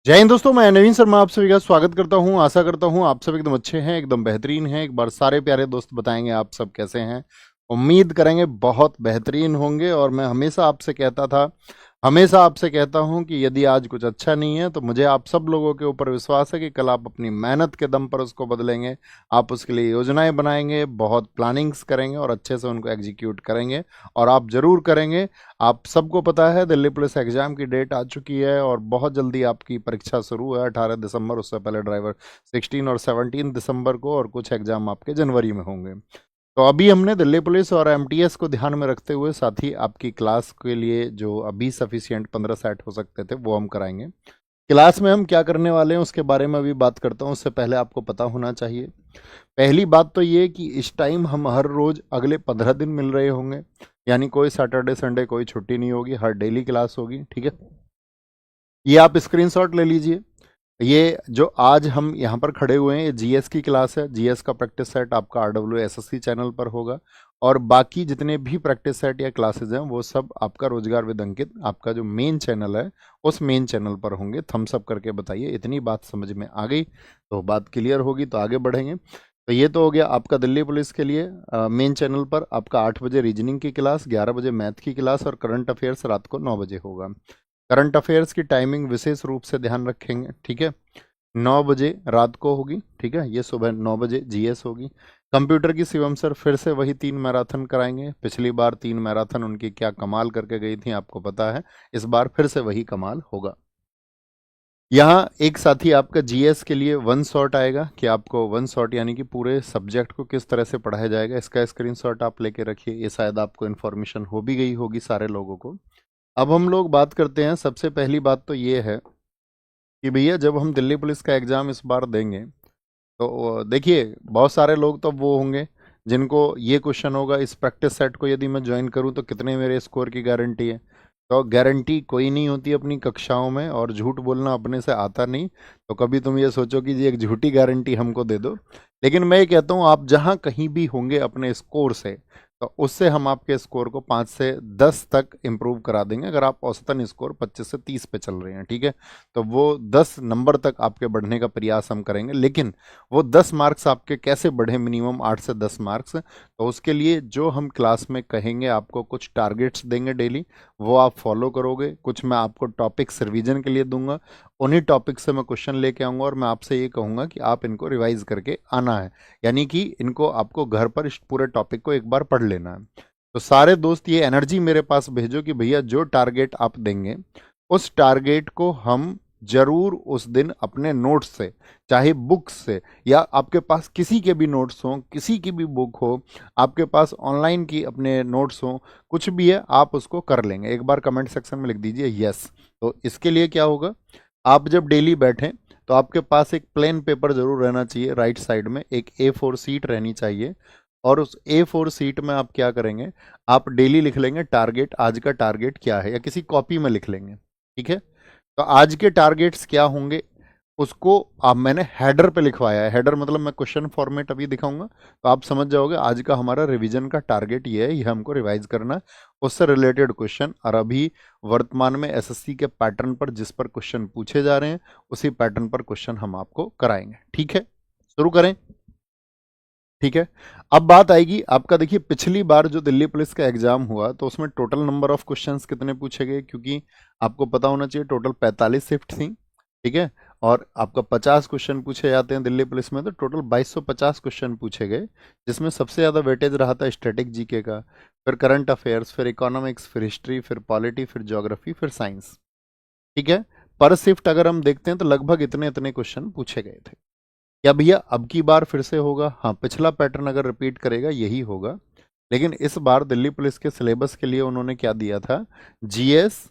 जय हिंद दोस्तों, मैं नवीन शर्मा आप सभी का स्वागत करता हूं। आशा करता हूं आप सब एकदम अच्छे हैं, एकदम बेहतरीन हैं। एक बार सारे प्यारे दोस्त बताएंगे आप सब कैसे हैं। उम्मीद करेंगे बहुत बेहतरीन होंगे। और मैं हमेशा आपसे कहता हूं कि यदि आज कुछ अच्छा नहीं है तो मुझे आप सब लोगों के ऊपर विश्वास है कि कल आप अपनी मेहनत के दम पर उसको बदलेंगे। आप उसके लिए योजनाएं बनाएंगे, बहुत प्लानिंग्स करेंगे और अच्छे से उनको एग्जीक्यूट करेंगे। और आप जरूर करेंगे। आप सबको पता है दिल्ली पुलिस एग्जाम की डेट आ चुकी है और बहुत जल्दी आपकी परीक्षा शुरू है 18 दिसंबर। उससे पहले ड्राइवर 16 और 17 दिसंबर को, और कुछ एग्जाम आपके जनवरी में होंगे। तो अभी हमने दिल्ली पुलिस और एमटीएस को ध्यान में रखते हुए साथ ही आपकी क्लास के लिए जो अभी सफिशियंट 15 सेट हो सकते थे वो हम कराएंगे। क्लास में हम क्या करने वाले हैं उसके बारे में अभी बात करता हूँ। उससे पहले आपको पता होना चाहिए, पहली बात तो ये कि इस टाइम हम हर रोज अगले 15 दिन मिल रहे होंगे। यानी कोई सैटरडे संडे कोई छुट्टी नहीं होगी, हर डेली क्लास होगी। ठीक है, ये आप स्क्रीनशॉट ले लीजिए। ये जो आज हम यहाँ पर खड़े हुए हैं ये जीएस की क्लास है। जीएस का प्रैक्टिस सेट आपका RWSSC चैनल पर होगा। और बाकी जितने भी प्रैक्टिस सेट या क्लासेस हैं वो सब आपका रोजगार विद अंकित, आपका जो मेन चैनल है उस मेन चैनल पर होंगे। थम्स अप करके बताइए इतनी बात समझ में आ गई। तो बात क्लियर होगी तो आगे बढ़ेंगे। तो ये तो हो गया आपका दिल्ली पुलिस के लिए। मेन चैनल पर आपका 8 बजे रीजनिंग की क्लास, 11 बजे मैथ की क्लास और करंट अफेयर्स रात को 9 बजे होगा। करंट अफेयर्स की टाइमिंग विशेष रूप से ध्यान रखेंगे। ठीक है, 9 बजे रात को होगी। ठीक है, ये सुबह 9 बजे जीएस होगी। कंप्यूटर की शिवम सर फिर से वही 3 मैराथन कराएंगे। पिछली बार 3 मैराथन उनकी क्या कमाल करके गई थी आपको पता है। इस बार फिर से वही कमाल होगा। यहाँ एक साथी आपका जीएस के लिए वन शॉट आएगा कि आपको वन शॉट यानी कि पूरे सब्जेक्ट को किस तरह से पढ़ाया जाएगा, इसका स्क्रीनशॉट आप लेके रखिए। ये शायद आपको इन्फॉर्मेशन हो भी गई होगी सारे लोगों को। अब हम लोग बात करते हैं। सबसे पहली बात तो ये है कि भैया जब हम दिल्ली पुलिस का एग्ज़ाम इस बार देंगे तो देखिए बहुत सारे लोग तो वो होंगे जिनको ये क्वेश्चन होगा, इस प्रैक्टिस सेट को यदि मैं ज्वाइन करूं तो कितने मेरे स्कोर की गारंटी है। तो गारंटी कोई नहीं होती अपनी कक्षाओं में, और झूठ बोलना अपने से आता नहीं। तो कभी तुम ये सोचो कि जी एक झूठी गारंटी हमको दे दो। लेकिन मैं ये कहता हूँ आप जहाँ कहीं भी होंगे अपने स्कोर से, तो उससे हम आपके स्कोर को 5 से 10 तक इम्प्रूव करा देंगे। अगर आप औसतन स्कोर 25 से 30 पे चल रहे हैं, ठीक है, तो वो 10 नंबर तक आपके बढ़ने का प्रयास हम करेंगे। लेकिन वो 10 मार्क्स आपके कैसे बढ़े, मिनिमम 8 से 10 मार्क्स, तो उसके लिए जो हम क्लास में कहेंगे आपको कुछ टारगेट्स देंगे डेली, वो आप फॉलो करोगे। कुछ मैं आपको टॉपिक्स रिवीजन के लिए दूंगा, उन्हीं टॉपिक से मैं क्वेश्चन लेके आऊँगा और मैं आपसे ये कहूँगा कि आप इनको रिवाइज करके आना है। यानी कि इनको आपको घर पर इस पूरे टॉपिक को एक बार पढ़ लेना है। तो सारे दोस्त ये एनर्जी मेरे पास भेजो कि भैया जो टारगेट आप देंगे उस टारगेट को हम जरूर उस दिन अपने नोट्स से, चाहे बुक्स से या आपके पास किसी के भी नोट्स हों, किसी की भी बुक हो, आपके पास ऑनलाइन की अपने नोट्स हों, कुछ भी है आप उसको कर लेंगे। एक बार कमेंट सेक्शन में लिख दीजिए यस। तो इसके लिए क्या होगा, आप जब डेली बैठें तो आपके पास एक प्लेन पेपर जरूर रहना चाहिए। राइट साइड में एक A4 सीट रहनी चाहिए। और उस A4 सीट में आप क्या करेंगे, आप डेली लिख लेंगे टारगेट, आज का टारगेट क्या है, या किसी कॉपी में लिख लेंगे। ठीक है, तो आज के टारगेट्स क्या होंगे उसको आप, मैंने हेडर पे लिखवाया है। हेडर मतलब मैं क्वेश्चन फॉर्मेट अभी दिखाऊंगा तो आप समझ जाओगे आज का हमारा रिवीजन का टारगेट ये है, ये हमको रिवाइज करना है, उससे रिलेटेड क्वेश्चन। और अभी वर्तमान में एसएससी के पैटर्न पर जिस पर क्वेश्चन पूछे जा रहे हैं उसी पैटर्न पर क्वेश्चन हम आपको कराएंगे। ठीक है, शुरू करें। ठीक है, अब बात आएगी आपका। देखिए पिछली बार जो दिल्ली पुलिस का एग्जाम हुआ तो उसमें टोटल नंबर ऑफ क्वेश्चंस कितने पूछे गए, क्योंकि आपको पता होना चाहिए टोटल 45 शिफ्ट थी। ठीक है, और आपका 50 क्वेश्चन पूछे जाते हैं दिल्ली पुलिस में, तो टोटल 2250 क्वेश्चन पूछे गए, जिसमें सबसे ज़्यादा वेटेज रहा था स्टैटिक जीके का, फिर करंट अफेयर्स, फिर इकोनॉमिक्स, फिर हिस्ट्री, फिर पॉलिटी, फिर ज्योग्राफी, फिर साइंस। ठीक है, पर शिफ्ट अगर हम देखते हैं तो लगभग इतने इतने क्वेश्चन पूछे गए थे। क्या भैया अब की बार फिर से होगा? हाँ, पिछला पैटर्न अगर रिपीट करेगा यही होगा। लेकिन इस बार दिल्ली पुलिस के सिलेबस के लिए उन्होंने क्या दिया था, GS/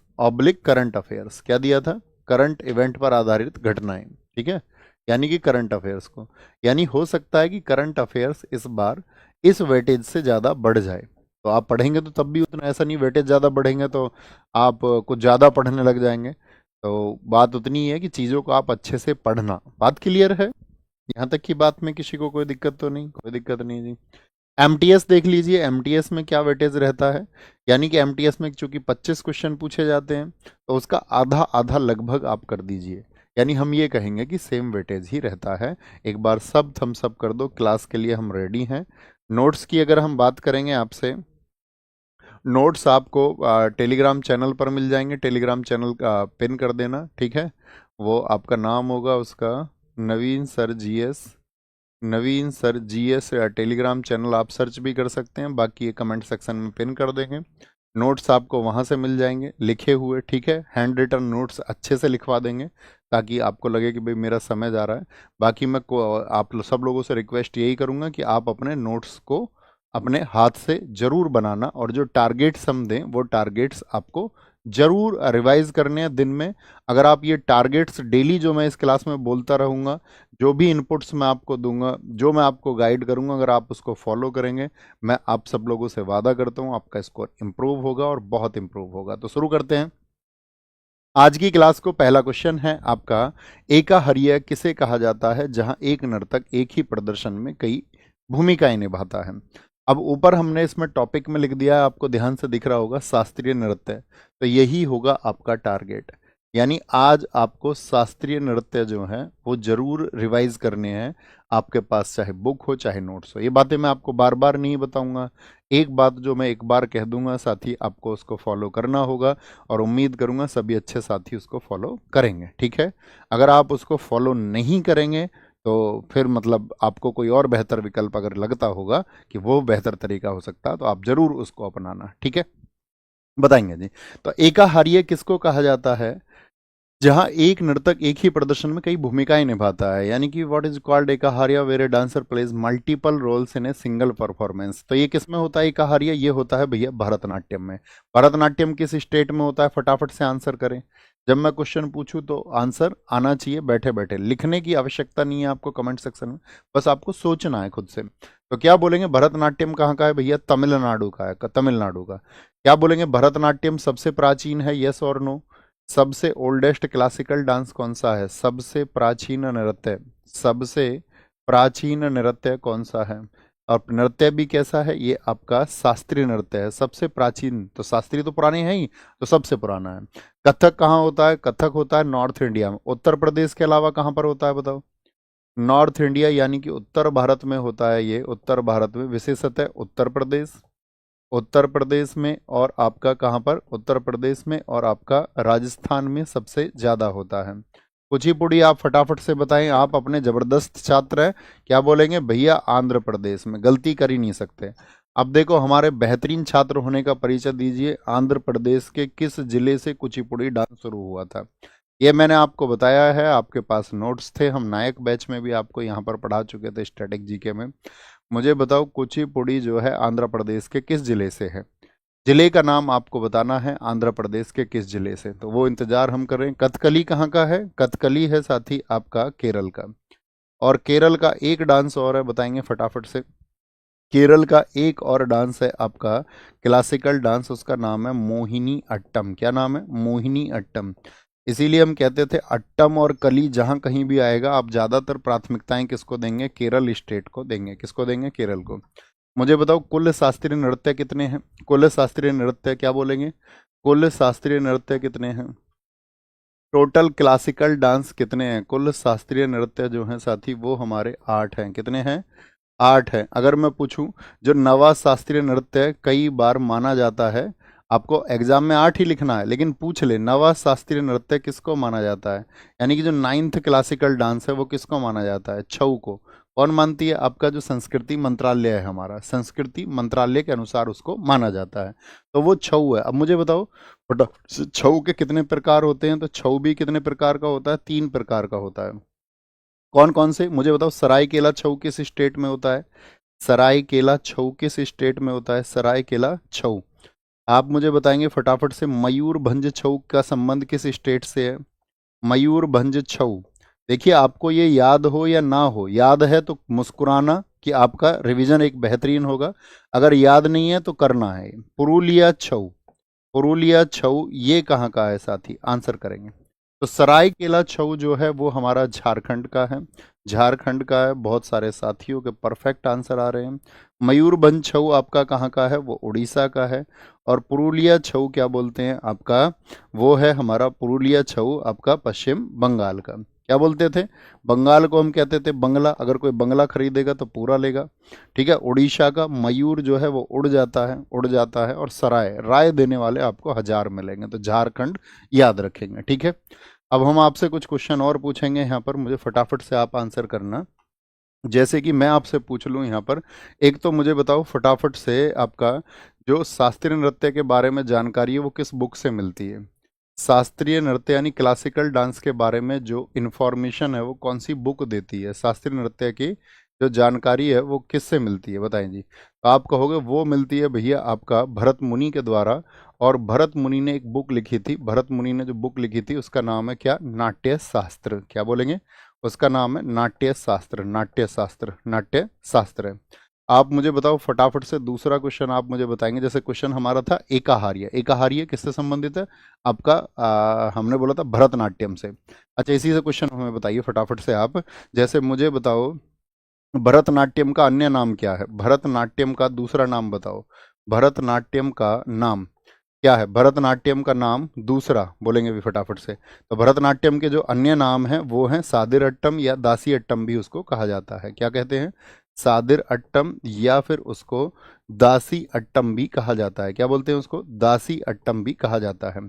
करंट अफेयर्स। क्या दिया था? करंट इवेंट पर आधारित घटनाएं। ठीक है, यानी कि करंट अफेयर्स को, यानी हो सकता है कि करंट अफेयर्स इस बार इस वेटेज से ज़्यादा बढ़ जाए। तो आप पढ़ेंगे तो तब भी उतना, ऐसा नहीं वेटेज ज़्यादा बढ़ेंगे तो आप कुछ ज़्यादा पढ़ने लग जाएंगे। तो बात उतनी ही है कि चीज़ों को आप अच्छे से पढ़ना। बात क्लियर है? यहाँ तक की बात में किसी को कोई दिक्कत तो नहीं? कोई दिक्कत नहीं जी। एमटीएस देख लीजिए, एमटीएस में क्या वेटेज रहता है। यानी कि एमटीएस में चूंकि 25 क्वेश्चन पूछे जाते हैं तो उसका आधा आधा लगभग आप कर दीजिए। यानी हम ये कहेंगे कि सेम वेटेज ही रहता है। एक बार सब थम्स अप कर दो, क्लास के लिए हम रेडी हैं। नोट्स की अगर हम बात करेंगे आपसे, नोट्स आपको टेलीग्राम चैनल पर मिल जाएंगे। टेलीग्राम चैनल का पिन कर देना, ठीक है। वो आपका नाम होगा उसका नवीन सर जीएस, नवीन सर जीएस टेलीग्राम चैनल आप सर्च भी कर सकते हैं, बाकी ये कमेंट सेक्शन में पिन कर देंगे। नोट्स आपको वहाँ से मिल जाएंगे लिखे हुए, ठीक है। हैंड रिटन नोट्स अच्छे से लिखवा देंगे ताकि आपको लगे कि भाई मेरा समय जा रहा है। बाकी मैं आप सब लोगों से रिक्वेस्ट यही करूँगा कि आप अपने नोट्स को अपने हाथ से जरूर बनाना, और जो टारगेट्स हम दें वो टारगेट्स आपको जरूर रिवाइज करने हैं दिन में। अगर आप ये टारगेट्स डेली, जो मैं इस क्लास में बोलता रहूँगा, जो भी इनपुट्स मैं आपको दूंगा, जो मैं आपको गाइड करूँगा, अगर आप उसको फॉलो करेंगे, मैं आप सब लोगों से वादा करता हूँ आपका स्कोर इंप्रूव होगा और बहुत इंप्रूव होगा। तो शुरू करते हैं आज की क्लास को। पहला क्वेश्चन है आपका, एकाहर्य किसे कहा जाता है जहां एक नर्तक एक ही प्रदर्शन में कई भूमिकाएं निभाता है। अब ऊपर हमने इसमें टॉपिक में लिख दिया है, आपको ध्यान से दिख रहा होगा शास्त्रीय नृत्य, तो यही होगा आपका टारगेट। यानी आज आपको शास्त्रीय नृत्य जो है वो जरूर रिवाइज करने हैं, आपके पास चाहे बुक हो चाहे नोट्स हो। ये बातें मैं आपको बार बार नहीं बताऊंगा, एक बात जो मैं एक बार कह दूंगा साथी, आपको उसको फॉलो करना होगा, और उम्मीद करूंगा सभी अच्छे साथी उसको फॉलो करेंगे, ठीक है। अगर आप उसको फॉलो नहीं करेंगे तो फिर मतलब आपको कोई और बेहतर विकल्प अगर लगता होगा कि वो बेहतर तरीका हो सकता है, तो आप जरूर उसको अपनाना, ठीक है। बताएंगे जी। तो एकाहार्य किसको कहा जाता है जहां एक नर्तक एक ही प्रदर्शन में कई भूमिकाएं निभाता है, यानी कि what is called ekaharya where a dancer plays multiple roles in a single performance. तो ये किस में होता है एकाहार्य? ये होता है भैया भरतनाट्यम में। भरतनाट्यम किस स्टेट में होता है? फटाफट से आंसर करें। जब मैं क्वेश्चन पूछूं तो आंसर आना चाहिए बैठे बैठे, लिखने की आवश्यकता नहीं है आपको कमेंट सेक्शन में, बस आपको सोचना है खुद से। तो क्या बोलेंगे भरतनाट्यम कहाँ का है भैया? तमिलनाडु का है, तमिलनाडु का। क्या बोलेंगे भरतनाट्यम सबसे प्राचीन है, यस और नो? सबसे ओल्डेस्ट क्लासिकल डांस कौन सा है? सबसे प्राचीन नृत्य, सबसे प्राचीन नृत्य कौन सा है? और नृत्य भी कैसा है? ये आपका शास्त्रीय नृत्य है, सबसे प्राचीन। तो शास्त्रीय तो पुराने हैं ही, तो सबसे पुराना है। कथक कहाँ होता है? कथक होता है नॉर्थ इंडिया में। उत्तर प्रदेश के अलावा कहाँ पर होता है बताओ? नॉर्थ इंडिया यानी कि उत्तर भारत में होता है ये, उत्तर भारत में, विशेषतः उत्तर प्रदेश, उत्तर प्रदेश में, और आपका कहाँ पर? उत्तर प्रदेश में, और आपका राजस्थान में सबसे ज्यादा होता है। कुचिपुड़ी आप फटाफट से बताएं, आप अपने जबरदस्त छात्र हैं। क्या बोलेंगे भैया? आंध्र प्रदेश में। गलती कर ही नहीं सकते। अब देखो हमारे बेहतरीन छात्र होने का परिचय दीजिए, आंध्र प्रदेश के किस जिले से कुचिपुड़ी डांस शुरू हुआ था? ये मैंने आपको बताया है, आपके पास नोट्स थे, हम नायक बैच में भी आपको यहाँ पर पढ़ा चुके थे स्टैटिक जीके में। मुझे बताओ कुचिपुड़ी जो है आंध्र प्रदेश के किस जिले से है? जिले का नाम आपको बताना है, आंध्र प्रदेश के किस जिले से। तो वो इंतजार हम कर रहे हैं। कथकली कहाँ का है? कथकली है साथी आपका केरल का। और केरल का एक डांस और है, बताएंगे फटाफट से। केरल का एक और डांस है आपका क्लासिकल डांस, उसका नाम है मोहिनी अट्टम। क्या नाम है? मोहिनी अट्टम। इसीलिए हम कहते थे अट्टम और कली जहां कहीं भी आएगा आप ज्यादातर प्राथमिकताएं किसको देंगे? केरल स्टेट को देंगे। किसको देंगे? केरल को। मुझे बताओ कुल शास्त्रीय नृत्य कितने हैं? कुल शास्त्रीय नृत्य क्या बोलेंगे? कुल शास्त्रीय नृत्य कितने हैं? टोटल क्लासिकल डांस कितने हैं? कुल शास्त्रीय नृत्य जो हैं साथी वो हमारे 8 हैं। कितने हैं? 8 है। अगर मैं पूछूं, जो नवा शास्त्रीय नृत्य कई बार माना जाता है, आपको एग्जाम में 8 ही लिखना है, लेकिन पूछ ले नवा शास्त्रीय नृत्य किसको माना जाता है, यानी कि जो 9th क्लासिकल डांस है वो किसको माना जाता है? छऊ को। कौन मानती है? आपका जो संस्कृति मंत्रालय है, हमारा संस्कृति मंत्रालय के अनुसार उसको माना जाता है, तो वो छऊ है। अब मुझे बताओ छऊ के कितने प्रकार होते हैं? तो छऊ भी कितने प्रकार का होता है? 3 प्रकार का होता है। कौन कौन से? मुझे बताओ। सरायकेला छऊ किस स्टेट में होता है? सरायकेला छऊ किस स्टेट में होता है? सरायकेला छऊ। आप मुझे बताएंगे फटाफट से, मयूरभंज छऊ का संबंध किस स्टेट से है? मयूरभंज छऊ। देखिए आपको ये याद हो या ना हो, याद है तो मुस्कुराना कि आपका रिवीजन एक बेहतरीन होगा, अगर याद नहीं है तो करना है। पुरुलिया छऊ, पुरुलिया छऊ ये कहाँ का है साथी? आंसर करेंगे। तो सरायकेला छऊ जो है वो हमारा झारखंड का है, झारखंड का है। बहुत सारे साथियों के परफेक्ट आंसर आ रहे हैं। मयूरभंज छऊ आपका कहाँ का है, वो उड़ीसा का है। और पुरुलिया छऊ क्या बोलते हैं आपका, वो है हमारा पुरुलिया छऊ आपका पश्चिम बंगाल का। क्या बोलते थे, बंगाल को हम कहते थे बंगला, अगर कोई बंगला खरीदेगा तो पूरा लेगा। ठीक है, उड़ीसा का मयूर जो है वो उड़ जाता है, उड़ जाता है। और सराय, राय देने वाले आपको 1000 मिलेंगे, तो झारखंड याद रखेंगे। ठीक है, अब हम आपसे कुछ क्वेश्चन और पूछेंगे यहाँ पर, मुझे फटाफट से आप आंसर करना। जैसे कि मैं आपसे पूछ लूँ यहाँ पर, एक तो मुझे बताओ फटाफट से, आपका जो शास्त्रीय नृत्य के बारे में जानकारी है वो किस बुक से मिलती है। शास्त्रीय नृत्य यानी क्लासिकल डांस के बारे में जो इन्फॉर्मेशन है वो कौन सी बुक देती है, शास्त्रीय नृत्य की जो जानकारी है वो किससे मिलती है, बताएं जी। तो आप कहोगे वो मिलती है भैया आपका भरत मुनि के द्वारा। और भरत मुनि ने एक बुक लिखी थी, भरत मुनि ने जो बुक लिखी थी उसका नाम है क्या, नाट्य शास्त्र। क्या बोलेंगे, उसका नाम है नाट्य शास्त्र, नाट्य शास्त्र, नाट्य शास्त्र है। आप मुझे बताओ फटाफट से दूसरा क्वेश्चन आप मुझे बताएंगे। जैसे क्वेश्चन हमारा था एकाहार्य, एकाहार्य किससे संबंधित है आपका, हमने बोला था भरतनाट्यम से। अच्छा, इसी से क्वेश्चन हमें बताइए फटाफट से आप। जैसे मुझे बताओ भरतनाट्यम का अन्य नाम क्या है, भरतनाट्यम का दूसरा नाम बताओ, भरतनाट्यम का नाम क्या है, भरतनाट्यम का नाम दूसरा बोलेंगे भी फटाफट से। तो भरतनाट्यम के जो अन्य नाम हैं वो हैं सादिर अट्टम या दासी अट्टम भी उसको कहा जाता है। क्या कहते हैं, सादिर अट्टम या फिर उसको दासी अट्टम भी कहा जाता है। क्या बोलते हैं उसको, दासी अट्टम भी कहा जाता है।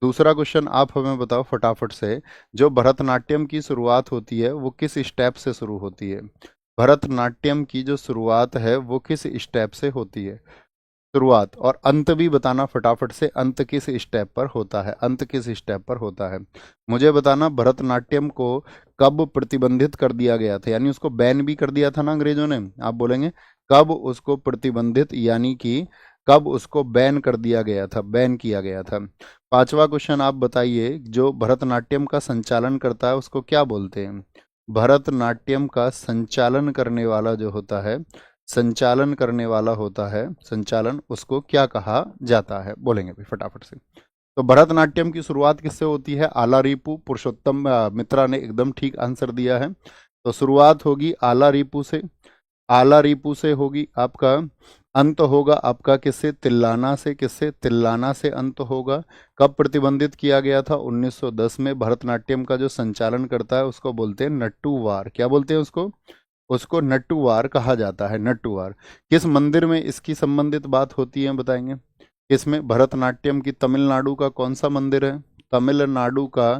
दूसरा क्वेश्चन आप हमें बताओ फटाफट से, जो भरतनाट्यम की शुरुआत होती है वो किस स्टेप से शुरू होती है, भरतनाट्यम की जो शुरुआत है वो किस स्टेप से होती है, शुरुआत और अंत भी बताना फटाफट से, अंत किस स्टेप पर होता है, अंत किस स्टेप पर होता है। मुझे बताना भरतनाट्यम को कब प्रतिबंधित कर दिया गया था, यानी उसको बैन भी कर दिया था ना अंग्रेजों ने। आप बोलेंगे कब उसको प्रतिबंधित यानी कि कब उसको बैन कर दिया गया था, बैन किया गया था। पांचवा क्वेश्चन आप बताइए, जो भरतनाट्यम का संचालन करता है उसको क्या बोलते हैं, भरतनाट्यम का संचालन करने वाला जो होता है, संचालन करने वाला होता है, संचालन उसको क्या कहा जाता है, बोलेंगे भी फटाफट से। तो भरतनाट्यम की शुरुआत किससे होती है, आला रिपु, पुरुषोत्तम मित्रा ने एकदम ठीक आंसर दिया है। तो शुरुआत होगी आला रिपु से, आला रिपु से होगी आपका, अंत होगा आपका किससे, तिल्लाना से, किससे, तिल्लाना से अंत होगा। कब प्रतिबंधित किया गया था, 1910 में। भरतनाट्यम का जो संचालन करता है उसको बोलते हैं नट्टूवार। क्या बोलते हैं उसको, उसको नट्टूवार कहा जाता है, नट्टूवार। किस मंदिर में इसकी संबंधित बात होती है बताएंगे, इसमें भरतनाट्यम की तमिलनाडु का कौन सा मंदिर है, तमिलनाडु का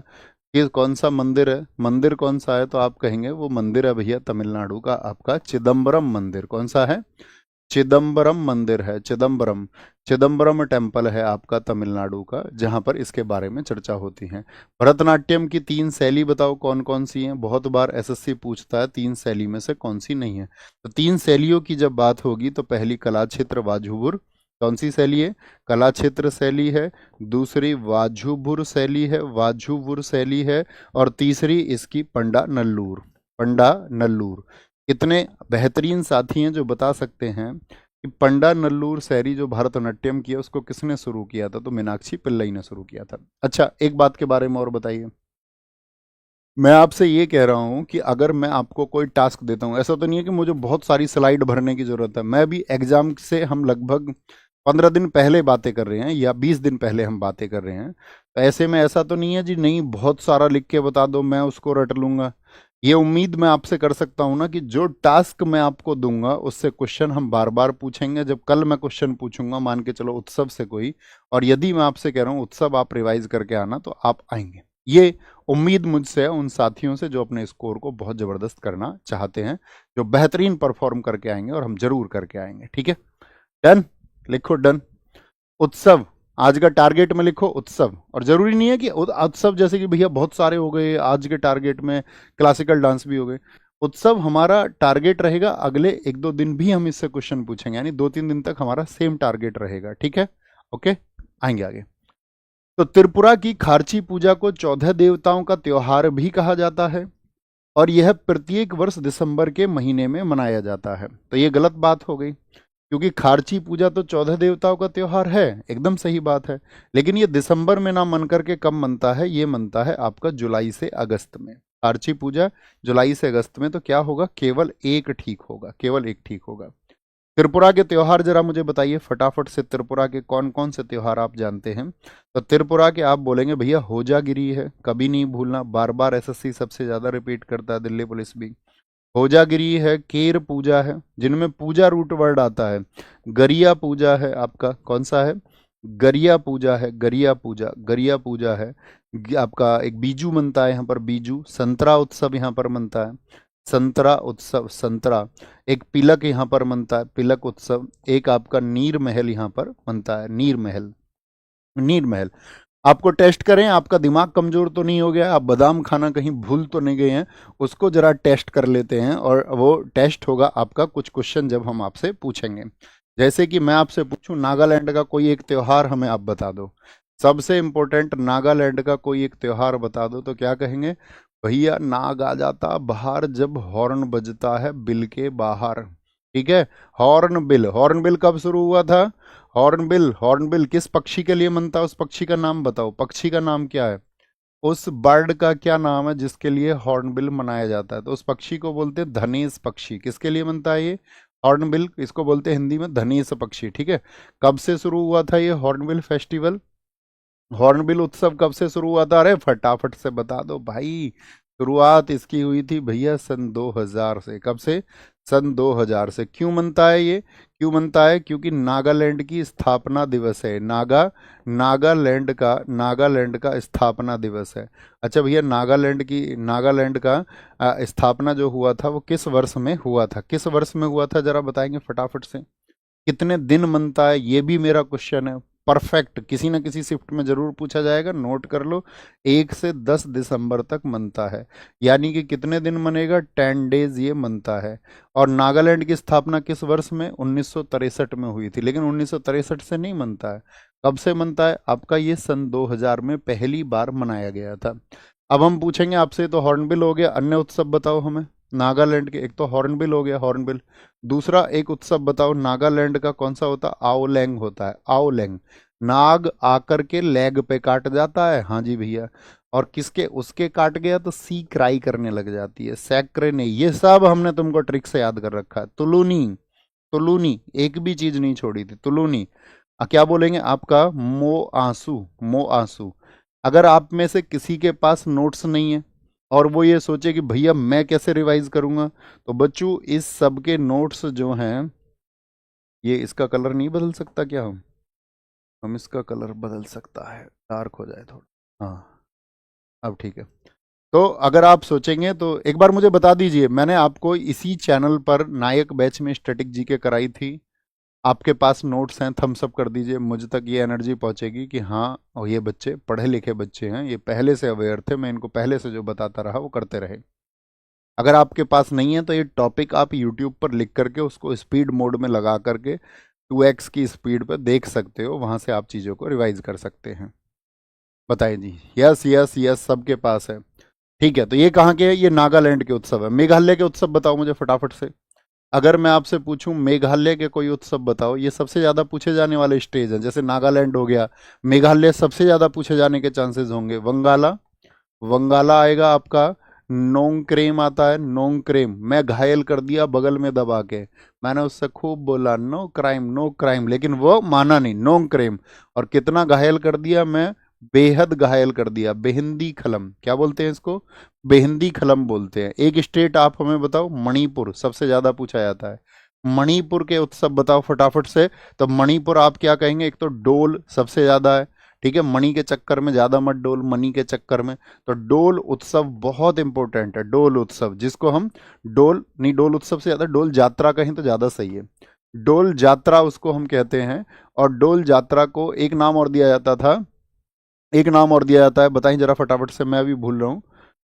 कि कौन सा मंदिर है, मंदिर कौन सा है, तो आप कहेंगे वो मंदिर है भैया तमिलनाडु का आपका चिदम्बरम मंदिर। कौन सा है, चिदम्बरम मंदिर है, चिदम्बरम, चिदम्बरम टेम्पल है आपका तमिलनाडु का, जहां पर इसके बारे में चर्चा होती है। भरतनाट्यम की 3 शैली बताओ कौन कौन सी हैं, बहुत बार एसएससी पूछता है 3 शैली में से कौन सी नहीं है। तो 3 शैलियों की जब बात होगी तो पहली कला क्षेत्र वाजुबुर, कौन सी शैली है, कला क्षेत्र शैली है। दूसरी वाजुबुर शैली है, वाजुबुर शैली है। और तीसरी इसकी पंडा नल्लूर, पंडा नल्लूर। कितने बेहतरीन साथी हैं जो बता सकते हैं कि पंडा नल्लूर शैली जो भरतनाट्यम की है उसको किसने शुरू किया था, तो मीनाक्षी पिल्लई ने शुरू किया था। अच्छा, एक बात के बारे में और बताइए, मैं आपसे ये कह रहा हूँ कि अगर मैं आपको कोई टास्क देता हूँ, ऐसा तो नहीं है कि मुझे बहुत सारी स्लाइड भरने की जरूरत है। मैं भी एग्जाम से हम लगभग 15 दिन पहले बातें कर रहे हैं या 20 दिन पहले हम बातें कर रहे हैं। तो ऐसे में ऐसा तो नहीं है जी नहीं बहुत सारा लिख के बता दो मैं उसको रट लूंगा। ये उम्मीद मैं आपसे कर सकता हूं ना कि जो टास्क मैं आपको दूंगा उससे क्वेश्चन हम बार बार पूछेंगे। जब कल मैं क्वेश्चन पूछूंगा मान के चलो उत्सव से कोई, और यदि मैं आपसे कह रहा हूं उत्सव आप रिवाइज करके आना, तो आप आएंगे। ये उम्मीद मुझसे है उन साथियों से जो अपने स्कोर को बहुत ज़बरदस्त करना चाहते हैं, जो बेहतरीन परफॉर्म करके आएंगे, और हम जरूर करके आएंगे। ठीक है, डन, लिखो डन। उत्सव, आज का टारगेट में लिखो उत्सव। और जरूरी नहीं है कि उत्सव जैसे कि भैया बहुत सारे हो गए, आज के टारगेट में क्लासिकल डांस भी हो गए। उत्सव हमारा टारगेट रहेगा, अगले 1-2 दिन भी हम इससे क्वेश्चन पूछेंगे, यानी 2-3 दिन तक हमारा सेम टारगेट रहेगा। ठीक है, ओके, आएंगे आगे। तो त्रिपुरा की खार्ची पूजा को 14 देवताओं का त्योहार भी कहा जाता है, और यह प्रत्येक वर्ष दिसंबर के महीने में मनाया जाता है। तो ये गलत बात हो गई। क्योंकि खार्ची पूजा तो 14 देवताओं का त्योहार है, एकदम सही बात है। लेकिन ये दिसंबर में ना मन करके कब मनता है, ये मनता है आपका जुलाई से अगस्त में। खार्ची पूजा जुलाई से अगस्त में, तो क्या होगा, केवल एक ठीक होगा, केवल एक ठीक होगा। त्रिपुरा के त्योहार जरा मुझे बताइए फटाफट से, त्रिपुरा के कौन कौन से त्योहार आप जानते हैं? तो त्रिपुरा के आप बोलेंगे भैया होजागिरी है, कभी नहीं भूलना, बार बार एसएससी सबसे ज्यादा रिपीट करता है, दिल्ली पुलिस भी। होजागिरी है, केर पूजा है, जिनमें पूजा रूट वर्ड आता है। गरिया पूजा है, आपका कौन सा है, गरिया पूजा है, गरिया पूजा, गरिया पूजा है। आपका एक बीजू मनता है यहाँ पर, बीजू। संतरा उत्सव यहाँ पर मनता है, संतरा उत्सव, संतरा। एक पिलक यहाँ पर मनता है, पिलक उत्सव। एक आपका नीर महल यहाँ पर मनता है, नीर महल, नीर महल। आपको टेस्ट करें, आपका दिमाग कमजोर तो नहीं हो गया, आप बादाम खाना कहीं भूल तो नहीं गए हैं, उसको जरा टेस्ट कर लेते हैं। और वो टेस्ट होगा आपका कुछ क्वेश्चन जब हम आपसे पूछेंगे। जैसे कि मैं आपसे पूछूं नागालैंड का कोई एक त्योहार हमें आप बता दो, सबसे इंपॉर्टेंट, नागालैंड का कोई एक त्योहार बता दो, तो क्या कहेंगे, भैया नाग आ जाता बाहर जब हॉर्न बजता है बिल के बाहर। ठीक है, हॉर्न बिल, हॉर्न बिल कब शुरू हुआ था, हॉर्नबिल, हॉर्नबिल किस पक्षी के लिए मनता है, उस पक्षी का नाम बताओ, पक्षी का नाम क्या है, उस बर्ड का क्या नाम है जिसके लिए हॉर्नबिल मनाया जाता है? तो उस पक्षी को बोलते हैं धनेश पक्षी। किसके लिए बनता है ये हॉर्नबिल, इसको बोलते हैं हिंदी में धनेश पक्षी। ठीक है, कब से शुरू हुआ था ये हॉर्नबिल फेस्टिवल, हॉर्नबिल उत्सव कब से शुरू हुआ था? अरे फटाफट से बता दो भाई। शुरुआत इसकी हुई थी भैया सन 2000 से। कब से? सन 2000 से। क्यों मनता है ये, क्यों मनता है? क्योंकि नागालैंड की स्थापना दिवस है, नागालैंड का स्थापना दिवस है। अच्छा भैया, नागालैंड का स्थापना जो हुआ था वो किस वर्ष में हुआ था, किस वर्ष में हुआ था, जरा बताएंगे फटाफट से। कितने दिन मनता है, ये भी मेरा क्वेश्चन है। परफेक्ट, किसी ना किसी शिफ्ट में जरूर पूछा जाएगा, नोट कर लो। 1 से 10 दिसंबर तक मनता है, यानी कि कितने दिन मनेगा, 10 डेज ये मनता है। और नागालैंड की स्थापना किस वर्ष में, 1963 में हुई थी, लेकिन 1963 से नहीं मनता है। कब से मनता है आपका, ये सन 2000 में पहली बार मनाया गया था। अब हम पूछेंगे आपसे, तो हॉर्नबिल हो गया, अन्य उत्सव बताओ हमें नागालैंड के। एक तो हॉर्नबिल हो गया, हॉर्नबिल। दूसरा एक उत्सव बताओ नागालैंड का कौन सा होता है, आओलैंग होता है, आओलैंग। नाग आकर के लेग पे काट जाता है, हाँ जी भैया, और किसके, उसके काट गया तो सी क्राई करने लग जाती है, सैक्रे नहीं। ये सब हमने तुमको ट्रिक से याद कर रखा है। तुलूनी, तुलूनी, एक भी चीज नहीं छोड़ी थी, तुलूनी। क्या बोलेंगे आपका, मो आंसू, मो आंसू। अगर आप में से किसी के पास नोट्स नहीं है और वो ये सोचे कि भैया मैं कैसे रिवाइज करूंगा, तो बच्चों इस सब के नोट्स जो हैं, ये इसका कलर नहीं बदल सकता क्या, हम इसका कलर बदल सकता है, डार्क हो जाए थोड़ा, हाँ अब ठीक है। तो अगर आप सोचेंगे तो एक बार मुझे बता दीजिए, मैंने आपको इसी चैनल पर नायक बैच में स्टैटिक जीके कराई थी, आपके पास नोट्स हैं, थम्स अप कर दीजिए, मुझ तक ये एनर्जी पहुंचेगी कि हाँ और ये बच्चे पढ़े लिखे बच्चे हैं, ये पहले से अवेयर थे, मैं इनको पहले से जो बताता रहा वो करते रहे। अगर आपके पास नहीं है तो ये टॉपिक आप यूट्यूब पर लिख करके उसको स्पीड मोड में लगा करके 2x की स्पीड पर देख सकते हो, वहां से आप चीज़ों को रिवाइज कर सकते हैं। बताइए जी, यस यस यस, सबके पास है। ठीक है, तो ये कहाँ के है, ये नागालैंड के उत्सव है। मेघालय के उत्सव बताओ मुझे फटाफट से। अगर मैं आपसे पूछूं मेघालय के कोई उत्सव बताओ, ये सबसे ज्यादा पूछे जाने वाले स्टेज है, जैसे नागालैंड हो गया, मेघालय सबसे ज्यादा पूछे जाने के चांसेस होंगे। वंगाला, वंगाला आएगा आपका। नोंगक्रेम आता है, नोंगक्रेम, मैं घायल कर दिया बगल में दबा के, मैंने उससे खूब बोला नो क्राइम नो क्राइम, लेकिन वो माना नहीं, नोंगक्रेम। और कितना घायल कर दिया मैं, बेहद घायल कर दिया, बेहिंदी खलम, क्या बोलते हैं इसको, बेहिंदी खलम बोलते हैं। एक स्टेट आप हमें बताओ, मणिपुर, सबसे ज्यादा पूछा जाता है। मणिपुर के उत्सव बताओ फटाफट से। तो मणिपुर आप क्या कहेंगे, एक तो डोल सबसे ज्यादा है, ठीक है, मणि के चक्कर में ज्यादा मत डोल, मणि के चक्कर में। तो डोल उत्सव बहुत इंपॉर्टेंट है, डोल उत्सव, जिसको हम डोल नहीं, डोल उत्सव से ज्यादा डोल यात्रा कहें तो ज्यादा सही है, डोल यात्रा उसको हम कहते हैं। और डोल यात्रा को एक नाम और दिया जाता था, एक नाम और दिया जाता है, बताइए जरा फटाफट से, मैं अभी भूल रहा हूँ।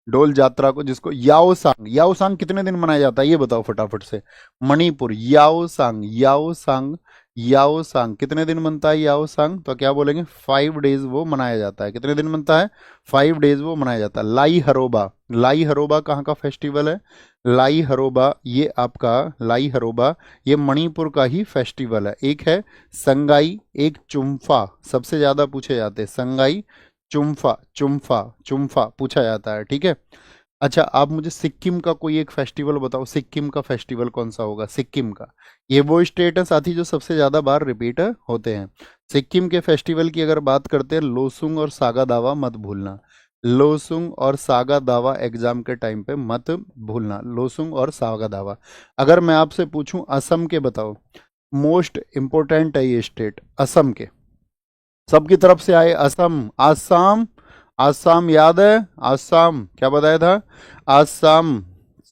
डोल यात्रा को जिसको याओसांग, याओसांग कितने दिन मनाया जाता है ये बताओ फटाफट से। मणिपुर, याओसांग, याओसांग, याओसांग कितने दिन मनता है याओसांग, तो क्या बोलेंगे, 5 डेज वो मनाया जाता है। कितने दिन मनता है, 5 डेज वो मनाया जाता है। लाई हरोबा, लाई हरोबा कहाँ का फेस्टिवल है? लाई हरोबा ये आपका, लाई हरोबा ये मणिपुर का ही फेस्टिवल है। एक है संगाई, एक चुम्फा, सबसे ज्यादा पूछे जाते हैं संगाई, चुम्फा, चुम्फा, चुम्फा पूछा जाता है, ठीक है। अच्छा, आप मुझे सिक्किम का कोई एक फेस्टिवल बताओ, सिक्किम का फेस्टिवल कौन सा होगा सिक्किम का? ये वो स्टेट है साथी जो सबसे ज्यादा बार रिपीट होते हैं। सिक्किम के फेस्टिवल की अगर बात करते हैं, लोसुंग और सागा दावा मत भूलना। लोसुंग और सागा दावा एग्जाम के टाइम पे मत भूलना, लोसुंग और सागा दावा। अगर मैं आपसे पूछूं असम के बताओ, मोस्ट इंपोर्टेंट है ये स्टेट असम के, सबकी तरफ से आए असम, आसाम, आसाम याद है? आसाम क्या बताया था? आसाम,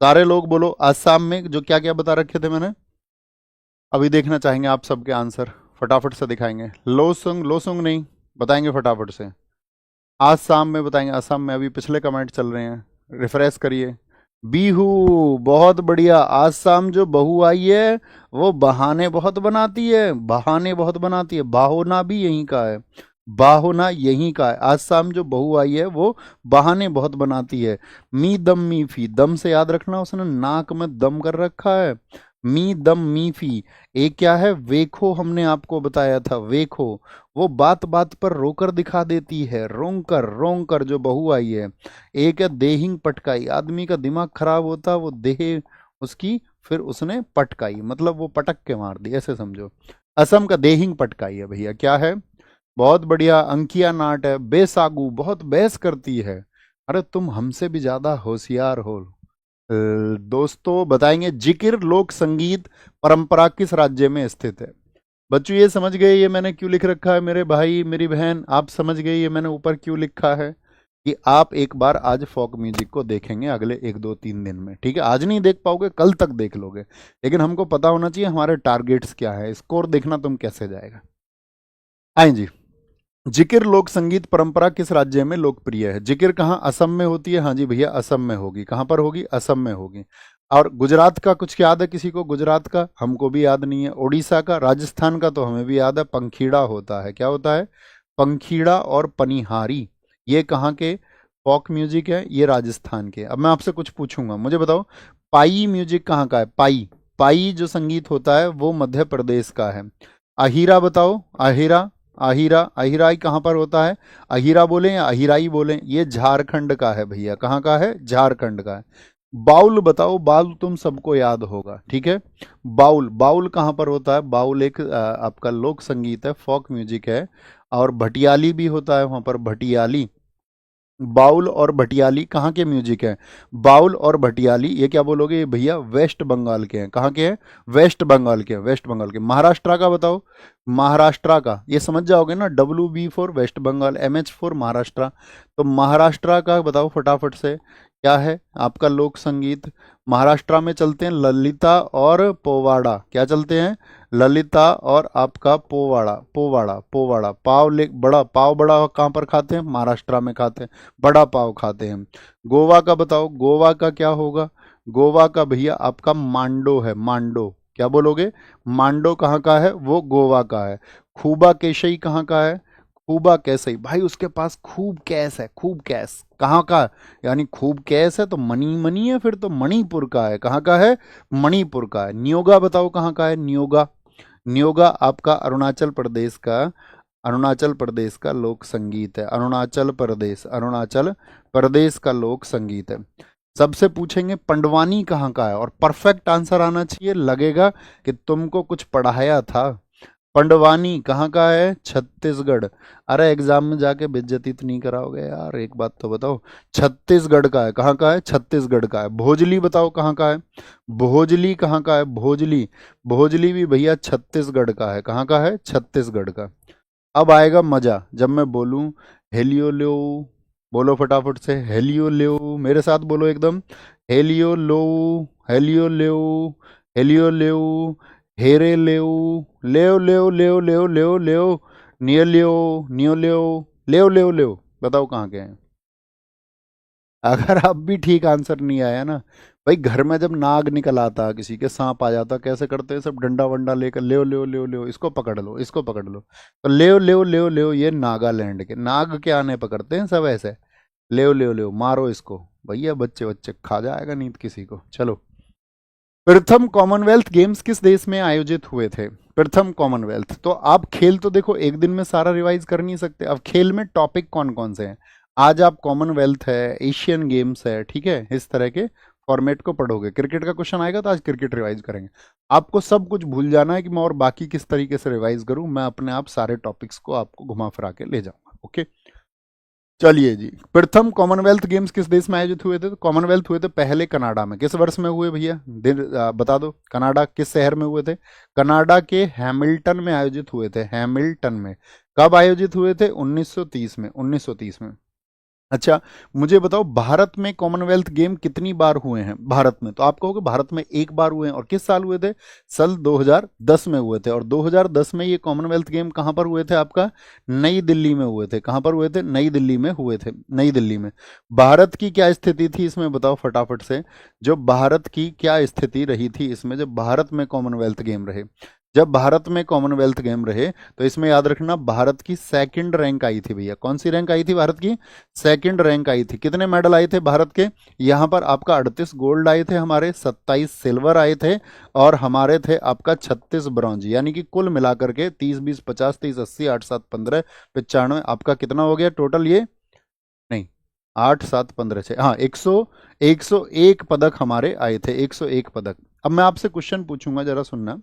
सारे लोग बोलो आसाम में जो क्या क्या बता रखे थे मैंने। अभी देखना चाहेंगे आप सबके आंसर, फटाफट से दिखाएंगे। लोसुंग, लोसुंग नहीं बताएंगे फटाफट से। आसाम में बताएंगे, आसाम में अभी पिछले कमेंट चल रहे हैं, रिफ्रेश करिए। बीहू, बहुत बढ़िया। आसाम जो बहू आई है वो बहाने बहुत बनाती है, बहाने बहुत बनाती है। बाहोना भी यहीं का है, बाहोना यहीं का है। आसाम जो बहू आई है वो बहाने बहुत बनाती है। मी दम मी फी, दम से याद रखना, उसने नाक में दम कर रखा है। मी दम मी फी। एक क्या है, वेखो, हमने आपको बताया था वेखो, वो बात बात पर रोकर दिखा देती है, रोंग कर, रोंग कर जो बहू आई है। एक है देहिंग पटकाई, आदमी का दिमाग खराब होता वो देह उसकी, फिर उसने पटकाई, मतलब वो पटक के मार दी, ऐसे समझो। असम का देहिंग पटकाई है भैया, क्या है? बहुत बढ़िया। अंकिया नाट है। बेसागु, बहुत बहस करती है। अरे तुम हमसे भी ज्यादा होशियार हो। दोस्तों बताएंगे जिक्र लोक संगीत परंपरा किस राज्य में स्थित है? बच्चों ये समझ गए ये मैंने क्यों लिख रखा है? मेरे भाई मेरी बहन आप समझ गए ये मैंने ऊपर क्यों लिखा है? कि आप एक बार आज फोक म्यूजिक को देखेंगे अगले 1 2 3 दिन में, ठीक है? आज नहीं देख पाओगे, कल तक देख लोगे, लेकिन हमको पता होना चाहिए हमारे टारगेट्स क्या है, स्कोर देखना तुम कैसे जाएगा। आए जी, जिक्र लोक संगीत परंपरा किस राज्य में लोकप्रिय है? जिक्र कहाँ, असम में होती है? हाँ जी भैया असम में होगी। कहाँ पर होगी? असम में होगी। और गुजरात का कुछ याद है किसी को? गुजरात का हमको भी याद नहीं है। उड़ीसा का, राजस्थान का तो हमें भी याद है, पंखीड़ा होता है। क्या होता है? पंखीड़ा और पनिहारी, ये कहाँ के फोक म्यूजिक है? ये राजस्थान के। अब मैं आपसे कुछ पूछूंगा, मुझे बताओ पाई म्यूजिक कहाँ का है? पाई, पाई जो संगीत होता है वो मध्य प्रदेश का है। अहीरा बताओ, अहीरा, अहीरा, अहीराई कहाँ पर होता है? अहीरा बोले या अहीराई बोले? ये झारखंड का है भैया। कहाँ का है? झारखंड का है। बाउल बताओ, बाउल तुम सबको याद होगा, ठीक है? बाउल, बाउल कहाँ पर होता है? बाउल एक आपका लोक संगीत है, फोक म्यूजिक है। और भटियाली भी होता है वहां पर, भटियाली। बाउल और भटियाली कहाँ के म्यूजिक है? बाउल और भटियाली ये क्या बोलोगे? ये भैया वेस्ट बंगाल के हैं। कहाँ के हैं? वेस्ट बंगाल के हैं, वेस्ट बंगाल के। महाराष्ट्र का बताओ, महाराष्ट्र का ये समझ जाओगे ना, WB for West Bengal, MH for Maharashtra. तो महाराष्ट्र का बताओ फटाफट से, क्या है आपका लोक संगीत? महाराष्ट्र में चलते हैं ललिता और पोवाड़ा। क्या चलते हैं? ललिता और आपका पोवाड़ा, पोवाड़ा, पोवाड़ा। पाव ले, बड़ा पाव, बड़ा कहाँ पर खाते हैं? महाराष्ट्र में खाते हैं, बड़ा पाव खाते हैं। गोवा का बताओ, गोवा का क्या होगा? गोवा का भैया आपका मांडो है, मांडो। क्या बोलोगे? मांडो कहाँ का है? वो गोवा का है। खूबा केशई कहाँ का है? खूबा कैसई भाई, उसके पास खूब कैश है, खूब कैश। कहाँ का? यानी खूब कैश है तो मनी मनी है, फिर तो मणिपुर का है। कहाँ का है? मणिपुर का है। नियोगा बताओ कहाँ का है? नियोगा, नियोगा आपका अरुणाचल प्रदेश का, अरुणाचल प्रदेश का लोक संगीत है। अरुणाचल प्रदेश, अरुणाचल प्रदेश का लोक संगीत है। सबसे पूछेंगे पंडवानी कहाँ का है, और परफेक्ट आंसर आना चाहिए, लगेगा कि तुमको कुछ पढ़ाया था। पंडवानी कहाँ का है? छत्तीसगढ़। अरे एग्जाम में जाके बेइज्जती तो नहीं कराओगे यार, एक बात तो बताओ। छत्तीसगढ़ का है। कहाँ का है? छत्तीसगढ़ का है। भोजली बताओ कहाँ का है? भोजली कहाँ का है? भोजली, भोजली भी भैया छत्तीसगढ़ का है। कहाँ का है? छत्तीसगढ़ का। अब आएगा मजा जब मैं बोलूं हेलियो, बोलो फटाफट से हेलियो, मेरे साथ बोलो एकदम, हेलियो, हेलियो, हेलियो, हेरे लेओ, लेओ लेओ लेओ लेओ लेओ लेओ, नियो लेओ, नियो लेओ, लेओ लेओ लेओ। बताओ कहाँ के हैं? अगर अब भी ठीक आंसर नहीं आया ना भाई, घर में जब नाग निकल आता, किसी के सांप आ जाता, कैसे करते हैं सब? डंडा वंडा लेकर लेओ लेओ लेओ लेओ, इसको पकड़ लो, इसको पकड़ लो। तो लेओ लेओ लेओ लेओ ये नागालैंड के, नाग के आने पकड़ते हैं सब ऐसे। लेओ लेओ लेओ, मारो इसको। भैया बच्चे बच्चे खा जाएगा नींद किसी को। चलो, प्रथम कॉमनवेल्थ गेम्स किस देश में आयोजित हुए थे? प्रथम कॉमनवेल्थ, तो आप खेल तो देखो एक दिन में सारा रिवाइज कर नहीं सकते। अब खेल में टॉपिक कौन कौन से हैं, आज आप कॉमनवेल्थ है, एशियन गेम्स है, ठीक है, इस तरह के फॉर्मेट को पढ़ोगे। क्रिकेट का क्वेश्चन आएगा तो आज क्रिकेट रिवाइज करेंगे। आपको सब कुछ भूल जाना है कि मैं और बाकी किस तरीके से रिवाइज करूं, मैं अपने आप सारे टॉपिक्स को आपको घुमा फिरा के ले जाऊंगा। ओके, चलिए जी, प्रथम कॉमनवेल्थ गेम्स किस देश में आयोजित हुए थे? तो कॉमनवेल्थ हुए थे पहले कनाडा में। किस वर्ष में हुए भैया, दिन बता दो। कनाडा किस शहर में हुए थे? कनाडा के हैमिल्टन में आयोजित हुए थे, हैमिल्टन में। कब आयोजित हुए थे? 1930 में, 1930 में। अच्छा, मुझे बताओ भारत में कॉमनवेल्थ गेम कितनी बार हुए हैं? भारत में, तो आप कहोगे भारत में एक बार हुए हैं, और किस साल हुए थे? सन 2010 में हुए थे। और 2010 में ये कॉमनवेल्थ गेम कहाँ पर हुए थे? आपका नई दिल्ली में हुए थे। कहाँ पर हुए थे? नई दिल्ली में हुए थे, नई दिल्ली में। भारत की क्या स्थिति थी इसमें, बताओ फटाफट से। जो भारत की क्या स्थिति रही थी इसमें, जब भारत में कॉमनवेल्थ गेम रहे, जब भारत में कॉमनवेल्थ गेम रहे, तो इसमें याद रखना भारत की सेकंड रैंक आई थी भैया। कौन सी रैंक आई थी भारत की? सेकंड रैंक आई थी। कितने मेडल आए थे भारत के? यहाँ पर आपका 38 गोल्ड आए थे हमारे, 27 सिल्वर आए थे, और हमारे थे आपका 36 ब्रॉन्ज। यानी कि कुल मिलाकर के 30 20 50 30 80 8 7 15 95, आपका कितना हो गया टोटल? ये नहीं, 8 7 15 6, हाँ, 101 पदक हमारे आए थे, 101 पदक। अब मैं आपसे क्वेश्चन पूछूंगा, जरा सुनना।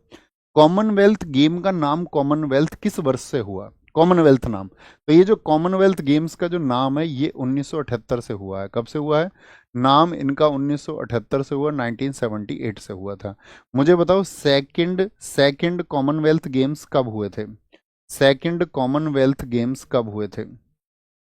कॉमनवेल्थ गेम का नाम कॉमनवेल्थ किस वर्ष से हुआ? कॉमनवेल्थ नाम, तो ये जो कॉमनवेल्थ गेम्स का जो नाम है ये 1978 से हुआ है। कब से हुआ है नाम इनका? 1978 से हुआ, 1978 से हुआ था। मुझे बताओ सेकंड सेकंड कॉमनवेल्थ गेम्स कब हुए थे? सेकंड कॉमनवेल्थ गेम्स कब हुए थे?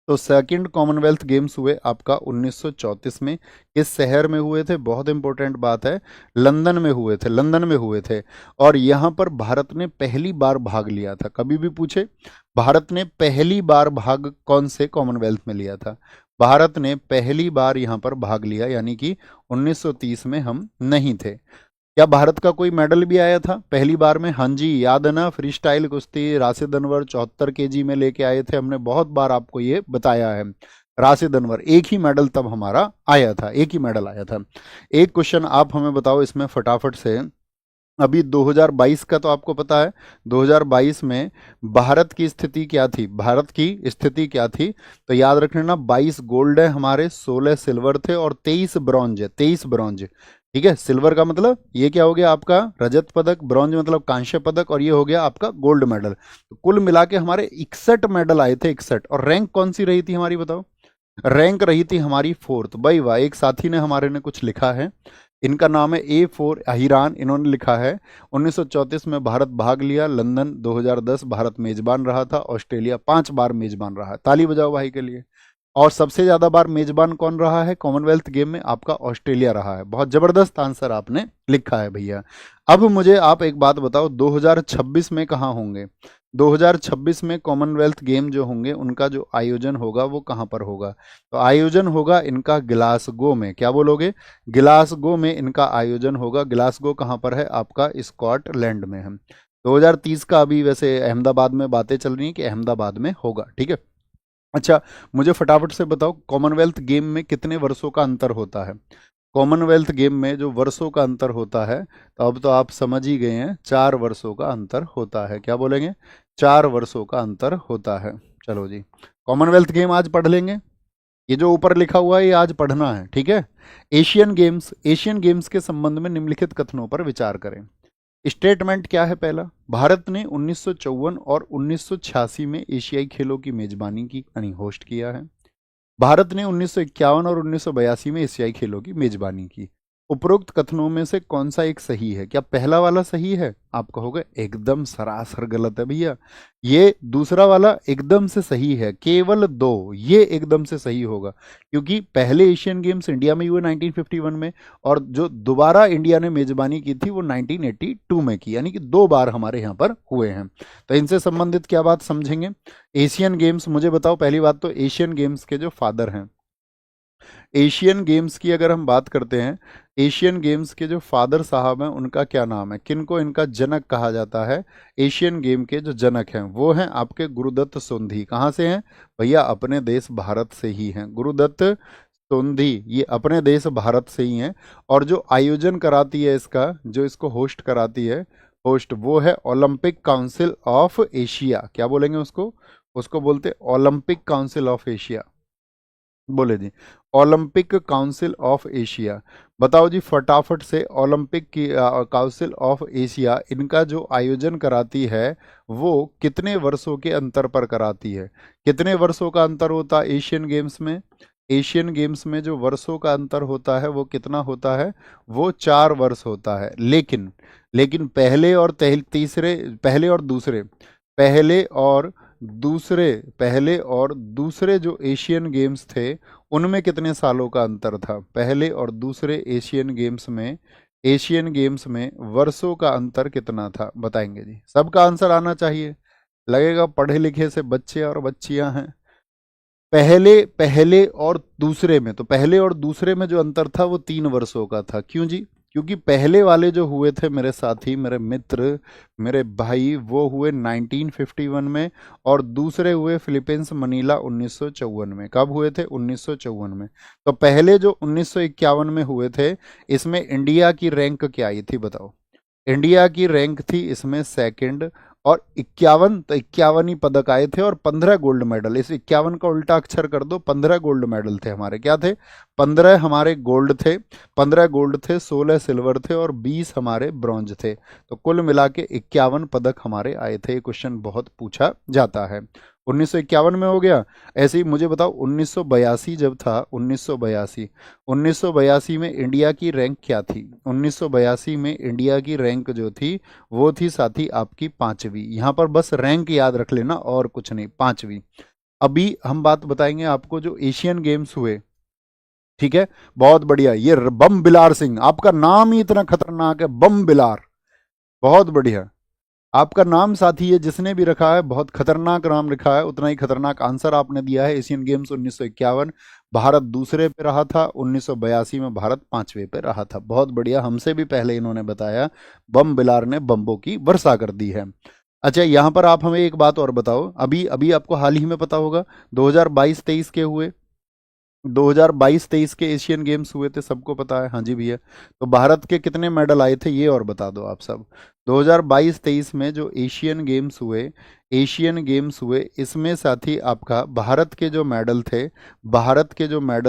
तो सेकंड कॉमनवेल्थ गेम्स हुए आपका 1934 में। किस शहर में हुए थे? बहुत इंपॉर्टेंट बात है, लंदन में हुए थे, लंदन में हुए थे। और यहाँ पर भारत ने पहली बार भाग लिया था। कभी भी पूछे, भारत ने पहली बार भाग कौन से कॉमनवेल्थ में लिया था? भारत ने पहली बार यहाँ पर भाग लिया, यानी कि 1930 में हम नहीं थे। क्या भारत का कोई मेडल भी आया था पहली बार में? हाँ जी, याद है ना, फ्री स्टाइल कुश्ती राशिद अनवर 74 केजी में लेके आए थे, हमने बहुत बार आपको ये बताया है। राशिद अनवर, एक ही मेडल तब हमारा आया था, एक ही मेडल आया था। एक क्वेश्चन आप हमें बताओ इसमें फटाफट से। अभी 2022 का तो आपको पता है, 2022 में भारत की स्थिति क्या थी? भारत की स्थिति क्या थी? तो याद रखना ना, 22 गोल्ड है हमारे, 16 सिल्वर थे, और 23 ब्रॉन्ज है, 23 ब्रॉन्ज। ठीक है, सिल्वर का मतलब ये क्या हो गया आपका? रजत पदक, ब्रॉन्ज मतलब कांस्य पदक, और ये हो गया आपका गोल्ड मेडल। तो कुल मिला के हमारे 61 मेडल आए थे, 61। और रैंक कौन सी रही थी हमारी, बताओ? रैंक रही थी हमारी 4th। भाई वाह, एक साथी ने हमारे ने कुछ लिखा है, इनका नाम है A4 अहिरान, इन्होंने लिखा है 1934 में भारत भाग लिया, लंदन 2010 भारत मेजबान रहा था, ऑस्ट्रेलिया 5 बार मेजबान रहा है। ताली बजाओ भाई के लिए। और सबसे ज्यादा बार मेजबान कौन रहा है कॉमनवेल्थ गेम में? आपका ऑस्ट्रेलिया रहा है। बहुत जबरदस्त आंसर आपने लिखा है भैया। अब मुझे आप एक बात बताओ, 2026 में कहाँ होंगे? 2026 में कॉमनवेल्थ गेम जो होंगे उनका जो आयोजन होगा वो कहाँ पर होगा? तो आयोजन होगा इनका ग्लासगो में। क्या बोलोगे? ग्लासगो में इनका आयोजन होगा। ग्लासगो कहाँ पर है? आपका स्कॉटलैंड में है। 2030 का अभी वैसे अहमदाबाद में बातें चल रही हैं कि अहमदाबाद में होगा, ठीक है। अच्छा, मुझे फटाफट से बताओ कॉमनवेल्थ गेम में कितने वर्षों का अंतर होता है? कॉमनवेल्थ गेम में जो वर्षों का अंतर होता है, तो अब तो आप समझ ही गए हैं, 4 वर्षों का अंतर होता है। क्या बोलेंगे? 4 वर्षों का अंतर होता है। चलो जी, कॉमनवेल्थ गेम आज पढ़ लेंगे। ये जो ऊपर लिखा हुआ है ये आज पढ़ना है, ठीक है। एशियन गेम्स, एशियन गेम्स के संबंध में निम्नलिखित कथनों पर विचार करें। स्टेटमेंट क्या है पहला? भारत ने 1954 और 1986 में एशियाई खेलों की मेजबानी की, यानी होस्ट किया है। भारत ने 1951 और 1982 में एशियाई खेलों की मेजबानी की। उपरोक्त कथनों में से कौन सा एक सही है? क्या पहला वाला सही है? आप कहोगे एकदम सरासर गलत है भैया। ये दूसरा वाला एकदम से सही है, केवल 2 ये एकदम से सही होगा, क्योंकि पहले एशियन गेम्स इंडिया में हुए 1951 में, और जो दोबारा इंडिया ने मेजबानी की थी वो 1982 में की, यानी कि 2 बार हमारे यहाँ पर हुए हैं। तो इनसे संबंधित क्या बात समझेंगे? एशियन गेम्स, मुझे बताओ पहली बात तो एशियन गेम्स के जो फादर हैं, एशियन गेम्स की अगर हम बात करते हैं, एशियन गेम्स के जो फादर साहब हैं उनका क्या नाम है? किनको इनका जनक कहा जाता है? एशियन गेम के जो जनक हैं वो हैं आपके गुरुदत्त सोंधी। कहाँ से हैं भैया? अपने देश भारत से ही हैं। गुरुदत्त तोंधी, ये अपने देश भारत से ही है। और जो आयोजन कराती है इसका, जो इसको होस्ट कराती है, होस्ट, वो है ओलंपिक काउंसिल ऑफ एशिया। क्या बोलेंगे उसको? उसको बोलते ओलंपिक काउंसिल ऑफ एशिया। बोले जी, ओलंपिक काउंसिल ऑफ एशिया। बताओ जी फटाफट से, ओलंपिक की काउंसिल ऑफ एशिया इनका जो आयोजन कराती है वो कितने वर्षों के अंतर पर कराती है? कितने वर्षों का अंतर होता है एशियन गेम्स में? एशियन गेम्स में जो वर्षों का अंतर होता है वो कितना होता है? वो 4 वर्ष होता है। लेकिन लेकिन तीसरे, पहले और पहले और दूसरे जो एशियन गेम्स थे उनमें कितने सालों का अंतर था? पहले और दूसरे एशियन गेम्स में वर्षों का अंतर कितना था? बताएंगे जी, सबका आंसर आना चाहिए। लगेगा पढ़े लिखे से बच्चे और बच्चियां हैं। पहले पहले और दूसरे में, तो पहले और दूसरे में जो अंतर था वो 3 वर्षों का था। क्यों जी? क्योंकि पहले वाले जो हुए थे मेरे साथी, मेरे मित्र, मेरे भाई, वो हुए 1951 में, और दूसरे हुए फिलीपींस मनीला 1954 में। कब हुए थे? 1954 में। तो पहले जो 1951 में हुए थे, इसमें इंडिया की रैंक क्या आई थी बताओ? इंडिया की रैंक थी इसमें सेकंड। और 51, तो 51 ही पदक आए थे और 15 गोल्ड मेडल। इस 51 का उल्टा अक्षर कर दो, 15 गोल्ड मेडल थे हमारे। क्या थे? 15 हमारे गोल्ड थे, 15 गोल्ड थे, 16 सिल्वर थे और 20 हमारे ब्रॉन्ज थे। तो कुल मिला के 51 पदक हमारे आए थे। ये क्वेश्चन बहुत पूछा जाता है। 1951 में हो गया। ऐसे ही मुझे बताओ 1982 जब था, 1982 में इंडिया की रैंक क्या थी? 1982 में इंडिया की रैंक जो थी वो थी साथी आपकी 5वीं। यहां पर बस रैंक याद रख लेना और कुछ नहीं, 5वीं। अभी हम बात बताएंगे आपको जो एशियन गेम्स हुए। ठीक है, बहुत बढ़िया। ये बम बिलार सिंह, आपका नाम ही इतना खतरनाक है, बम बिलार। बहुत बढ़िया। आपका नाम साथी है जिसने भी रखा है बहुत खतरनाक नाम रखा है, उतना ही खतरनाक आंसर आपने दिया है। एशियन गेम्स 1951, भारत दूसरे पे रहा था। 1982 में भारत 5वें पे रहा था। बहुत बढ़िया, हमसे भी पहले इन्होंने बताया। बम बिलार ने बम्बों की वर्षा कर दी है। अच्छा, यहां पर आप हमें एक बात और बताओ। अभी अभी आपको हाल ही में पता होगा 2022-23 के हुए, 2022-23 के एशियन गेम्स हुए थे, सबको पता है। हाँ जी भैया, तो भारत के कितने मेडल आए थे ये और बता दो आप सब। 2022-23 में जो एशियन गेम्स हुए इसमें साथी आपका भारत के जो मेडल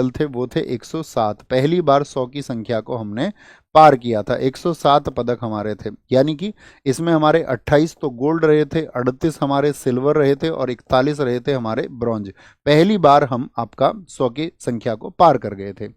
थे वो थे 107। पहली बार 100 की संख्या को हमने पार किया था। 107 पदक हमारे थे, यानी कि इसमें हमारे 28 तो गोल्ड रहे थे, 38 हमारे सिल्वर रहे थे और 41 रहे थे हमारे ब्रॉन्ज। पहली बार हम आपका 100 की संख्या को पार कर गए थे।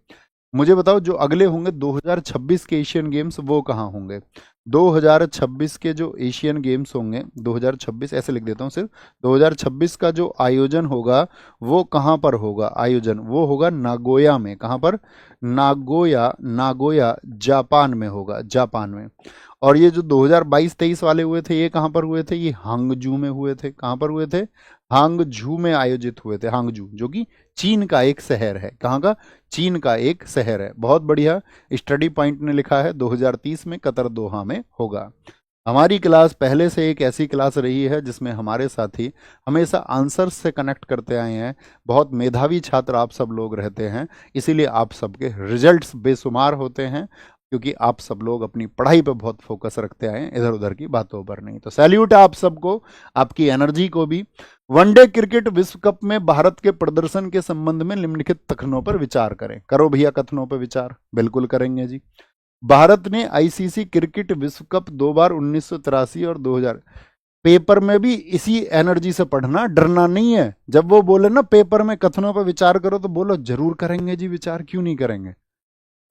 मुझे बताओ जो अगले होंगे 2026 के एशियन गेम्स वो कहाँ होंगे? 2026 के जो एशियन गेम्स होंगे, 2026 ऐसे लिख देता हूँ सिर्फ, 2026 का जो आयोजन होगा वो कहाँ पर होगा? आयोजन वो होगा नागोया में। कहाँ पर? नागोया, नागोया जापान में होगा, जापान में। और ये जो 2022-23 वाले हुए थे ये कहाँ पर हुए थे? ये हांगजू में हुए थे। कहाँ पर हुए थे? हांगजू में आयोजित हुए थे। हांगजू जो कि चीन का एक शहर है। कहाँ का? चीन का एक शहर है। बहुत बढ़िया। स्टडी पॉइंट ने लिखा है 2030 में कतर दोहा में होगा। हमारी क्लास पहले से एक ऐसी क्लास रही है जिसमें हमारे साथी हमेशा आंसर्स से कनेक्ट करते आए हैं। बहुत मेधावी छात्र आप सब लोग रहते हैं, इसीलिए आप सबके रिजल्ट्स बेशुमार होते हैं, क्योंकि आप सब लोग अपनी पढ़ाई पे बहुत फोकस रखते आए हैं, इधर उधर की बातों पर नहीं। तो सैल्यूट है आप सबको, आपकी एनर्जी को भी। वनडे क्रिकेट विश्व कप में भारत के प्रदर्शन के संबंध में निम्नलिखित कथनों पर विचार करें। करो भैया कथनों पर विचार। बिल्कुल करेंगे जी। भारत ने आईसीसी क्रिकेट विश्व कप 2 बार 1983 और 2000। पेपर में भी इसी एनर्जी से पढ़ना, डरना नहीं है। जब वो बोले ना पेपर में कथनों पर विचार करो तो बोलो जरूर करेंगे जी विचार, क्यों नहीं करेंगे।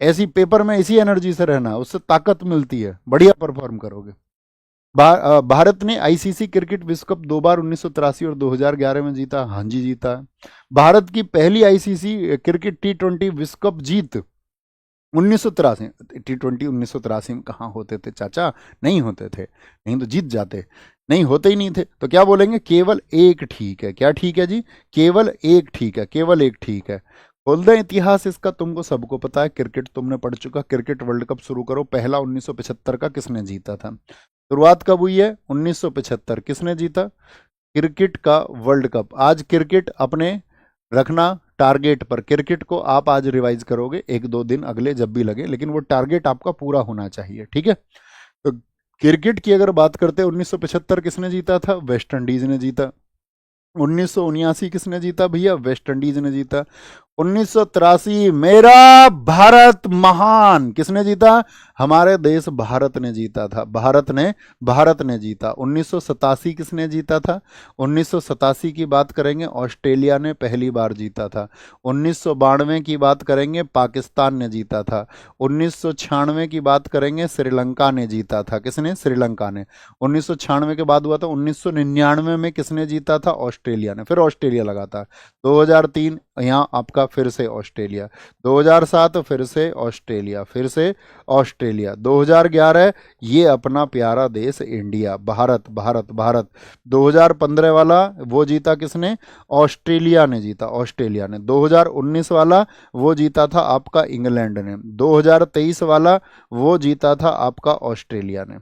ऐसी पेपर में इसी एनर्जी से रहना, उससे ताकत मिलती है, बढ़िया परफॉर्म करोगे। भारत ने आईसीसी क्रिकेट विश्व कप 2 बार 1983 और 2011 में जीता। हाँ जी जीता। भारत की पहली आईसीसी क्रिकेट T20 विश्व कप जीत 1983। T20 1983 में कहाँ होते थे चाचा? नहीं होते थे, नहीं तो जीत जाते। नहीं होते ही नहीं थे, तो क्या बोलेंगे? केवल एक ठीक है। क्या ठीक है जी? केवल एक ठीक है, केवल एक ठीक है। खोल दें इतिहास इसका, तुमको सबको पता है, क्रिकेट तुमने पढ़ चुका। क्रिकेट वर्ल्ड कप शुरू करो। पहला 1975 का किसने जीता था? शुरुआत कब हुई है? 1975। किसने जीता क्रिकेट का वर्ल्ड कप? आज क्रिकेट अपने रखना टारगेट पर, क्रिकेट को आप आज रिवाइज करोगे, एक दो दिन अगले जब भी लगे, लेकिन वो टारगेट आपका पूरा होना चाहिए, ठीक है। तो क्रिकेट की अगर बात करते हैं, 1975 किसने जीता था? वेस्ट इंडीज ने जीता। 1979 किसने जीता भैया? वेस्ट इंडीज ने जीता। 1983 मेरा भारत महान किसने जीता? हमारे देश भारत ने जीता था, भारत ने जीता। 1987 किसने जीता था? 1987 की बात करेंगे, ऑस्ट्रेलिया ने पहली बार जीता था। 1992 की बात करेंगे, पाकिस्तान ने जीता था। 1996 की बात करेंगे, श्रीलंका ने जीता था। किसने? श्रीलंका ने। 1996 के बाद हुआ था 1999 में किसने जीता था? ऑस्ट्रेलिया ने, फिर ऑस्ट्रेलिया लगा था। 2003 यहाँ आपका फिर से ऑस्ट्रेलिया। 2007 फिर से ऑस्ट्रेलिया, फिर से ऑस्ट्रेलिया। 2011 ये अपना प्यारा देश इंडिया, भारत भारत भारत। 2015 वाला वो जीता किसने? ऑस्ट्रेलिया ने जीता, ऑस्ट्रेलिया ने। 2019 वाला वो जीता था आपका इंग्लैंड ने। 2023 वाला वो जीता था आपका ऑस्ट्रेलिया ने।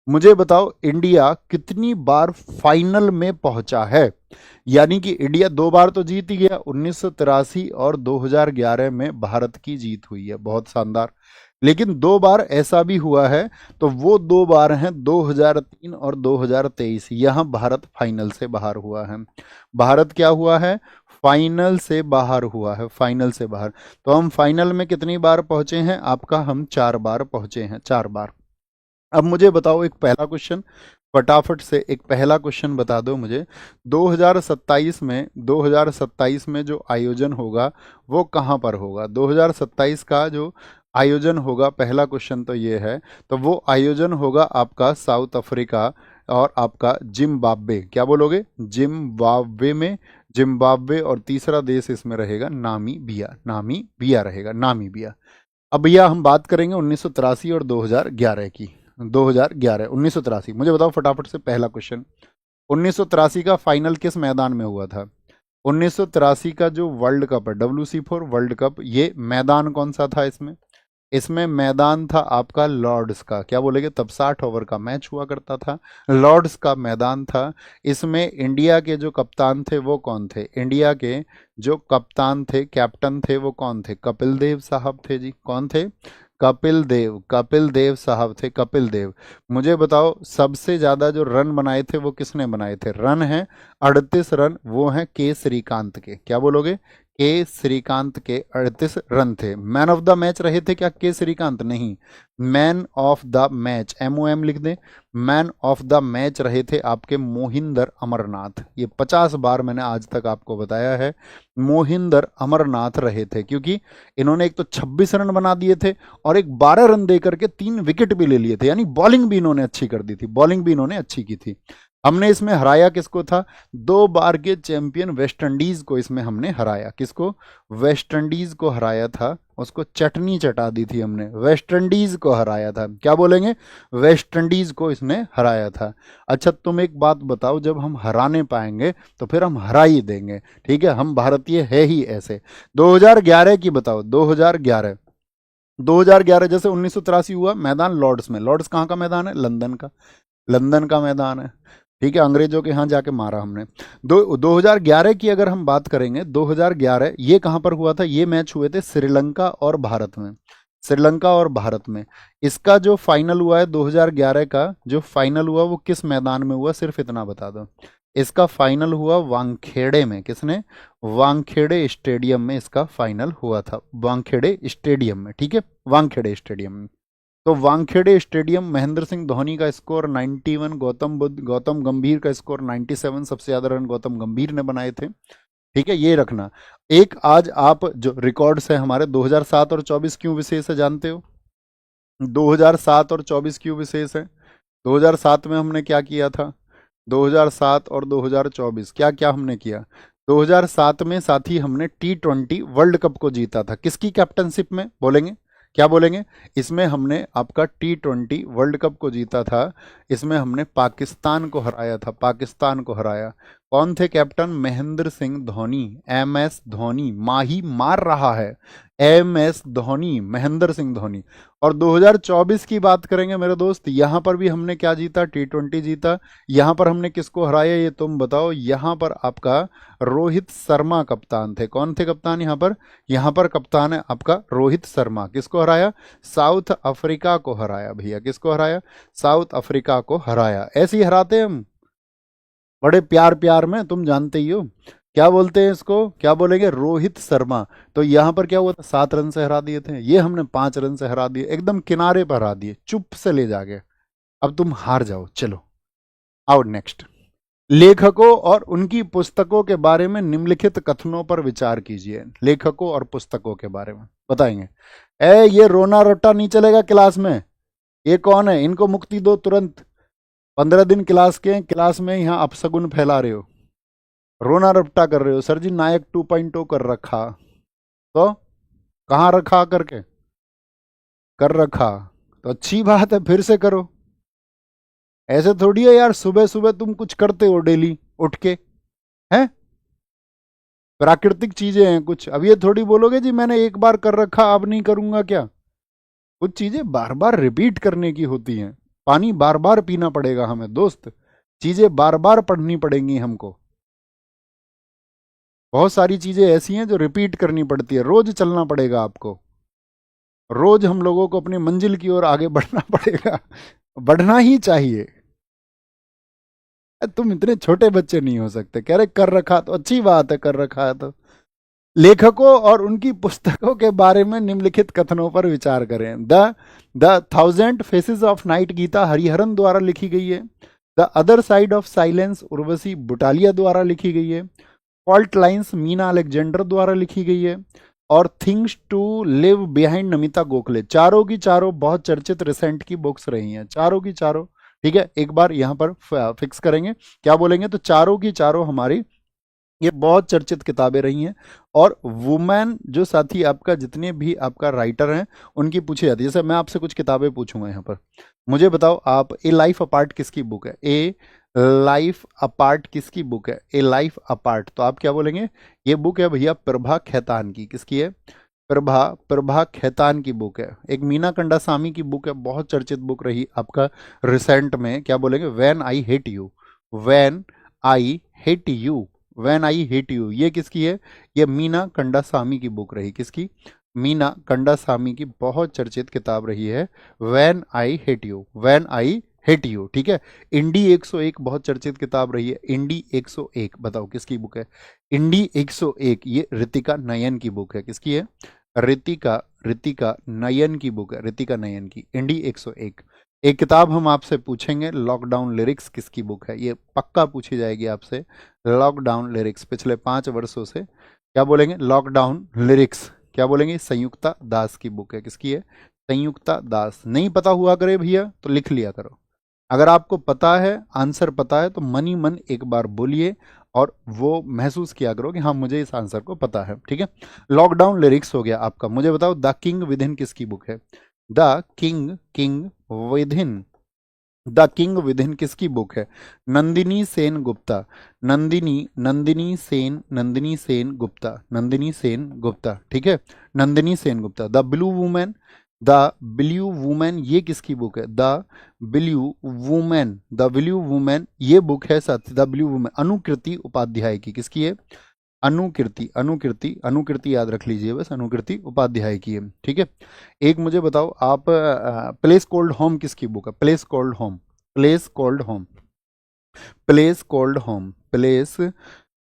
मुझे बताओ इंडिया कितनी बार फाइनल में पहुंचा है? यानी कि इंडिया दो बार तो जीत ही गया, 1983 और 2011 में भारत की जीत हुई है, बहुत शानदार। लेकिन दो बार ऐसा भी हुआ है, तो वो दो बार हैं 2003 और 2023, यहां भारत फाइनल से बाहर हुआ है। भारत क्या हुआ है? फाइनल से बाहर हुआ है, फाइनल से बाहर। तो हम फाइनल में कितनी बार पहुंचे हैं? आपका हम 4 बार पहुंचे हैं, 4 बार। अब मुझे बताओ एक पहला क्वेश्चन, फटाफट से एक पहला क्वेश्चन बता दो मुझे। 2027 में जो आयोजन होगा वो कहाँ पर होगा? 2027 का जो आयोजन होगा, पहला क्वेश्चन तो ये है, तो वो आयोजन होगा आपका साउथ अफ्रीका और आपका जिम्बाब्वे। क्या बोलोगे? जिम्बाब्वे में, जिम्बाब्वे, और तीसरा देश इसमें रहेगा नामीबिया, नामीबिया रहेगा, नामीबिया। अब भैया हम बात करेंगे 1983 और 2011 की। 2011, 1983, मुझे बताओ फटाफट से पहला क्वेश्चन, 1983 का फाइनल किस मैदान में हुआ था? 1983 का जो वर्ल्ड कप है, WC4 वर्ल्ड कप, ये मैदान कौन सा था इसमें? इसमें मैदान था आपका लॉर्ड्स का। क्या बोलेंगे? तब 60 ओवर का मैच हुआ करता था, लॉर्ड्स का मैदान था। इसमें इंडिया के जो कप्तान थे वो कौन थे? इंडिया के जो कप्तान थे, कैप्टन थे, वो कौन थे? कपिल देव साहब थे जी। कौन थे? कपिल देव, कपिल देव साहब थे, कपिल देव। मुझे बताओ सबसे ज्यादा जो रन बनाए थे वो किसने बनाए थे? रन है 38 रन, वो हैं के श्रीकांत के। क्या बोलोगे? के श्रीकांत के 38 रन थे। मैन ऑफ द मैच रहे थे क्या के श्रीकांत? नहीं, man of the match, MOM लिख दें, मैन ऑफ द मैच रहे थे आपके मोहिंदर अमरनाथ। ये 50 बार मैंने आज तक आपको बताया है, मोहिंदर अमरनाथ रहे थे, क्योंकि इन्होंने एक तो 26 रन बना दिए थे और एक 12 रन देकर के 3 विकेट भी ले लिए थे, यानी बॉलिंग भी इन्होंने अच्छी कर दी थी, बॉलिंग भी इन्होंने अच्छी की थी। हमने इसमें हराया किसको था? 2 बार के चैंपियन वेस्ट इंडीज को इसमें हमने हराया। किसको? वेस्ट इंडीज को हराया था, उसको चटनी चटा दी थी हमने, वेस्ट इंडीज को हराया था। क्या बोलेंगे? वेस्ट इंडीज को इसने हराया था। अच्छा तुम एक बात बताओ, जब हम हराने पाएंगे तो फिर हम हरा ही देंगे, ठीक है, हम भारतीय है ही ऐसे। 2011 की बताओ, 2011, 2011 जैसे 1983 हुआ, मैदान लॉर्ड्स में। लॉर्ड्स कहाँ का मैदान है? लंदन का, लंदन का मैदान है, ठीक है, अंग्रेजों के यहाँ जाके मारा हमने। 2011 की अगर हम बात करेंगे, 2011 ये कहाँ पर हुआ था? ये मैच हुए थे श्रीलंका और भारत में, श्रीलंका और भारत में। इसका जो फाइनल हुआ है 2011 का, जो फाइनल हुआ वो किस मैदान में हुआ? सिर्फ इतना बता दो। इसका फाइनल हुआ वानखेड़े में। किसने? वानखेड़े स्टेडियम में इसका फाइनल हुआ था, वानखेड़े स्टेडियम में, ठीक है, वानखेड़े स्टेडियम में। तो वानखेड़े स्टेडियम, महेंद्र सिंह धोनी का स्कोर 91, गौतम गंभीर का स्कोर 97, सबसे ज्यादा रन गौतम गंभीर ने बनाए थे, ठीक है, ये रखना। एक आज आप जो रिकॉर्ड्स है हमारे 2007 और 24 क्यों विशेष है जानते हो? 2007 और 24 क्यों विशेष है? 2007 में हमने क्या किया था? 2007 और 2024 क्या क्या हमने किया? 2007 में साथी हमने T20 वर्ल्ड कप को जीता था। किसकी कैप्टनशिप में? बोलेंगे क्या बोलेंगे? इसमें हमने आपका T20 वर्ल्ड कप को जीता था, इसमें हमने पाकिस्तान को हराया था, पाकिस्तान को हराया। कौन थे captain? Mahendra Singh Dhoni, M S Dhoni. Mahi मार रहा है, एम एस धोनी, महेंद्र सिंह धोनी। और 2024 की बात करेंगे मेरे दोस्त, यहां पर भी हमने क्या जीता? T20 जीता। यहां पर हमने किसको हराया ये तुम बताओ? यहां पर आपका रोहित शर्मा कप्तान थे। कौन थे कप्तान यहां पर? यहां पर कप्तान है आपका रोहित शर्मा। किसको हराया? साउथ अफ्रीका को हराया भैया। किसको हराया? साउथ अफ्रीका को हराया। ऐसे ही हराते हम बड़े प्यार प्यार में, तुम जानते ही हो। क्या बोलते हैं इसको? क्या बोलेंगे? रोहित शर्मा। तो यहां पर क्या हुआ था? 7 रन से हरा दिए थे। ये हमने 5 रन से हरा दिए, एकदम किनारे पर हरा दिए, चुप से ले जाके। अब तुम हार जाओ। चलो आओ नेक्स्ट। लेखकों और उनकी पुस्तकों के बारे में निम्नलिखित कथनों पर विचार कीजिए। लेखकों और पुस्तकों के बारे में बताएंगे। ये रोना रट्टा नहीं चलेगा क्लास में। ये कौन है? इनको मुक्ति दो तुरंत। 15 दिन क्लास के हैं, क्लास में यहाँ अपशगुन फैला रहे हो, रोना रपटा कर रहे हो। सर जी नायक 2.0 कर रखा। तो कहाँ रखा? करके कर रखा तो अच्छी बात है, फिर से करो। ऐसे थोड़ी है यार, सुबह सुबह तुम कुछ करते हो डेली उठ के, हैं? प्राकृतिक चीजें हैं कुछ। अब ये थोड़ी बोलोगे जी मैंने एक बार कर रखा अब नहीं करूंगा क्या। कुछ चीजें बार बार रिपीट करने की होती हैं। पानी बार बार पीना पड़ेगा हमें दोस्त, चीजें बार बार पढ़नी पड़ेंगी हमको। बहुत सारी चीजें ऐसी हैं जो रिपीट करनी पड़ती है, रोज चलना पड़ेगा आपको। रोज हम लोगों को अपनी मंजिल की ओर आगे बढ़ना पड़ेगा, बढ़ना ही चाहिए। तुम इतने छोटे बच्चे नहीं हो सकते। कह रहे कर रखा तो अच्छी बात है, कर रखा है तो। लेखकों और उनकी पुस्तकों के बारे में निम्नलिखित कथनों पर विचार करें। The 1000 faces of night Gita Hariharan द्वारा लिखी गई है। The other side of silence Urvashi Butalia द्वारा लिखी गई है। फॉल्ट लाइन्स मीना अलेक्जेंडर द्वारा लिखी गई है। और things to live behind Namita Gokhale. चारों की चारों बहुत चर्चित रिसेंट की बुक्स रही हैं, चारों की चारों। ठीक है, एक बार यहां पर फिक्स करेंगे क्या बोलेंगे। तो चारों की चारों हमारी ये बहुत चर्चित किताबें रही हैं। और वुमेन जो साथी आपका जितने भी आपका राइटर हैं उनकी पूछी जाती है। जैसे मैं आपसे कुछ किताबें पूछूंगा यहाँ पर, मुझे बताओ आप, ए लाइफ अपार्ट किसकी बुक है? ए लाइफ अपार्ट किसकी बुक है? ए लाइफ अपार्ट। तो आप क्या बोलेंगे? ये बुक है भैया प्रभा खेतान की। किसकी है? प्रभा प्रभा खेतान की बुक है। एक मीना कंडासामी की बुक है, बहुत चर्चित बुक रही आपका रिसेंट में। क्या बोलेंगे? When I hate you. When I hate you, when I hate you, ये किसकी है? ये मीना कंडासामी की बुक रही। किसकी? मीना कंडासामी की बहुत चर्चित किताब रही है, when I hate you, when I hate you. ठीक है। इंडी 101 बहुत चर्चित किताब रही है। इंडी 101 बताओ किसकी बुक है? इंडी 101 ये ऋतिका नयन की बुक है। किसकी है? ऋतिका ऋतिका नयन की बुक है, ऋतिका नयन की। इंडी 101। एक किताब हम आपसे पूछेंगे, लॉकडाउन लिरिक्स किसकी बुक है? ये पक्का पूछी जाएगी आपसे। लॉकडाउन लिरिक्स पिछले 5 वर्षों से। क्या बोलेंगे? Lockdown lyrics. क्या बोलेंगे? संयुक्ता दास की बुक है। किसकी है? संयुक्ता दास। नहीं पता हुआ करे भैया तो लिख लिया करो। अगर आपको पता है, आंसर पता है, तो मन ही मन एक बार बोलिए और वो महसूस किया करो कि हाँ मुझे इस आंसर को पता है। ठीक है। लॉकडाउन लिरिक्स हो गया आपका। मुझे बताओ द किंग विद इन किसकी बुक है? The king king with in, the king with in किसकी बुक है? नंदिनी सेन गुप्ता। नंदिनी नंदिनी सेन, नंदिनी सेन गुप्ता, नंदिनी सेन गुप्ता। ठीक है, Nandini Sen Gupta. The blue women, the blue women ये किसकी बुक है? The blue women, the blue women ये बुक है साथ। द ब्लू वुमेन अनुकृति उपाध्याय की। किसकी है? अनुकृति, अनुकृति, अनुकृति याद रख लीजिए बस, अनुकृति उपाध्याय की है। ठीक है। एक मुझे बताओ आप, प्लेस कॉल्ड होम किसकी बुक है? Place called home, place called home, place called home, place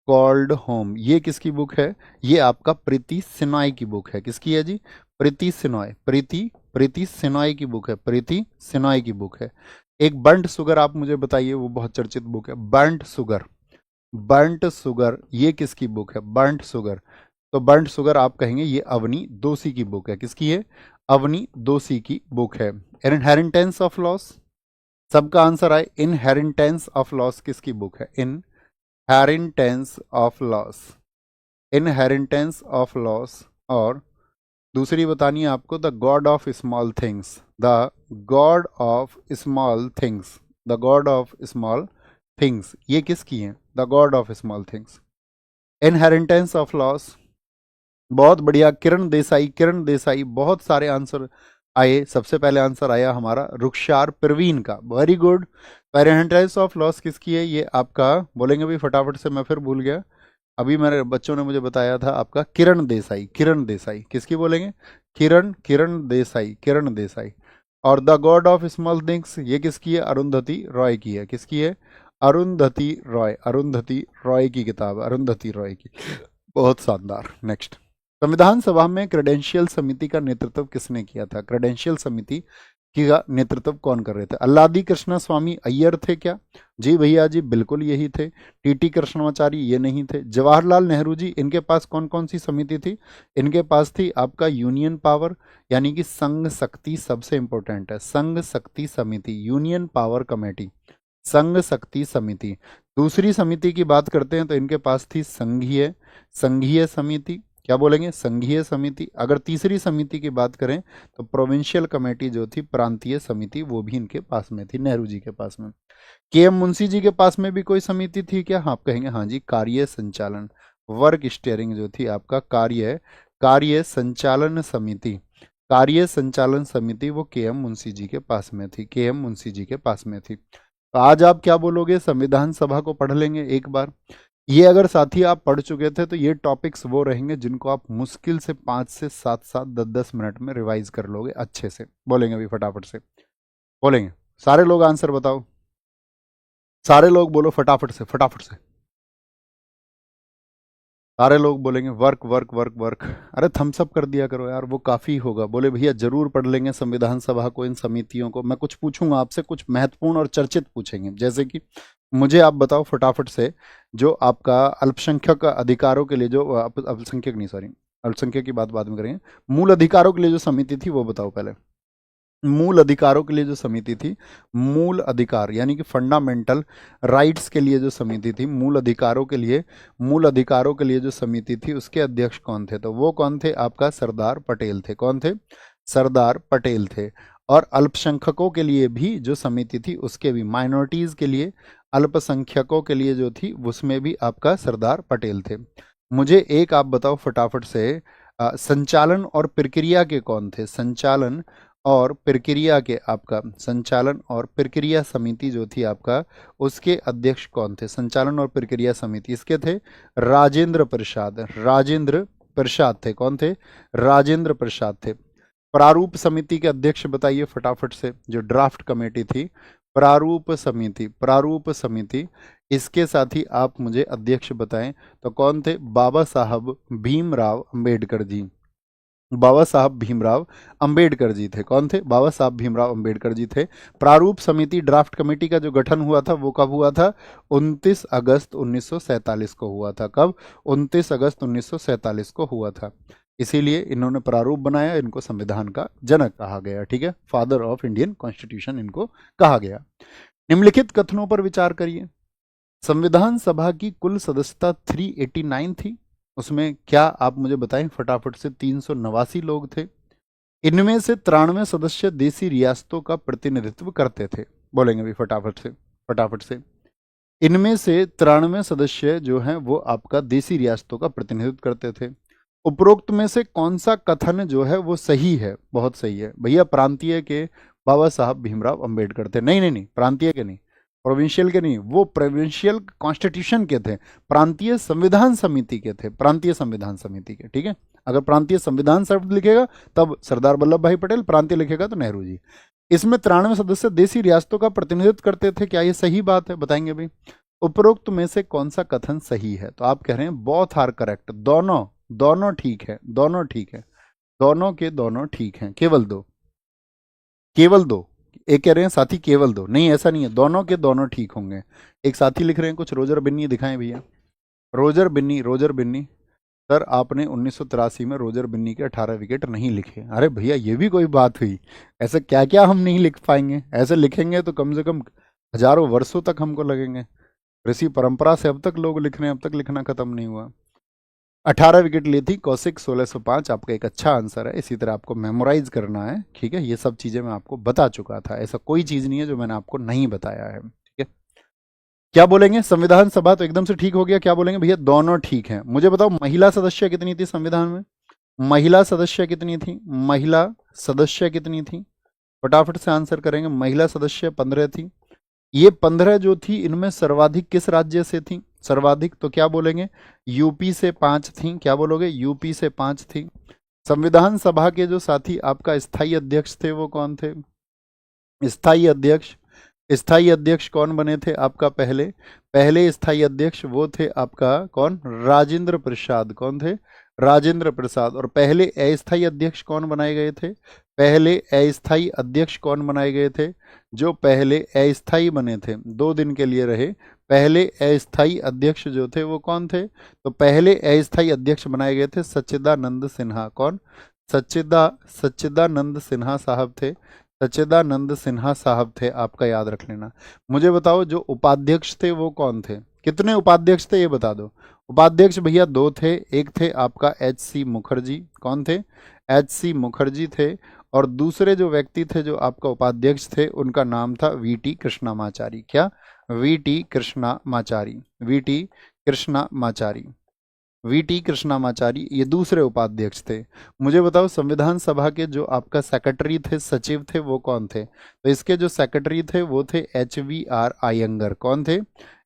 called home ये किसकी बुक है? ये आपका प्रीति सिनॉय की बुक है। किसकी है जी? प्रीति सिनॉय, प्रीति प्रीति सिनॉय की बुक है, प्रीति सिनॉय की बुक है। एक बर्न्ट शुगर आप मुझे बताइए, वो बहुत चर्चित बुक है, बर्न्ट शुगर। बर्न्ट शुगर ये किसकी बुक है? Burnt sugar. तो बर्न्ट शुगर आप कहेंगे ये अवनी दोषी की बुक है। किसकी है? अवनी दोषी की बुक है। इनहेरिटेंस ऑफ लॉस, सबका आंसर आए। इनहेरिटेंस ऑफ लॉस किसकी बुक है? Inheritance of loss, inheritance of loss. और दूसरी बतानी है आपको, the God of small things, the God of small things, the God of small things, ये किसकी है? The God of small things. Inheritance of loss, बहुत बढ़िया किरण देसाई, किरण देसाई, बहुत सारे आंसर आए। सबसे पहले आंसर आया हमारा रुखसार परवीन का, very good. Inheritance of loss किसकी है? ये आपका बोलेंगे भी फटाफट से, मैं फिर भूल गया। अभी मेरे बच्चों ने मुझे बताया था, आपका किरण देसाई, किरण देसाई किसकी बोलेंगे? किरण, किरण देसाई, किरण देसाई। और the God of small things ये किसकी है? अरुंधति रॉय की है। किसकी है? अरुंधति रॉय, अरुंधति रॉय की किताब, अरुंधति रॉय की। बहुत शानदार। नेक्स्ट, संविधान सभा में क्रेडेंशियल समिति का नेतृत्व किसने किया था? क्रेडेंशियल समिति का नेतृत्व कौन कर रहे थे? अल्लादी कृष्ण स्वामी अय्यर थे क्या? जी भैया जी, बिल्कुल यही थे। टीटी कृष्णमाचारी ये नहीं थे। जवाहरलाल नेहरू जी, इनके पास कौन कौन सी समिति थी? इनके पास थी आपका यूनियन पावर, यानी कि संघ शक्ति, सबसे इंपॉर्टेंट है संघ शक्ति समिति, यूनियन पावर कमेटी, संघ शक्ति समिति। दूसरी समिति की बात करते हैं तो इनके पास थी संघीय, संघीय समिति, क्या बोलेंगे? संघीय समिति। अगर तीसरी समिति की बात करें तो प्रोविंशियल कमेटी जो थी, प्रांतीय समिति, वो भी इनके पास में थी, नेहरू जी के पास में। के एम मुंशी जी के पास में भी कोई समिति थी क्या? आप कहेंगे हाँ जी, कार्य संचालन, वर्क स्टीयरिंग जो थी आपका, कार्य, कार्य संचालन समिति, कार्य संचालन समिति, वो के एम मुंशी जी के पास में थी, के एम मुंशी जी के पास में थी। तो आज आप क्या बोलोगे? संविधान सभा को पढ़ लेंगे एक बार। ये अगर साथी आप पढ़ चुके थे तो ये टॉपिक्स वो रहेंगे जिनको आप मुश्किल से 5 से 7 7 10 मिनट में रिवाइज कर लोगे अच्छे से। बोलेंगे अभी फटाफट से, बोलेंगे सारे लोग आंसर बताओ, सारे लोग बोलो फटाफट से, फटाफट से सारे लोग बोलेंगे वर्क वर्क वर्क वर्क। अरे थम्स अप कर दिया करो यार, वो काफ़ी होगा। बोले भैया जरूर पढ़ लेंगे संविधान सभा को, इन समितियों को। मैं कुछ पूछूंगा आपसे, कुछ महत्वपूर्ण और चर्चित पूछेंगे, जैसे कि मुझे आप बताओ फटाफट से, जो आपका अल्पसंख्यक अधिकारों के लिए जो अल्पसंख्यक नहीं, सॉरी, अल्पसंख्यक की बात बाद में करेंगे। मूल अधिकारों के लिए जो समिति थी वो बताओ पहले। मूल अधिकारों के लिए जो समिति थी, मूल अधिकार यानी कि फंडामेंटल राइट्स के लिए जो समिति थी, मूल अधिकारों के लिए, मूल अधिकारों के लिए जो समिति थी, उसके अध्यक्ष कौन थे? तो वो कौन थे? आपका सरदार पटेल थे। कौन थे? सरदार पटेल थे। और अल्पसंख्यकों के लिए भी जो समिति थी, उसके भी, माइनॉरिटीज के लिए, अल्पसंख्यकों के लिए जो थी, उसमें भी आपका सरदार पटेल थे। मुझे एक आप बताओ फटाफट से, संचालन और प्रक्रिया के कौन थे? संचालन और प्रक्रिया के, आपका संचालन और प्रक्रिया समिति जो थी आपका, उसके अध्यक्ष कौन थे? संचालन और प्रक्रिया समिति इसके थे राजेंद्र प्रसाद, राजेंद्र प्रसाद थे। कौन थे? राजेंद्र प्रसाद थे। प्रारूप समिति के अध्यक्ष बताइए फटाफट से, जो ड्राफ्ट कमेटी थी, प्रारूप समिति, प्रारूप समिति, इसके साथ ही आप मुझे अध्यक्ष बताएं तो कौन थे? बाबा साहब भीमराव अंबेडकर जी, बाबा साहब भीमराव अंबेडकर जी थे। कौन थे? बाबा साहब भीमराव अंबेडकर जी थे। प्रारूप समिति ड्राफ्ट कमेटी का जो गठन हुआ था वो कब हुआ था? 29 अगस्त 1947 को हुआ था। कब? 29 अगस्त 1947 को हुआ था। इसीलिए इन्होंने प्रारूप बनाया, इनको संविधान का जनक कहा गया। ठीक है, फादर ऑफ इंडियन कॉन्स्टिट्यूशन इनको कहा गया। निम्नलिखित कथनों पर विचार करिए। संविधान सभा की कुल सदस्यता 389 थी, उसमें क्या आप मुझे बताएं फटाफट से? 389 लोग थे। इनमें से 93 सदस्य देसी रियासतों का प्रतिनिधित्व करते थे। बोलेंगे भी फटाफट से, फटाफट से। इनमें से 93 सदस्य जो हैं वो आपका देसी रियासतों का प्रतिनिधित्व करते थे। उपरोक्त में से कौन सा कथन जो है वो सही है? बहुत सही है भैया। प्रांतीय के बाबा साहब भीमराव अंबेडकर थे। नहीं नहीं नहीं, प्रांतीय के नहीं, प्रोविंशियल के नहीं, वो प्रोविंशियल कॉन्स्टिट्यूशन के थे, प्रांतीय संविधान समिति के थे, प्रांतीय संविधान समिति के। ठीक है, अगर प्रांतीय संविधान शब्द लिखेगा तब सरदार वल्लभ भाई पटेल, प्रांतीय लिखेगा तो नेहरू जी। इसमें 93 सदस्य देसी रियासतों का प्रतिनिधित्व करते थे। क्या ये सही बात है? बताएंगे भाई। उपरोक्त में से कौन सा कथन सही है? तो आप कह रहे हैं बोथ आर करेक्ट, दोनों, दोनों ठीक है, दोनों ठीक है, दोनों के दोनों ठीक हैं, केवल दो, केवल दो। एक कह रहे हैं साथी केवल दो, नहीं ऐसा नहीं है, दोनों के दोनों ठीक होंगे। एक साथी लिख रहे हैं कुछ रोजर बिन्नी दिखाएं भैया, रोजर बिन्नी, रोजर बिन्नी। सर आपने 1983 में रोजर बिन्नी के 18 विकेट नहीं लिखे। अरे भैया ये भी कोई बात हुई? ऐसे क्या क्या हम नहीं लिख पाएंगे? ऐसे लिखेंगे तो कम से कम हजारों वर्षों तक हमको लगेंगे। ऋषि परंपरा से अब तक लोग लिख रहे हैं, अब तक लिखना खत्म नहीं हुआ। 18 विकेट ली थी कौशिक, 1605 आपका एक अच्छा आंसर है। इसी तरह आपको मेमोराइज करना है। ठीक है, ये सब चीज़ें मैं आपको बता चुका था, ऐसा कोई चीज़ नहीं है जो मैंने आपको नहीं बताया है। ठीक है, क्या बोलेंगे? संविधान सभा तो एकदम से ठीक हो गया, क्या बोलेंगे भैया? दोनों ठीक हैं। मुझे बताओ महिला सदस्य कितनी थी संविधान में? महिला सदस्य कितनी थी? महिला सदस्य कितनी थी? फटाफट से आंसर करेंगे। महिला सदस्य 15 थी। ये 15 जो थी, इनमें सर्वाधिक किस राज्य से थी? सर्वाधिक तो क्या बोलेंगे? यूपी से 5 थी। क्या बोलोगे? यूपी से 5 थी। संविधान सभा के जो साथी आपका स्थायी अध्यक्ष थे वो कौन थे? स्थायी अध्यक्ष, स्थायी अध्यक्ष कौन बने थे आपका? पहले पहले स्थायी अध्यक्ष वो थे आपका कौन? राजेंद्र प्रसाद। कौन थे? राजेंद्र प्रसाद। और पहले अस्थायी अध्यक्ष कौन बनाए गए थे? पहले अस्थायी अध्यक्ष कौन बनाए गए थे? जो पहले अस्थायी बने थे, 2 दिन के लिए रहे, पहले अस्थायी अध्यक्ष जो थे वो कौन थे? तो पहले अस्थायी अध्यक्ष बनाए गए थे सच्चिदानंद सिन्हा। कौन? सच्चिदानंद सिन्हा साहब थे। सच्चिदानंद सिन्हा साहब थे, आपका याद रख लेना। मुझे बताओ जो उपाध्यक्ष थे वो कौन थे? कितने उपाध्यक्ष थे ये बता दो। उपाध्यक्ष भैया 2 थे। एक थे आपका H.C. मुखर्जी। कौन थे? H.C. मुखर्जी थे। और दूसरे जो व्यक्ति थे जो आपका उपाध्यक्ष थे, उनका नाम था V.T. कृष्णामाचारी। क्या? V.T. Krishnamachari. V.T. Krishnamachari. V.T. Krishnamachari ये दूसरे उपाध्यक्ष थे। मुझे बताओ संविधान सभा के जो आपका सेक्रेटरी थे, सचिव थे, वो कौन थे? तो इसके जो सेक्रेटरी थे वो थे H.V.R. अयंगर। कौन थे?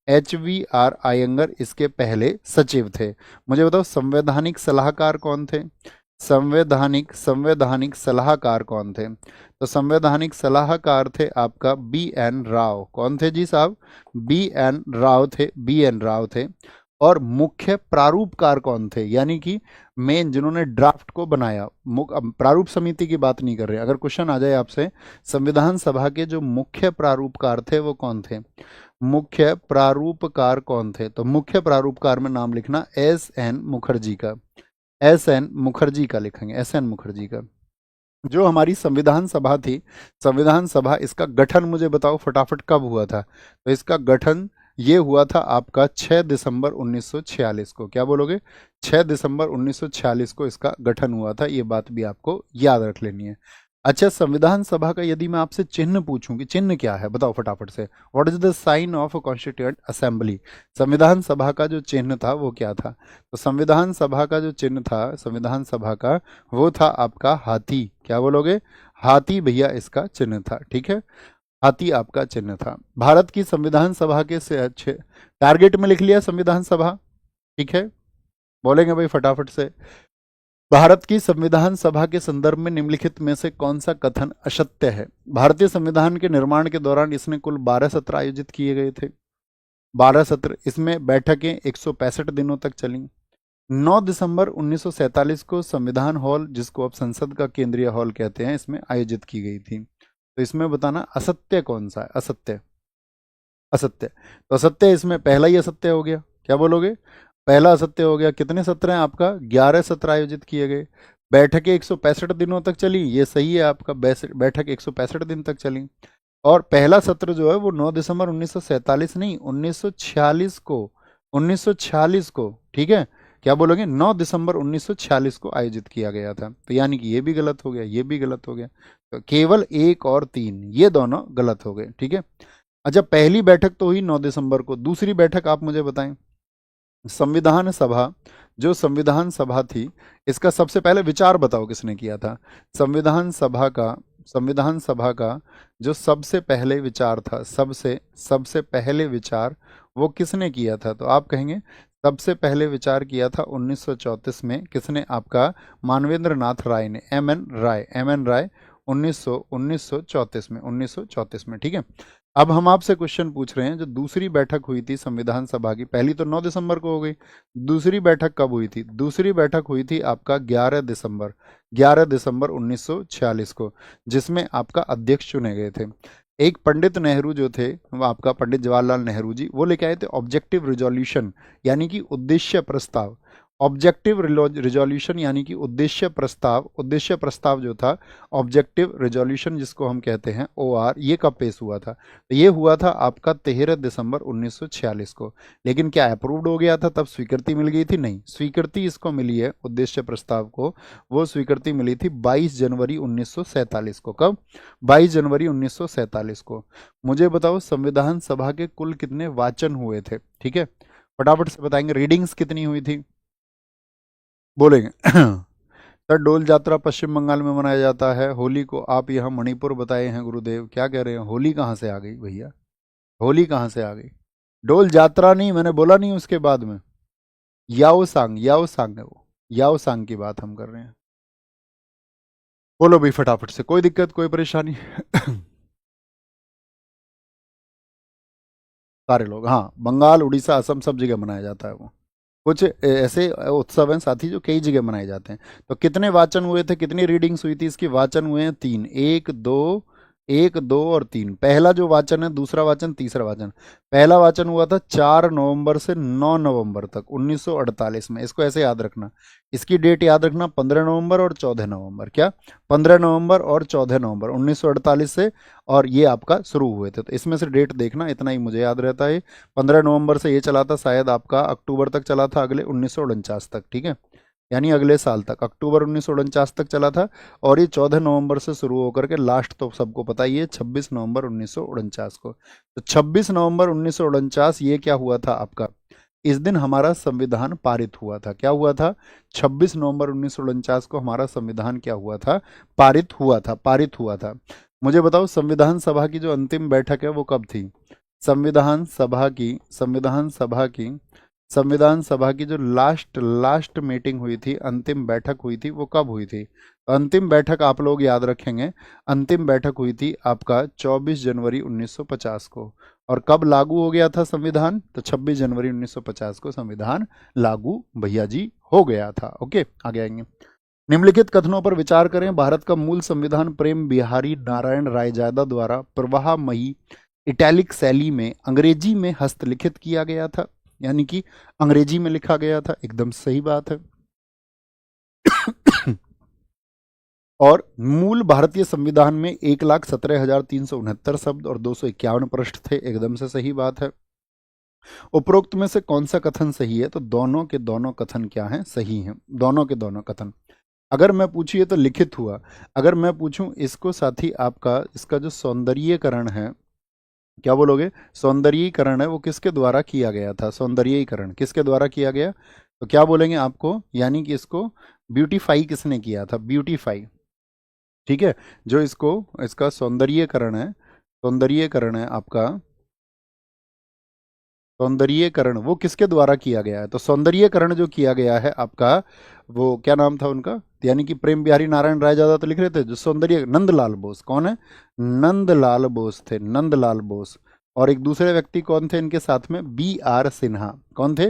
H.V.R. अयंगर इसके पहले सचिव थे। मुझे बताओ संवैधानिक सलाहकार कौन थे? संवैधानिक सलाहकार कौन थे? तो संवैधानिक सलाहकार थे आपका B.N. राव। कौन थे जी साहब? B.N. राव थे। B.N. राव थे। और मुख्य प्रारूपकार कौन थे? यानी कि मेन जिन्होंने ड्राफ्ट को बनाया। अब प्रारूप समिति की बात नहीं कर रहे। अगर क्वेश्चन आ जाए आपसे, संविधान सभा के जो मुख्य प्रारूपकार थे वो कौन थे? मुख्य प्रारूपकार कौन थे? तो मुख्य प्रारूपकार में नाम लिखना S.N. मुखर्जी का। S.N. मुखर्जी का लिखेंगे, S.N. मुखर्जी का। जो हमारी संविधान सभा थी, संविधान सभा, इसका गठन मुझे बताओ फटाफट कब हुआ था? तो इसका गठन ये हुआ था आपका 6 दिसंबर 1946 को। क्या बोलोगे? 6 दिसंबर 1946 को इसका गठन हुआ था। ये बात भी आपको याद रख लेनी है। अच्छा, संविधान सभा का यदि मैं आपसे चिन्ह पूछूं कि चिन्ह क्या है, बताओ फटाफट से। What is the sign of a constituent assembly? संविधान सभा का जो चिन्ह था वो क्या था? तो संविधान सभा का जो चिन्ह था संविधान सभा का, वो था आपका हाथी। क्या बोलोगे? हाथी भैया इसका चिन्ह था। ठीक है, हाथी आपका चिन्ह था। भारत की संविधान सभा के से अच्छे टारगेट में लिख लिया संविधान सभा। ठीक है, बोलेंगे भाई फटाफट से। भारत की संविधान सभा के संदर्भ में निम्नलिखित में से कौन सा कथन असत्य है? भारतीय संविधान के निर्माण के दौरान इसने कुल 12 सत्र आयोजित किए गए थे। 12 सत्र, इसमें बैठकें 165 दिनों तक चली। 9 दिसंबर 1947 को संविधान हॉल, जिसको अब संसद का केंद्रीय हॉल कहते हैं, इसमें आयोजित की गई थी। तो इसमें बताना असत्य कौन सा है? असत्य, असत्य। तो असत्य इसमें पहला ही असत्य हो गया। क्या बोलोगे? पहला असत्य हो गया। कितने सत्र हैं आपका? 11 सत्र आयोजित किए गए। बैठकें 165 दिनों तक चली, ये सही है आपका। बैठक 165 दिन तक चली। और पहला सत्र जो है वो 9 दिसंबर 1947 नहीं, 1946 को, 1946 को, ठीक है, क्या बोलोगे? 9 दिसंबर 1946 को आयोजित किया गया था। तो यानी कि ये भी गलत हो गया, ये भी गलत हो गया। तो केवल 1 और 3 ये दोनों गलत हो गए। ठीक है। अच्छा, पहली बैठक तो हुई 9 दिसंबर को, दूसरी बैठक आप मुझे बताएं। संविधान सभा, जो संविधान सभा थी, इसका सबसे पहले विचार बताओ किसने किया था? संविधान सभा का, संविधान सभा का जो सबसे पहले विचार था, सबसे सबसे पहले विचार वो किसने किया था? तो आप कहेंगे सबसे पहले विचार किया था 1934 में। किसने? आपका मानवेंद्र नाथ राय ने, M.N. राय, M.N. राय 1934 में, 1934 में। ठीक है। अब हम आपसे क्वेश्चन पूछ रहे हैं, जो दूसरी बैठक हुई थी संविधान सभा की, पहली तो 9 दिसंबर को हो गई, दूसरी बैठक कब हुई थी? दूसरी बैठक हुई थी आपका 11 दिसंबर, 11 दिसंबर 1946 को, जिसमें आपका अध्यक्ष चुने गए थे। एक पंडित नेहरू जो थे, वो आपका पंडित जवाहरलाल नेहरू जी, वो लेके आए थे ऑब्जेक्टिव रिजोल्यूशन, यानी कि उद्देश्य प्रस्ताव। ऑब्जेक्टिव रिजोल्यूशन यानी कि उद्देश्य प्रस्ताव जो था, ऑब्जेक्टिव रिजोल्यूशन जिसको हम कहते हैं OR, ये कब पेश हुआ था? तो ये हुआ था आपका 13 दिसंबर 1946 को। लेकिन क्या अप्रूव्ड हो गया था, तब स्वीकृति मिल गई थी? नहीं, स्वीकृति इसको मिली है उद्देश्य प्रस्ताव को, वो स्वीकृति मिली थी 22 जनवरी 1947 को। कब? 22 जनवरी 1947 को। मुझे बताओ संविधान सभा के कुल कितने वाचन हुए थे? ठीक है, फटाफट से बताएंगे। रीडिंग्स कितनी हुई थी? बोलेंगे। सर डोल यात्रा पश्चिम बंगाल में मनाया जाता है, होली को आप यहाँ मणिपुर बताए हैं गुरुदेव, क्या कह रहे हैं? होली कहाँ से आ गई भैया? होली कहाँ से आ गई? डोल यात्रा नहीं, मैंने बोला नहीं उसके बाद में। याओ सांग, याओ सांग है वो, याओ सांग की बात हम कर रहे हैं। बोलो भाई फटाफट से, कोई दिक्कत कोई परेशानी? सारे लोग, हाँ, बंगाल उड़ीसा असम सब जगह मनाया जाता है वो। कुछ ऐसे उत्सव हैं साथी जो कई जगह मनाए जाते हैं। तो कितने वाचन हुए थे, कितनी रीडिंग्स हुई थी इसकी? वाचन हुए हैं 3, 1 2, 1 2 और 3। पहला जो वाचन है, दूसरा वाचन, तीसरा वाचन। पहला वाचन हुआ था 4 नवंबर से 9 नवंबर तक 1948 में। इसको ऐसे याद रखना, इसकी डेट याद रखना, 15 नवंबर और 14 नवंबर। क्या? 15 नवंबर और 14 नवंबर 1948 से, और ये आपका शुरू हुए थे। तो इसमें से डेट देखना, इतना ही मुझे याद रहता है। 15 नवंबर से ये चला था, शायद आपका अक्टूबर तक चला था, अगले 1949 तक। ठीक है, यानी अगले साल तक, अक्टूबर 1949 तक चला था। और ये 14 नवंबर से शुरू होकर के लास्ट तो सबको पता ही है 26 नवंबर 1949 को। तो 26 नवंबर 1949 ये क्या हुआ था आपका? इस दिन हमारा संविधान पारित हुआ था। क्या हुआ था? 26 नवंबर 1949 को हमारा संविधान क्या हुआ था? पारित हुआ था, पारित हुआ था। मुझे बताओ संविधान सभा की जो अंतिम बैठक है वो कब थी? संविधान सभा की जो लास्ट लास्ट मीटिंग हुई थी, अंतिम बैठक हुई थी, वो कब हुई थी? तो अंतिम बैठक आप लोग याद रखेंगे, अंतिम बैठक हुई थी आपका 24 जनवरी 1950 को। और कब लागू हो गया था संविधान? तो 26 जनवरी 1950 को संविधान लागू भैया जी हो गया था। ओके, आगे आएंगे। निम्नलिखित कथनों पर विचार करें। भारत का मूल संविधान प्रेम बिहारी नारायण रायजादा द्वारा प्रवाहमयी इटैलिक शैली में अंग्रेजी में हस्तलिखित किया गया था, यानी कि अंग्रेजी में लिखा गया था। एकदम सही बात है। और मूल भारतीय संविधान में 1,17,369 शब्द और 251 पृष्ठ थे। एकदम से सही बात है। उपरोक्त में से कौन सा कथन सही है? तो दोनों के दोनों कथन क्या हैं? सही हैं, दोनों के दोनों कथन। अगर मैं पूछूँ, ये तो लिखित हुआ, अगर मैं पूछूं इसको साथी, आपका इसका जो सौंदर्यीकरण है, क्या बोलोगे? सौंदर्यीकरण है वो किसके द्वारा किया गया था? सौंदर्यीकरण किसके द्वारा किया गया? तो क्या बोलेंगे आपको? यानी कि इसको ब्यूटीफाई किसने किया था? ब्यूटीफाई। ठीक है, जो इसको, इसका सौंदर्यीकरण है, सौंदर्यीकरण है आपका, सौंदर्यीकरण वो किसके द्वारा किया गया है? तो सौंदर्यीकरण जो किया गया है आपका, वो क्या नाम था उनका? यानी कि प्रेम बिहारी नारायण राय ज्यादा तो लिख रहे थे, जो सौंदर्य, नंदलाल बोस। कौन है? नंदलाल बोस थे, नंदलाल बोस। और एक दूसरे व्यक्ति कौन थे इनके साथ में? B.R. सिन्हा। कौन थे?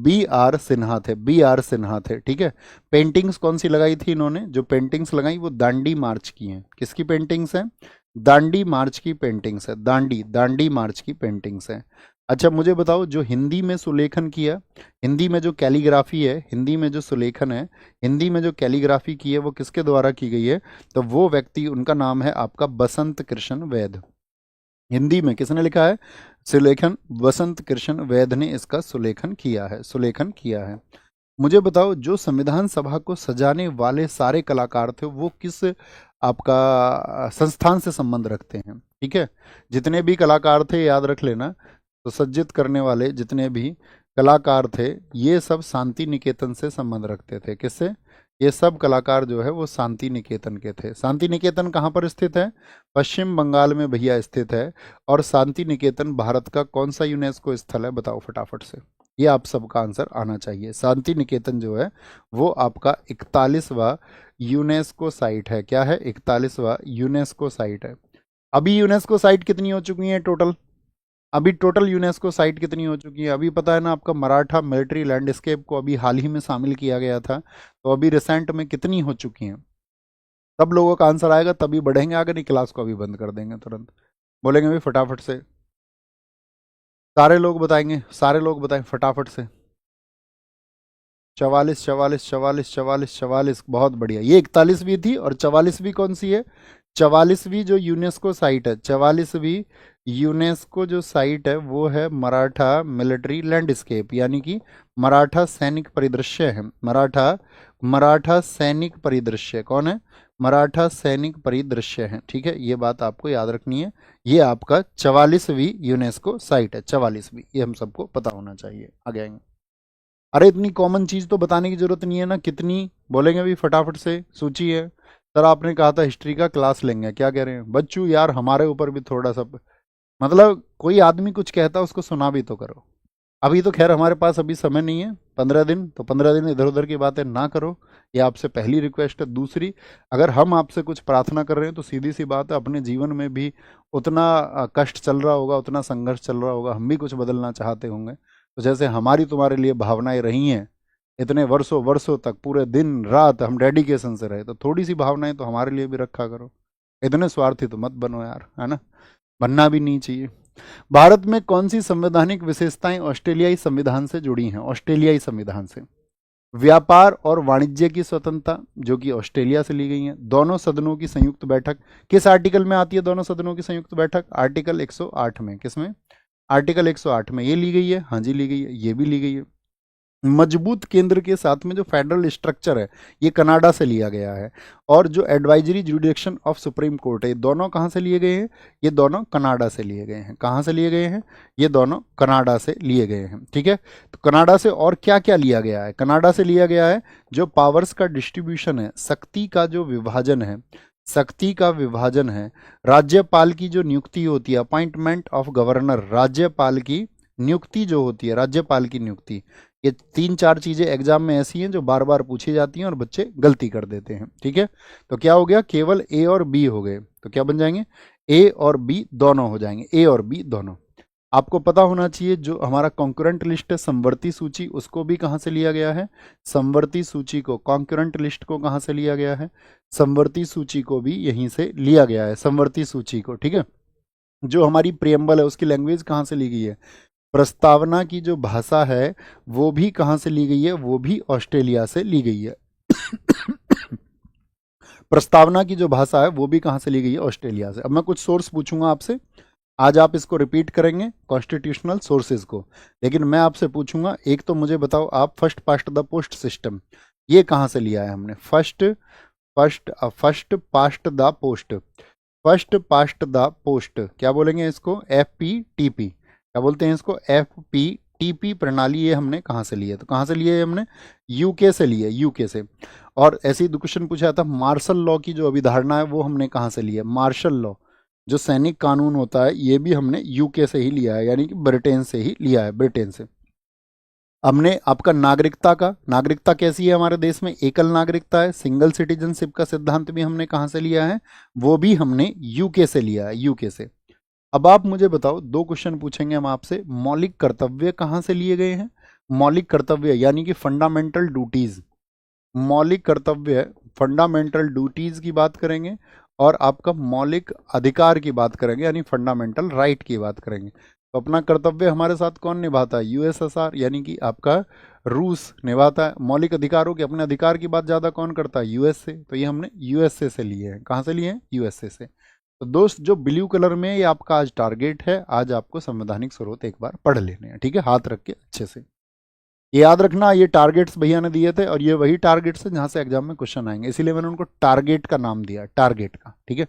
B.R. सिन्हा थे, B.R. सिन्हा थे। ठीक है। पेंटिंग्स कौन सी लगाई थी इन्होंने? जो पेंटिंग्स लगाई वो दांडी मार्च की हैं। किसकी पेंटिंग्स हैं? दांडी मार्च की पेंटिंग्स है, दांडी दांडी मार्च की पेंटिंग्स है। अच्छा मुझे बताओ, जो हिंदी में सुलेखन किया, हिंदी में जो कैलीग्राफी है, हिंदी में जो सुलेखन है, हिंदी में जो कैलीग्राफी की है, वो किसके द्वारा की गई है? तो वो व्यक्ति, उनका नाम है आपका बसंत कृष्ण वैद। हिंदी में किसने लिखा है सुलेखन? बसंत कृष्ण वैद ने इसका सुलेखन किया है, सुलेखन किया है। मुझे बताओ, जो संविधान सभा को सजाने वाले सारे कलाकार थे वो किस आपका संस्थान से संबंध रखते हैं? ठीक है, जितने भी कलाकार थे याद रख लेना, तो सज्जित करने वाले जितने भी कलाकार थे ये सब शांति निकेतन से संबंध रखते थे। किससे? ये सब कलाकार जो है वो शांति निकेतन के थे। शांति निकेतन कहाँ पर स्थित है? पश्चिम बंगाल में भैया स्थित है। और शांति निकेतन भारत का कौन सा यूनेस्को स्थल है? बताओ फटाफट से, ये आप सबका आंसर आना चाहिए। शांति निकेतन जो है वो आपका 41वां यूनेस्को साइट है। क्या है? 41वां यूनेस्को साइट है। अभी यूनेस्को साइट कितनी हो चुकी है टोटल? अभी टोटल यूनेस्को साइट कितनी हो चुकी है? अभी पता है ना आपका, मराठा मिलिट्री लैंडस्केप को अभी हाल ही में शामिल किया गया था, तो अभी रिसेंट में कितनी हो चुकी हैं? सब लोगों का आंसर आएगा तभी बढ़ेंगे आगे, नहीं क्लास को अभी बंद कर देंगे तुरंत। बोलेंगे भाई फटाफट से, सारे लोग बताएंगे, सारे लोग बताएं फटाफट से। 44 44 44 44 44, बहुत बढ़िया। ये 41वीं थी, और 44वीं कौन सी है? 44वीं जो यूनेस्को साइट है, 44वीं यूनेस्को जो साइट है वो है मराठा मिलिट्री लैंडस्केप, यानी कि मराठा सैनिक परिदृश्य है। मराठा मराठा सैनिक परिदृश्य कौन है? मराठा सैनिक परिदृश्य है। ठीक है, ये बात आपको याद रखनी है। ये आपका 44वीं यूनेस्को साइट है, 44वीं, ये हम सबको पता होना चाहिए। आगे आएंगे। अरे इतनी कॉमन चीज तो बताने की जरूरत नहीं है ना, कितनी बोलेंगे अभी फटाफट से, सूची है। सर आपने कहा था हिस्ट्री का क्लास लेंगे, क्या कह रहे हैं बच्चू? यार हमारे ऊपर भी थोड़ा सा, मतलब कोई आदमी कुछ कहता है उसको सुना भी तो करो। अभी तो खैर हमारे पास अभी समय नहीं है, 15 दिन, तो 15 दिन इधर उधर की बातें ना करो। ये आपसे पहली रिक्वेस्ट है। दूसरी, अगर हम आपसे कुछ प्रार्थना कर रहे हैं तो सीधी सी बात है, अपने जीवन में भी उतना कष्ट चल रहा होगा, उतना संघर्ष चल रहा होगा, हम भी कुछ बदलना चाहते होंगे। तो जैसे हमारी तुम्हारे लिए भावनाएं रही हैं इतने वर्षों वर्षों तक, पूरे दिन रात हम डेडिकेशन से रहे, तो थोड़ी सी भावनाएं तो हमारे लिए भी रखा करो। इतने स्वार्थी तो मत बनो यार, है ना, बनना भी नहीं चाहिए। भारत में कौन सी संवैधानिक विशेषताएं ऑस्ट्रेलियाई संविधान से जुड़ी हैं? ऑस्ट्रेलियाई संविधान से व्यापार और वाणिज्य की स्वतंत्रता, जो कि ऑस्ट्रेलिया से ली गई है। दोनों सदनों की संयुक्त बैठक, किस आर्टिकल में आती है दोनों सदनों की संयुक्त बैठक? आर्टिकल 108 में। किसमें? आर्टिकल 108 में ये ली गई है। हाँ जी ली गई है, ये भी ली गई है। मजबूत केंद्र के साथ में जो फेडरल स्ट्रक्चर है, ये कनाडा से लिया गया है। और जो एडवाइजरी जुडिक्शन ऑफ सुप्रीम कोर्ट है, ये दोनों कहाँ से लिए गए हैं? ये दोनों कनाडा से लिए गए हैं। कहाँ से लिए गए हैं? ये दोनों कनाडा से लिए गए हैं। ठीक है, तो कनाडा से और क्या क्या लिया गया है? कनाडा से लिया गया है जो पावर्स का डिस्ट्रीब्यूशन है, शक्ति का जो विभाजन है, शक्ति का विभाजन है। राज्यपाल की जो नियुक्ति होती है, अपॉइंटमेंट ऑफ गवर्नर, राज्यपाल की नियुक्ति जो होती है, राज्यपाल की नियुक्ति, ये 3-4 चीजें एग्जाम में ऐसी हैं जो बार बार पूछी जाती हैं और बच्चे गलती कर देते हैं। ठीक है, तो क्या हो गया? केवल ए और बी हो गए, तो क्या बन जाएंगे? ए और बी दोनों हो जाएंगे, ए और बी दोनों। आपको पता होना चाहिए जो हमारा कॉन्करेंट लिस्ट है, समवर्ती सूची, उसको भी कहाँ से लिया गया है? समवर्ती सूची को, कॉन्करेंट लिस्ट को कहाँ से लिया गया है? समवर्ती सूची को भी यहीं से लिया गया है, समवर्ती सूची को। ठीक है, जो हमारी प्रियम्बल है उसकी लैंग्वेज कहाँ से ली गई है? प्रस्तावना की जो भाषा है वो भी कहाँ से ली गई है? वो भी ऑस्ट्रेलिया से ली गई है। प्रस्तावना की जो भाषा है वो भी कहाँ से ली गई है? ऑस्ट्रेलिया से। अब मैं कुछ सोर्स पूछूंगा आपसे, आज आप इसको रिपीट करेंगे कॉन्स्टिट्यूशनल सोर्सेज को, लेकिन मैं आपसे पूछूंगा, एक तो मुझे बताओ आप, first past the post system ये कहाँ से लिया है हमने? First first first past the post, first past the post, क्या बोलेंगे इसको? FPTP, क्या बोलते हैं इसको? FPTP प्रणाली, ये हमने कहाँ से ली है? तो कहाँ से लिए हमने? यूके से लिए, यूके से। और ऐसे ही क्वेश्चन पूछा था, मार्शल लॉ की जो अवधारणा है वो हमने कहाँ से ली है? मार्शल लॉ जो सैनिक कानून होता है ये भी हमने यूके से ही लिया है, यानी कि ब्रिटेन से ही लिया है, ब्रिटेन से। हमने आपका नागरिकता का, नागरिकता कैसी है हमारे देश में? एकल नागरिकता है, सिंगल सिटीजनशिप का सिद्धांत भी हमने कहाँ से लिया है? वो भी हमने यूके से लिया है, यूके से। अब आप मुझे बताओ, दो क्वेश्चन पूछेंगे हम आपसे, मौलिक कर्तव्य कहाँ से लिए गए हैं? मौलिक कर्तव्य यानी कि फंडामेंटल ड्यूटीज, मौलिक कर्तव्य, फंडामेंटल ड्यूटीज की बात करेंगे, और आपका मौलिक अधिकार की बात करेंगे, यानी फंडामेंटल राइट की बात करेंगे। तो अपना कर्तव्य हमारे साथ कौन निभाता है? USSR, यानी कि आपका रूस निभाता है। मौलिक अधिकारों के, अपने अधिकार की बात ज़्यादा कौन करता है? USA। तो ये हमने USA से लिए हैं। कहाँ से लिए हैं? USA से। तो दोस्त जो ब्लू कलर में, ये आपका आज टारगेट है, आज आपको संवैधानिक स्रोत एक बार पढ़ लेने हैं। ठीक है, हाथ रख के अच्छे से ये याद रखना, ये टारगेट्स भैया ने दिए थे और ये वही टारगेट्स हैं जहां से एग्जाम में क्वेश्चन आएंगे, इसीलिए मैंने उनको टारगेट का नाम दिया, टारगेट का। ठीक है,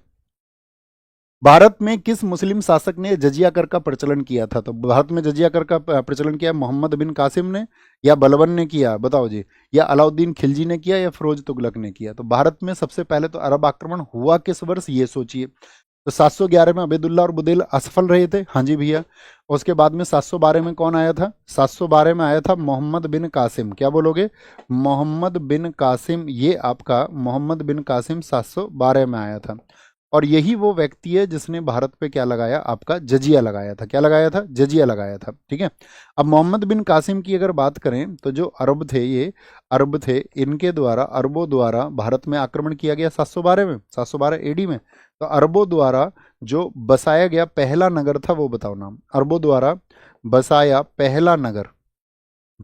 भारत में किस मुस्लिम शासक ने जजिया कर का प्रचलन किया था? तो भारत में जजिया कर का प्रचलन किया मोहम्मद बिन कासिम ने, या बलबन ने किया? बताओ जी, या अलाउद्दीन खिलजी ने किया, या फिरोज तुगलक ने किया? तो भारत में सबसे पहले तो अरब आक्रमण हुआ किस वर्ष, ये सोचिए। तो 711 में अबेदुल्ला और बुदेल असफल रहे थे, हाँ जी भैया। उसके बाद में 712 में कौन आया था? 712 में आया था मोहम्मद बिन कासिम। क्या बोलोगे? मोहम्मद बिन कासिम, ये आपका मोहम्मद बिन कासिम 712 में आया था। और यही वो व्यक्ति है जिसने भारत पे क्या लगाया? आपका जजिया लगाया था। क्या लगाया था? जजिया लगाया था। ठीक है, अब मोहम्मद बिन कासिम की अगर बात करें तो जो अरब थे, ये अरब थे, इनके द्वारा, अरबों द्वारा भारत में आक्रमण किया गया 712 में, 712 AD में। तो अरबों द्वारा जो बसाया गया पहला नगर था वो बताओ नाम, अरबों द्वारा बसाया पहला नगर,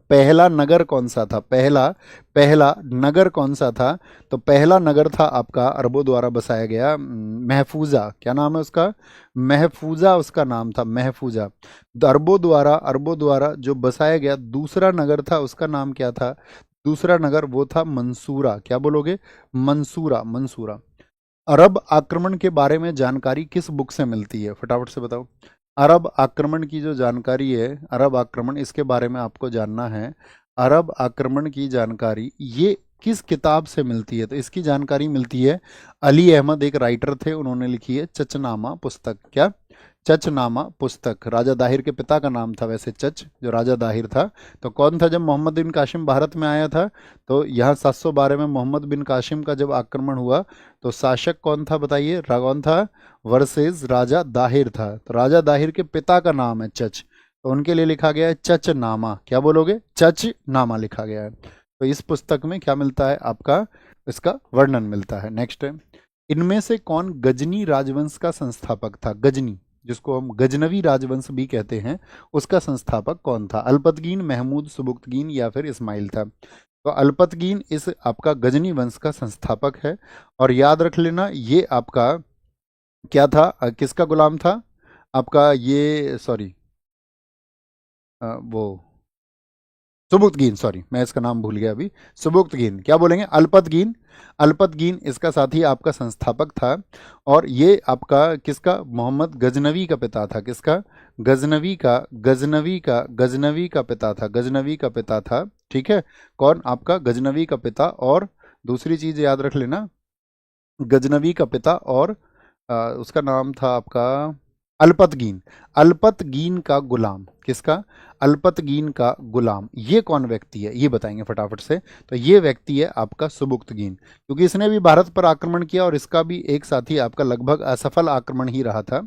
पहला नगर कौन सा था? पहला पहला नगर कौन सा था? तो पहला नगर था आपका अरबों द्वारा बसाया गया महफूजा। क्या नाम है उसका? महफूजा उसका नाम था, महफूजा। तो अरबों द्वारा जो बसाया गया दूसरा नगर था, उसका नाम क्या था? दूसरा नगर वो था मंसूरा। क्या बोलोगे? मंसूरा, मंसूरा। अरब आक्रमण के बारे में जानकारी किस बुक से मिलती है? फटाफट से बताओ। अरब आक्रमण की जो जानकारी है, अरब आक्रमण, इसके बारे में आपको जानना है। अरब आक्रमण की जानकारी ये किस किताब से मिलती है? तो इसकी जानकारी मिलती है, अली अहमद एक राइटर थे, उन्होंने लिखी है चचनामा पुस्तक। क्या? चचनामा पुस्तक। राजा दाहिर के पिता का नाम था वैसे चच, जो राजा दाहिर था। तो कौन था जब मोहम्मद बिन कासिम भारत में आया था? तो यहाँ 712 में मोहम्मद बिन कासिम का जब आक्रमण हुआ तो शासक कौन था बताइए? कौन था? वर्सेस राजा दाहिर था। तो राजा दाहिर के पिता का नाम है चच, तो उनके लिए लिखा गया है चचनामा। क्या बोलोगे? चचनामा लिखा गया है। तो इस पुस्तक में क्या मिलता है आपका? इसका वर्णन मिलता है। नेक्स्ट है, इनमें से कौन गजनी राजवंश का संस्थापक था? गजनी, जिसको हम गजनवी राजवंश भी कहते हैं, उसका संस्थापक कौन था? अल्पतगीन, महमूद, सुबुक्तगीन या फिर इस्माइल था? तो अल्पतगीन इस आपका गजनी वंश का संस्थापक है। और याद रख लेना, ये आपका क्या था? किसका गुलाम था? आपका ये, सॉरी, वो सुबुक्तगीन, सॉरी मैं इसका नाम भूल गया अभी। सुबुक्तगीन, क्या बोलेंगे? अल्पतगीन। अल्पतगीन इसका साथी आपका संस्थापक था। और ये आपका किसका? मोहम्मद गजनवी का पिता था। किसका? गजनवी का पिता था, गजनवी का पिता था। ठीक है, कौन? आपका गजनवी का पिता। और दूसरी चीज याद रख लेना, गजनवी का पिता, और उसका नाम था आपका अल्पतगीन। अल्पतगीन का गुलाम। किसका? अल्पतगीन का गुलाम। ये कौन व्यक्ति है, ये बताएंगे फटाफट से। तो ये व्यक्ति है आपका सुबुक्तगीन, क्योंकि इसने भी भारत पर आक्रमण किया और इसका भी एक साथी आपका लगभग असफल आक्रमण ही रहा था।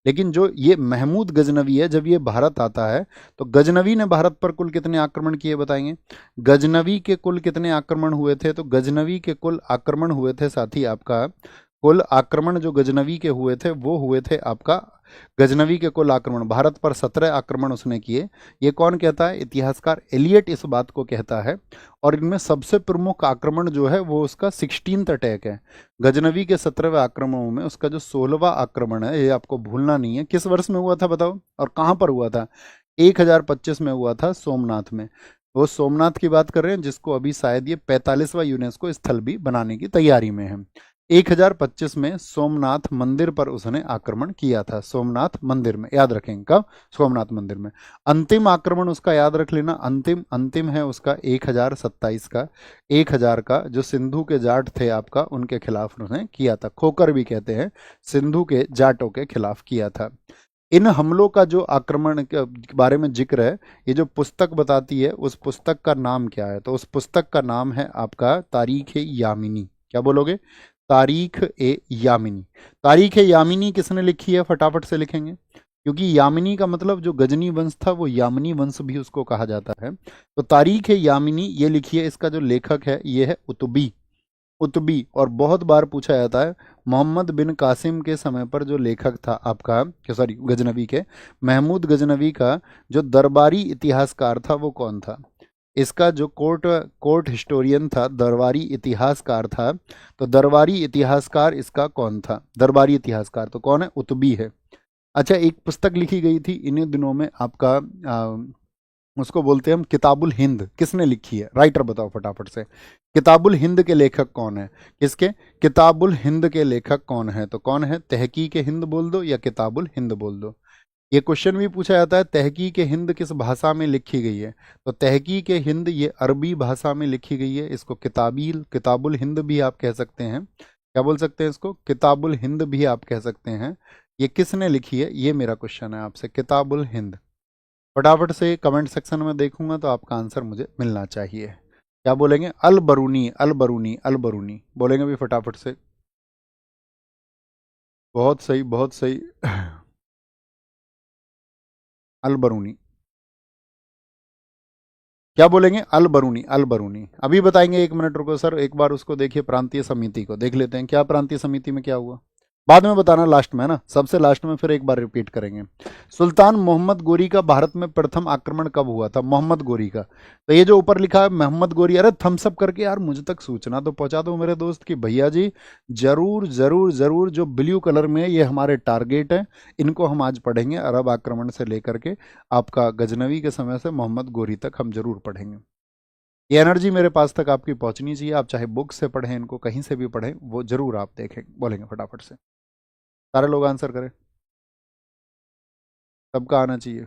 लेकिन जो ये महमूद गजनवी है, जब ये भारत आता है तो गजनवी ने भारत पर कुल कितने आक्रमण किए बताएंगे? गजनवी के कुल कितने आक्रमण हुए थे? तो गजनवी के कुल आक्रमण हुए थे साथी आपका, कुल आक्रमण जो गजनवी के हुए थे वो हुए थे आपका, गजनवी के कुल आक्रमण, भारत पर 17 आक्रमण उसने किए। ये कौन कहता है? इतिहासकार एलियट इस बात को कहता है। और इनमें सबसे प्रमुख आक्रमण जो है वो उसका 16th अटैक है। गजनवी के 17वें आक्रमणों में उसका जो 16वां आक्रमण है, ये आपको भूलना नहीं है। किस वर्ष में हुआ था बताओ, और कहाँ पर हुआ था? 1025 में हुआ था, सोमनाथ में। वो सोमनाथ की बात कर रहे हैं, जिसको अभी शायद ये 45वां यूनेस्को स्थल भी बनाने की तैयारी में है। 1025 में सोमनाथ मंदिर पर उसने आक्रमण किया था। सोमनाथ मंदिर में, याद रखेंगे कब? सोमनाथ मंदिर में। अंतिम आक्रमण उसका याद रख लेना, अंतिम अंतिम है उसका 1027 का, 1000 का, जो सिंधु के जाट थे आपका, उनके खिलाफ उन्होंने किया था। खोकर भी कहते हैं, सिंधु के जाटों के खिलाफ किया था। इन हमलों का जो आक्रमण के बारे में जिक्र है, ये जो पुस्तक बताती है, उस पुस्तक का नाम क्या है? तो उस पुस्तक का नाम है आपका तारीख ए यामिनी। क्या बोलोगे? तारीख ए यामिनी। तारीख ए यामिनी किसने लिखी है? फटाफट से लिखेंगे, क्योंकि यामिनी का मतलब जो गजनी वंश था वो यामिनी वंश भी उसको कहा जाता है। तो तारीख ए यामिनी ये लिखी है, इसका जो लेखक है ये है उतबी। उतबी। और बहुत बार पूछा जाता है, मोहम्मद बिन कासिम के समय पर जो लेखक था आपका, सॉरी गजनवी के, महमूद गजनवी का जो दरबारी इतिहासकार था वो कौन था? इसका जो कोर्ट कोर्ट हिस्टोरियन था, दरबारी इतिहासकार था, तो दरबारी इतिहासकार इसका कौन था? दरबारी इतिहासकार तो कौन है? उतबी है। अच्छा, एक पुस्तक लिखी गई थी इन्हीं दिनों में आपका, उसको बोलते हैं हम किताबुल हिंद। किसने लिखी है? राइटर बताओ फटाफट से। किताबुल हिंद के लेखक कौन है? किसके? किताबुल हिंद के लेखक कौन है? तो कौन है? तहकीक हिंद बोल दो या किताबुल हिंद बोल दो। ये क्वेश्चन भी पूछा जाता है, तहकीक हिंद किस भाषा में लिखी गई है? तो तहकीक हिंद ये अरबी भाषा में लिखी गई है। इसको किताबुल हिंद भी आप कह सकते हैं। क्या बोल सकते हैं इसको? किताबुल हिंद भी आप कह सकते हैं। ये किसने लिखी है, ये मेरा क्वेश्चन है आपसे। किताबुल हिंद, फटाफट से कमेंट सेक्शन में देखूंगा तो आपका आंसर मुझे मिलना चाहिए। क्या बोलेंगे? अल बरूनी, अल बरूनी, अल बरूनी बोलेंगे भी फटाफट से। बहुत सही, बहुत सही। अल बरूनी। क्या बोलेंगे? अल बरूनी, अल बरूनी। अभी बताएंगे, 1 मिनट रुको सर, एक बार उसको देखिए, प्रांतीय समिति को देख लेते हैं। क्या प्रांतीय समिति में क्या हुआ? बाद में बताना, लास्ट में है ना, सबसे लास्ट में फिर एक बार रिपीट करेंगे। सुल्तान मोहम्मद गोरी का भारत में प्रथम आक्रमण कब हुआ था? मोहम्मद गोरी का। तो ये जो ऊपर लिखा है मोहम्मद गोरी, अरे थम्स अप करके यार मुझ तक सूचना तो पहुंचा दो मेरे दोस्त कि भैया जी जरूर जरूर जरूर, जो ब्लू कलर में है ये हमारे टारगेट है, इनको हम आज पढ़ेंगे। अरब आक्रमण से लेकर के आपका गजनवी के समय से मोहम्मद गोरी तक हम जरूर पढ़ेंगे। ये एनर्जी मेरे पास तक आपकी पहुंचनी चाहिए। आप चाहे बुक से पढ़ें, इनको कहीं से भी पढ़ें, वो जरूर आप देखें। बोलेंगे फटाफट से, सारे लोग आंसर करें, सबका आना चाहिए।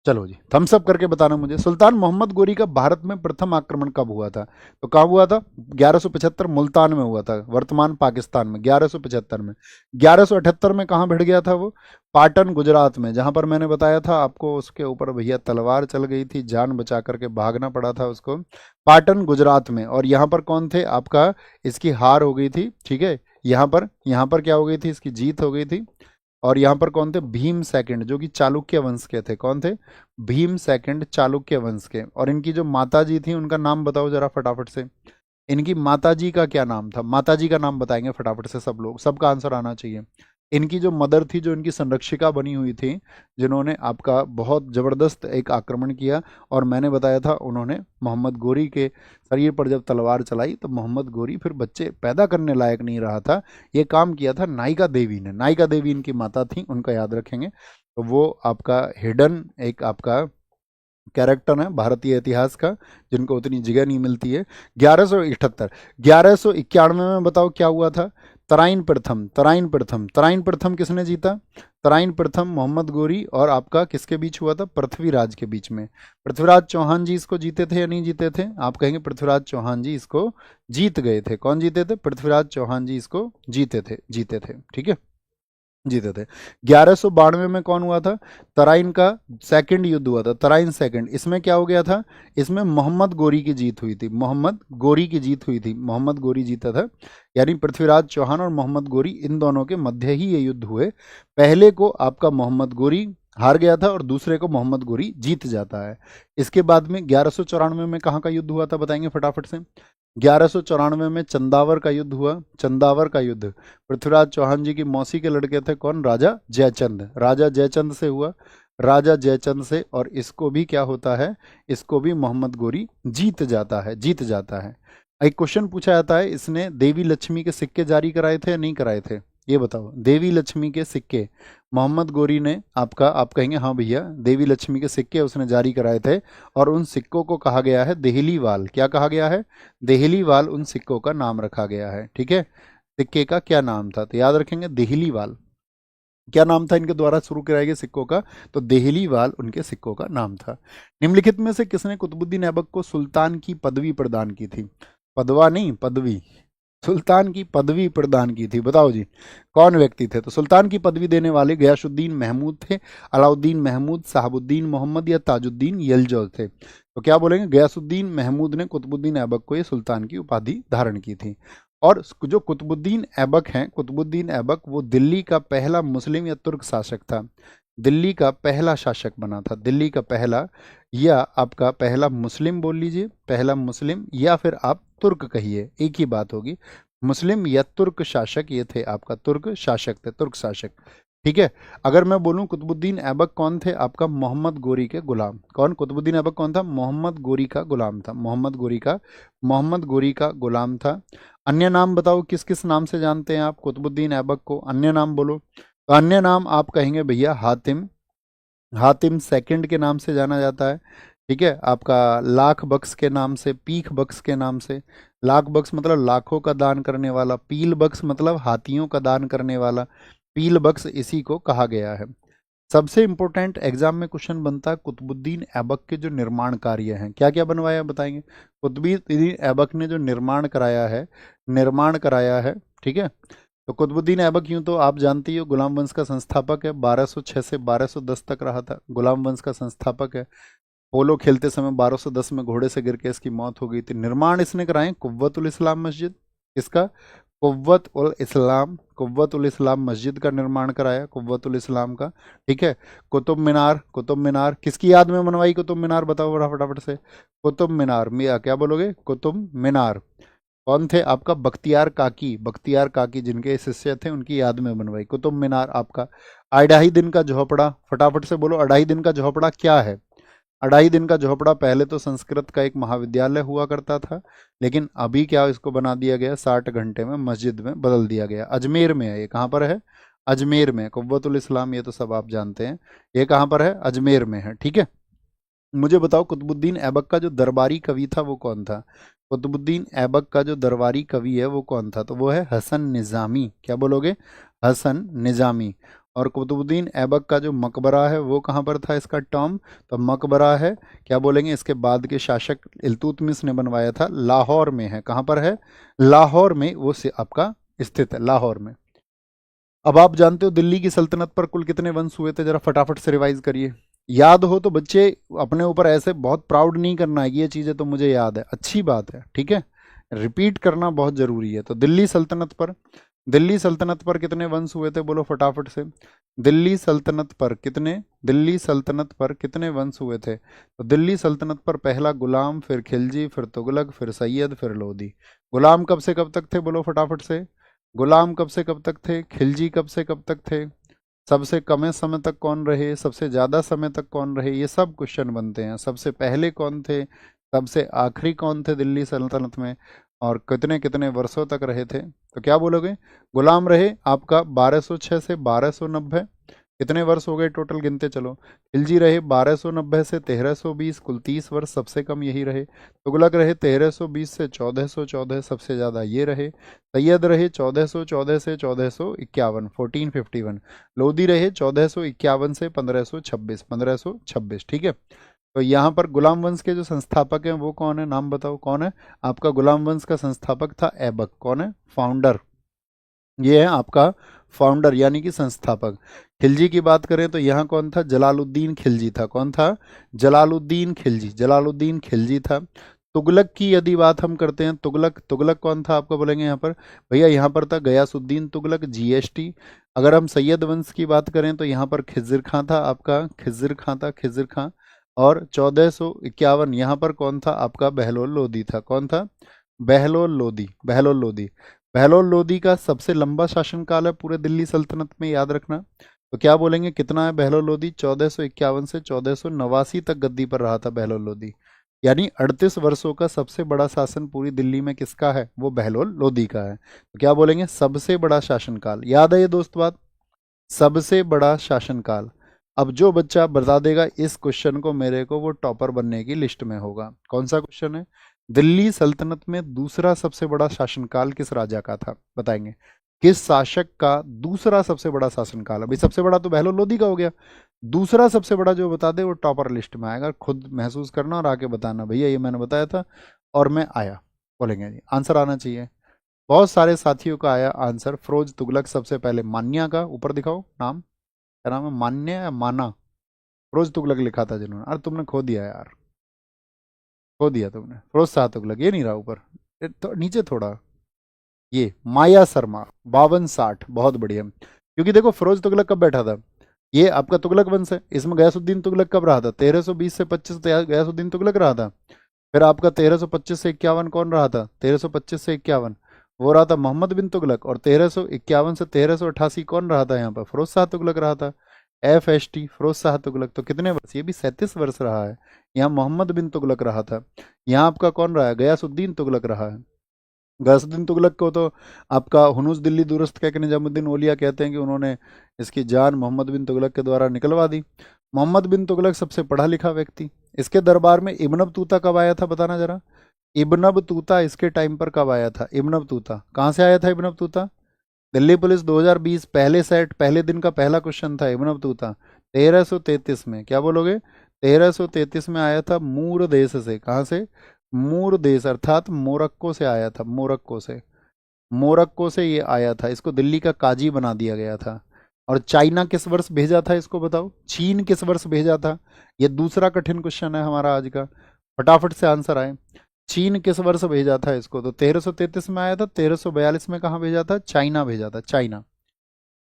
चलो जी, थम्स अप करके बताना मुझे, सुल्तान मोहम्मद गोरी का भारत में प्रथम आक्रमण कब हुआ था? तो कब हुआ था? 1175 मुल्तान में हुआ था, वर्तमान पाकिस्तान में, 1175 में। 1178 में कहाँ भिड़ गया था वो? पाटन गुजरात में, जहां पर मैंने बताया था आपको, उसके ऊपर भैया तलवार चल गई थी, जान बचा करके भागना पड़ा था उसको। पाटन गुजरात में। और यहाँ पर कौन थे आपका? इसकी हार हो गई थी, ठीक है। यहाँ पर क्या हो गई थी? इसकी जीत हो गई थी। और यहाँ पर कौन थे? भीम सेकंड, जो कि चालुक्य वंश के थे। कौन थे? भीम सेकंड चालुक्य वंश के। और इनकी जो माता जी थी उनका नाम बताओ जरा फटाफट से। इनकी माता जी का क्या नाम था? माता जी का नाम बताएंगे फटाफट से सब लोग, सबका आंसर आना चाहिए। इनकी जो मदर थी, जो इनकी संरक्षिका बनी हुई थी, जिन्होंने आपका बहुत जबरदस्त एक आक्रमण किया, और मैंने बताया था उन्होंने मोहम्मद गोरी के शरीर पर जब तलवार चलाई तो मोहम्मद गोरी फिर बच्चे पैदा करने लायक नहीं रहा था। ये काम किया था नायिका देवी ने। नायिका देवी इनकी माता थी, उनका याद रखेंगे। तो वो आपका हिडन एक आपका कैरेक्टर है भारतीय इतिहास का, जिनको उतनी जगह नहीं मिलती है। 1178, 1191 में बताओ क्या हुआ था? तराइन प्रथम किसने जीता? तराइन प्रथम मोहम्मद गोरी और आपका किसके बीच हुआ था? पृथ्वीराज के बीच में। पृथ्वीराज चौहान जी इसको जीते थे या नहीं जीते थे? आप कहेंगे पृथ्वीराज चौहान जी इसको जीत गए थे। कौन जीते थे? पृथ्वीराज चौहान जी इसको जीते थे, ठीक है, जीते थे। 1192 में कौन हुआ था? तराइन का सेकंड युद्ध हुआ था, तराइन सेकंड। इसमें क्या हो गया था? इसमें मोहम्मद गोरी की जीत हुई थी, मोहम्मद गोरी की जीत हुई थी, मोहम्मद गोरी जीता था। यानी पृथ्वीराज चौहान और मोहम्मद गोरी, इन दोनों के मध्य ही ये युद्ध हुए। पहले को आपका मोहम्मद गोरी हार गया था और दूसरे को मोहम्मद गोरी जीत जाता है। इसके बाद में 1194 में कहाँ का युद्ध हुआ था बताएंगे फटाफट से। 1194 में चंदावर का युद्ध हुआ। चंदावर का युद्ध पृथ्वीराज चौहान जी की मौसी के लड़के थे, कौन? राजा जयचंद। राजा जयचंद से हुआ, राजा जयचंद से। और इसको भी क्या होता है? इसको भी मोहम्मद गोरी जीत जाता है। एक क्वेश्चन पूछा जाता है, इसने देवी लक्ष्मी के सिक्के जारी कराए थे या नहीं कराए थे? ये बताओ, देवी लक्ष्मी के सिक्के मोहम्मद गोरी ने आपका, आप कहेंगे हाँ भैया, देवी लक्ष्मी के सिक्के उसने जारी कराए थे। और उन सिक्कों को कहा गया है देहलीवाल। क्या कहा गया है? देहलीवाल उन सिक्कों का नाम रखा गया है, ठीक है। सिक्के का क्या नाम था? तो याद रखेंगे देहलीवाल। क्या नाम था इनके द्वारा शुरू कराए गए सिक्कों का? तो देहलीवाल उनके सिक्कों का नाम था। निम्नलिखित में से किसने कुतुबुद्दीन ऐबक को सुल्तान की पदवी प्रदान की थी? पदवा नहीं, पदवी। सुल्तान की पदवी प्रदान की थी, बताओ जी कौन व्यक्ति थे? तो सुल्तान की पदवी देने वाले गयासुद्दीन महमूद थे, अलाउद्दीन महमूद, साहबुद्दीन मोहम्मद या ताजुद्दीन यलजौज थे। तो क्या बोलेंगे? गयासुद्दीन महमूद ने कुतुबुद्दीन ऐबक को ये सुल्तान की उपाधि धारण की थी। और जो कुतुबुद्दीन ऐबक हैं, कुतुबुद्दीन ऐबक वो दिल्ली का पहला मुस्लिम या तुर्क शासक था। दिल्ली का पहला शासक बना था, दिल्ली का पहला, या आपका पहला मुस्लिम बोल लीजिए, पहला मुस्लिम, या फिर आप तुर्क कहिए, एक ही बात होगी। मुस्लिम या तुर्क शासक ये थे, आपका तुर्क शासक थे, तुर्क शासक, ठीक है। अगर मैं बोलूं कुतुबुद्दीन ऐबक कौन थे? आपका मोहम्मद गोरी के गुलाम। कौन? कुतुबुद्दीन ऐबक कौन था? मोहम्मद गोरी का गुलाम था, मोहम्मद गोरी का गुलाम था। अन्य नाम बताओ, किस किस नाम से जानते हैं आप कुतुबुद्दीन ऐबक को? अन्य नाम बोलो। तो अन्य नाम आप कहेंगे भैया हातिम, हातिम सेकंड के नाम से जाना जाता है, ठीक है। आपका लाख बख्श के नाम से, पीख बख्श के नाम से। लाख बख्श मतलब लाखों का दान करने वाला, पील बख्श मतलब हाथियों का दान करने वाला, पील बख्श इसी को कहा गया है। सबसे इंपॉर्टेंट एग्जाम में क्वेश्चन बनता है कुतुबुद्दीन ऐबक के जो निर्माण कार्य हैं, क्या क्या बनवाया बताएंगे। कुतुबुद्दीन ऐबक ने जो निर्माण कराया है, ठीक है। तो कुतुबुद्दीन ऐबक यूं तो आप जानते ही हो गुलाम वंश का संस्थापक है, 1206 से 1210 तक रहा था, गुलाम वंश का संस्थापक है। पोलो खेलते समय 1210 में घोड़े से गिर के इसकी मौत हो गई थी। निर्माण इसने कराए कुव्वतुल इस्लाम मस्जिद, इसका कुव्वतुल इस्लाम मस्जिद का निर्माण कराया, कुव्वतुल इस्लाम का, ठीक है। कुतुब मीनार किसकी याद में बनवाई? कुतुब मीनार बताओ बड़ा फटाफट से। कुतुब मीनार, मिया क्या बोलोगे? कुतुब मीनार। कौन थे आपका? बख्तियार काकी। बख्तियार काकी जिनके शिष्य थे, उनकी याद में बनवाई। कुतुब मीनार आपका। अढ़ाई दिन का झोपड़ा, फटाफट से बोलो, अढ़ाई दिन का झोपड़ा क्या है? अढ़ाई दिन का झोपड़ा पहले तो संस्कृत का एक महाविद्यालय हुआ करता था, लेकिन अभी क्या इसको बना दिया गया, 60 घंटे में मस्जिद में बदल दिया गया। अजमेर में है ये। कहाँ पर है? अजमेर में। कुव्वतुल इस्लाम ये तो सब आप जानते हैं। ये कहाँ पर है? अजमेर में है। ठीक है। मुझे बताओ, कुतुबुद्दीन ऐबक का जो दरबारी कवि था वो कौन था? कुतुबुद्दीन ऐबक का जो दरबारी कवि है वो कौन था? तो वो है हसन निज़ामी। क्या बोलोगे? हसन निज़ामी। और कुतुबुद्दीन ऐबक का जो मकबरा है वो कहाँ पर था? इसका टॉम, तो मकबरा है, क्या बोलेंगे, इसके बाद के शासक इल्तुतमिश ने बनवाया था, लाहौर में है। कहाँ पर है? लाहौर में वो से आपका स्थित है, लाहौर में। अब आप जानते हो दिल्ली की सल्तनत पर कुल कितने वंश हुए थे? जरा फटाफट से रिवाइज करिए। याद हो तो बच्चे अपने ऊपर ऐसे बहुत प्राउड नहीं करना है कि ये चीज़ें तो मुझे याद है, अच्छी बात है, ठीक है। रिपीट करना बहुत ज़रूरी है। तो दिल्ली सल्तनत पर कितने वंश हुए थे? बोलो फटाफट से। दिल्ली सल्तनत पर कितने वंश हुए थे? तो दिल्ली सल्तनत पर पहला गुलाम, फिर खिलजी, फिर तुगलक, फिर सैयद, फिर लोधी। गुलाम कब से कब तक थे? बोलो फटाफट से। गुलाम कब से कब तक थे? खिलजी कब से कब तक थे? सबसे कम समय तक कौन रहे? सबसे ज़्यादा समय तक कौन रहे? ये सब क्वेश्चन बनते हैं। सबसे पहले कौन थे? सबसे आखिरी कौन थे दिल्ली सल्तनत में? और कितने कितने वर्षों तक रहे थे? तो क्या बोलोगे? गुलाम रहे आपका 1206 से 1290। कितने वर्ष हो गए टोटल? गिनते चलो। खिलजी रहे 1290 से 1320, कुल 30 वर्ष, सबसे कम यही रहे। तुगलक रहे 1320 से 1414, सबसे ज़्यादा ये रहे। सैयद रहे 1414 से 1451, 1451। लोधी रहे 1451 से 1526, 1526। ठीक है। तो यहाँ पर गुलाम वंश के जो संस्थापक हैं वो कौन है? नाम बताओ कौन है आपका? गुलाम वंश का संस्थापक था ऐबक। कौन है? फाउंडर। ये है आपका फाउंडर यानी कि संस्थापक। खिलजी की बात करें तो यहाँ कौन था? जलालुद्दीन खिलजी था। कौन था? जलालुद्दीन खिलजी। जलालुद्दीन खिलजी था। तुगलक की यदि बात हम करते हैं, तुगलक, तुगलक कौन था आपको बोलेंगे यहाँ पर? भैया यहाँ पर था गयासुद्दीन तुगलक, जीएसटी। अगर हम सैयद वंश की बात करें तो यहाँ पर खिज़िर खां था आपका, खिज़िर खां था, खिज़िर खां। और 1451 यहाँ पर कौन था आपका? बहलोल लोदी था। कौन था? बहलोल लोदी। बहलोल लोदी। बहलोल लोदी का सबसे लंबा शासनकाल है पूरे दिल्ली सल्तनत में, याद रखना। तो क्या बोलेंगे कितना है बहलोल लोदी? 1451 से 1489 तक गद्दी पर रहा था बहलोल लोदी। यानी 38 वर्षों का सबसे बड़ा शासन पूरी दिल्ली में किसका है? वो बहलोल लोदी का है। तो क्या बोलेंगे? सबसे बड़ा शासनकाल। याद है ये दोस्त बात? सबसे बड़ा शासनकाल। अब जो बच्चा बता देगा इस क्वेश्चन को मेरे को, वो टॉपर बनने की लिस्ट में होगा। कौन सा क्वेश्चन है? दिल्ली सल्तनत में दूसरा सबसे बड़ा शासनकाल किस राजा का था? बताएंगे। किस शासक का दूसरा सबसे बड़ा शासनकाल? अभी सबसे बड़ा तो बहलोल लोधी का हो गया। दूसरा सबसे बड़ा जो बता दे वो टॉपर लिस्ट में आएगा। खुद महसूस करना और आके बताना, भैया ये मैंने बताया था और मैं आया। बोलेंगे जी आंसर आना चाहिए। बहुत सारे साथियों का आया आंसर। फिरोज तुगलक सबसे पहले। मान्या का ऊपर दिखाओ नाम, क्या नाम है? मान्य या माना? फिरोज तुगलक लिखा था जिन्होंने। अरे तुमने खो दिया यार, खो दिया तुमने। फिरोज शाह तुगलक ये नहीं रहा ऊपर, तो नीचे थोड़ा। ये माया शर्मा 5260, बहुत बढ़िया। क्योंकि देखो फिरोज तुगलक कब बैठा था? ये आपका तुगलक वंश है, इसमें गयासुद्दीन तुगलक कब रहा था? 1320 से 25 गयासुद्दीन तुगलक रहा था। फिर आपका 1325 से 51 कौन रहा था? 1325 से 51 वो रहा था मोहम्मद बिन तुगलक। और 1351 से 1388 कौन रहा था यहाँ पर? फिरोज शाह तुगलक रहा था। FST फिरोज शाह तुगलक। तो कितने वर्ष? ये भी 37 वर्ष रहा है। यहाँ मोहम्मद बिन तुगलक रहा था। यहाँ आपका कौन रहा है? गयासुद्दीन तुगलक रहा है। गयासुद्दीन तुगलक को तो आपका हुनूस दिल्ली दुरुस्त कह के निजामुद्दीन औलिया कहते हैं कि उन्होंने इसकी जान मोहम्मद बिन तुगलक के द्वारा निकलवा दी। मोहम्मद बिन तुगलक सबसे पढ़ा लिखा व्यक्ति। इसके दरबार में इब्न बतूता कब आया था? बताना जरा। इब्न बतूता इसके टाइम पर कब आया था? इब्न बतूता कहाँ से आया था? इब्न बतूता दिल्ली पुलिस 2020 पहले सेट पहले दिन का पहला क्वेश्चन था। इब्न बतूता 1333 में, क्या बोलोगे? 1333 में आया था मूर देश से। कहाँ से? मूर देश अर्थात मोरक्को से आया था। मोरक्को से, मोरक्को से ये आया था। इसको दिल्ली का काजी बना दिया गया था। और चाइना किस वर्ष भेजा था इसको बताओ? चीन किस वर्ष भेजा था? ये दूसरा कठिन क्वेश्चन है हमारा आज का। फटाफट से आंसर आए। चीन किस वर्ष भेजा था इसको? तो 1333 में आया था। 1342 में कहाँ भेजा था? चाइना भेजा था, चाइना।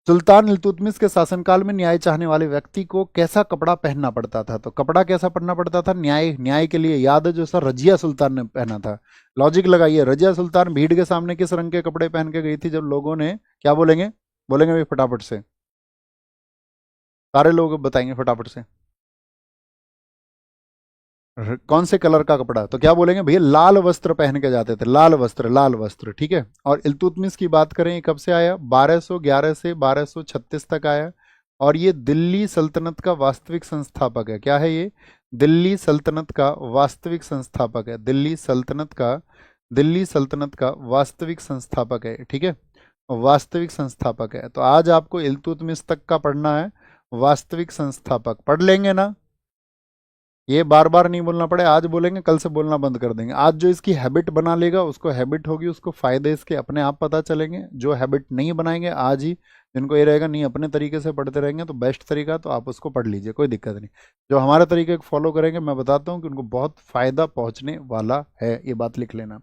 सुल्तान इल्तुतमिश के शासनकाल में न्याय चाहने वाले व्यक्ति को कैसा कपड़ा पहनना पड़ता था? तो कपड़ा कैसा पहनना पड़ता था? न्याय न्याय के लिए याद है जो सर रजिया सुल्तान ने पहना था। लॉजिक लगाइए, रजिया सुल्तान भीड़ के सामने किस रंग के कपड़े पहन के गई थी? जब लोगों ने क्या बोलेंगे, बोलेंगे भाई फटाफट से, सारे लोग बताएंगे फटाफट से, कौन से कलर का कपड़ा? तो क्या बोलेंगे भैया, लाल वस्त्र पहन के जाते थे, लाल वस्त्र, लाल वस्त्र, ठीक है। और इल्तुतमिश की बात करें, ये कब से आया? 1211 से 1236 तक आया, और ये दिल्ली सल्तनत का वास्तविक संस्थापक है। क्या है ये? दिल्ली सल्तनत का वास्तविक संस्थापक है। दिल्ली सल्तनत का वास्तविक संस्थापक है, ठीक है, वास्तविक संस्थापक है। तो आज आपको इल्तुतमिश तक का पढ़ना है, वास्तविक संस्थापक पढ़ लेंगे ना, ये बार बार नहीं बोलना पड़े, आज बोलेंगे कल से बोलना बंद कर देंगे। आज जो इसकी हैबिट बना लेगा उसको हैबिट होगी, उसको फायदे इसके अपने आप पता चलेंगे। जो हैबिट नहीं बनाएंगे आज ही, जिनको ये रहेगा नहीं अपने तरीके से पढ़ते रहेंगे, तो बेस्ट तरीका तो आप उसको पढ़ लीजिए, कोई दिक्कत नहीं। जो हमारे तरीके को फॉलो करेंगे, मैं बताता हूँ कि उनको बहुत फायदा पहुंचने वाला है, ये बात लिख लेना।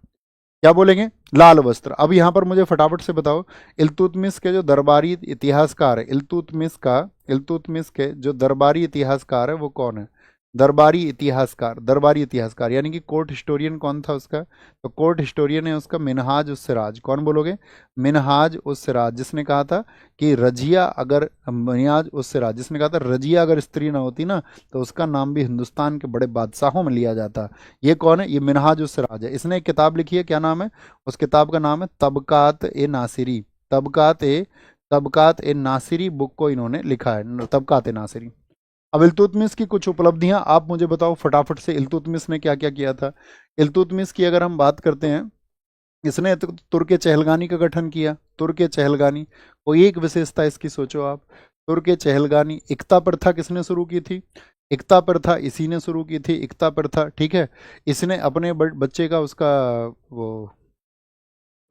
क्या बोलेंगे? लाल वस्त्र। अब यहाँ पर मुझे फटाफट से बताओ, इल्तुतमिश के जो दरबारी इतिहासकार है, इल्तुतमिश के जो दरबारी इतिहासकार है वो कौन है? दरबारी इतिहासकार यानी कि कोर्ट हिस्टोरियन कौन था उसका? तो कोर्ट हिस्टोरियन है उसका मिनहाज उस सिराज। कौन बोलोगे? मिनहाज उस सिराज, जिसने कहा था कि मिनहाज उस सिराज जिसने कहा था रजिया अगर स्त्री ना होती ना तो उसका नाम भी हिंदुस्तान के बड़े बादशाहों में लिया जाता। ये कौन है? ये मिनहाज उस सिराज है। इसने एक किताब लिखी है, क्या नाम है उस किताब का? नाम है तबकात ए नासिरी। तबकात ए नासिरी बुक को इन्होंने लिखा है, तबकात ए नासिरी। अब इल्तुतमिश की कुछ उपलब्धियां आप मुझे बताओ फटाफट से, इल्तुतमिश ने क्या क्या किया था? इल्तुतमिश की अगर हम बात करते हैं, इसने तुर्क चहलगानी का गठन किया। तुर्क चहलगानी, कोई एक विशेषता इसकी सोचो आप। तुर्क चहलगानी। इकता प्रथा किसने शुरू की थी? इकता प्रथा इसी ने शुरू की थी, इकता प्रथा, ठीक है। इसने अपने बच्चे का उसका वो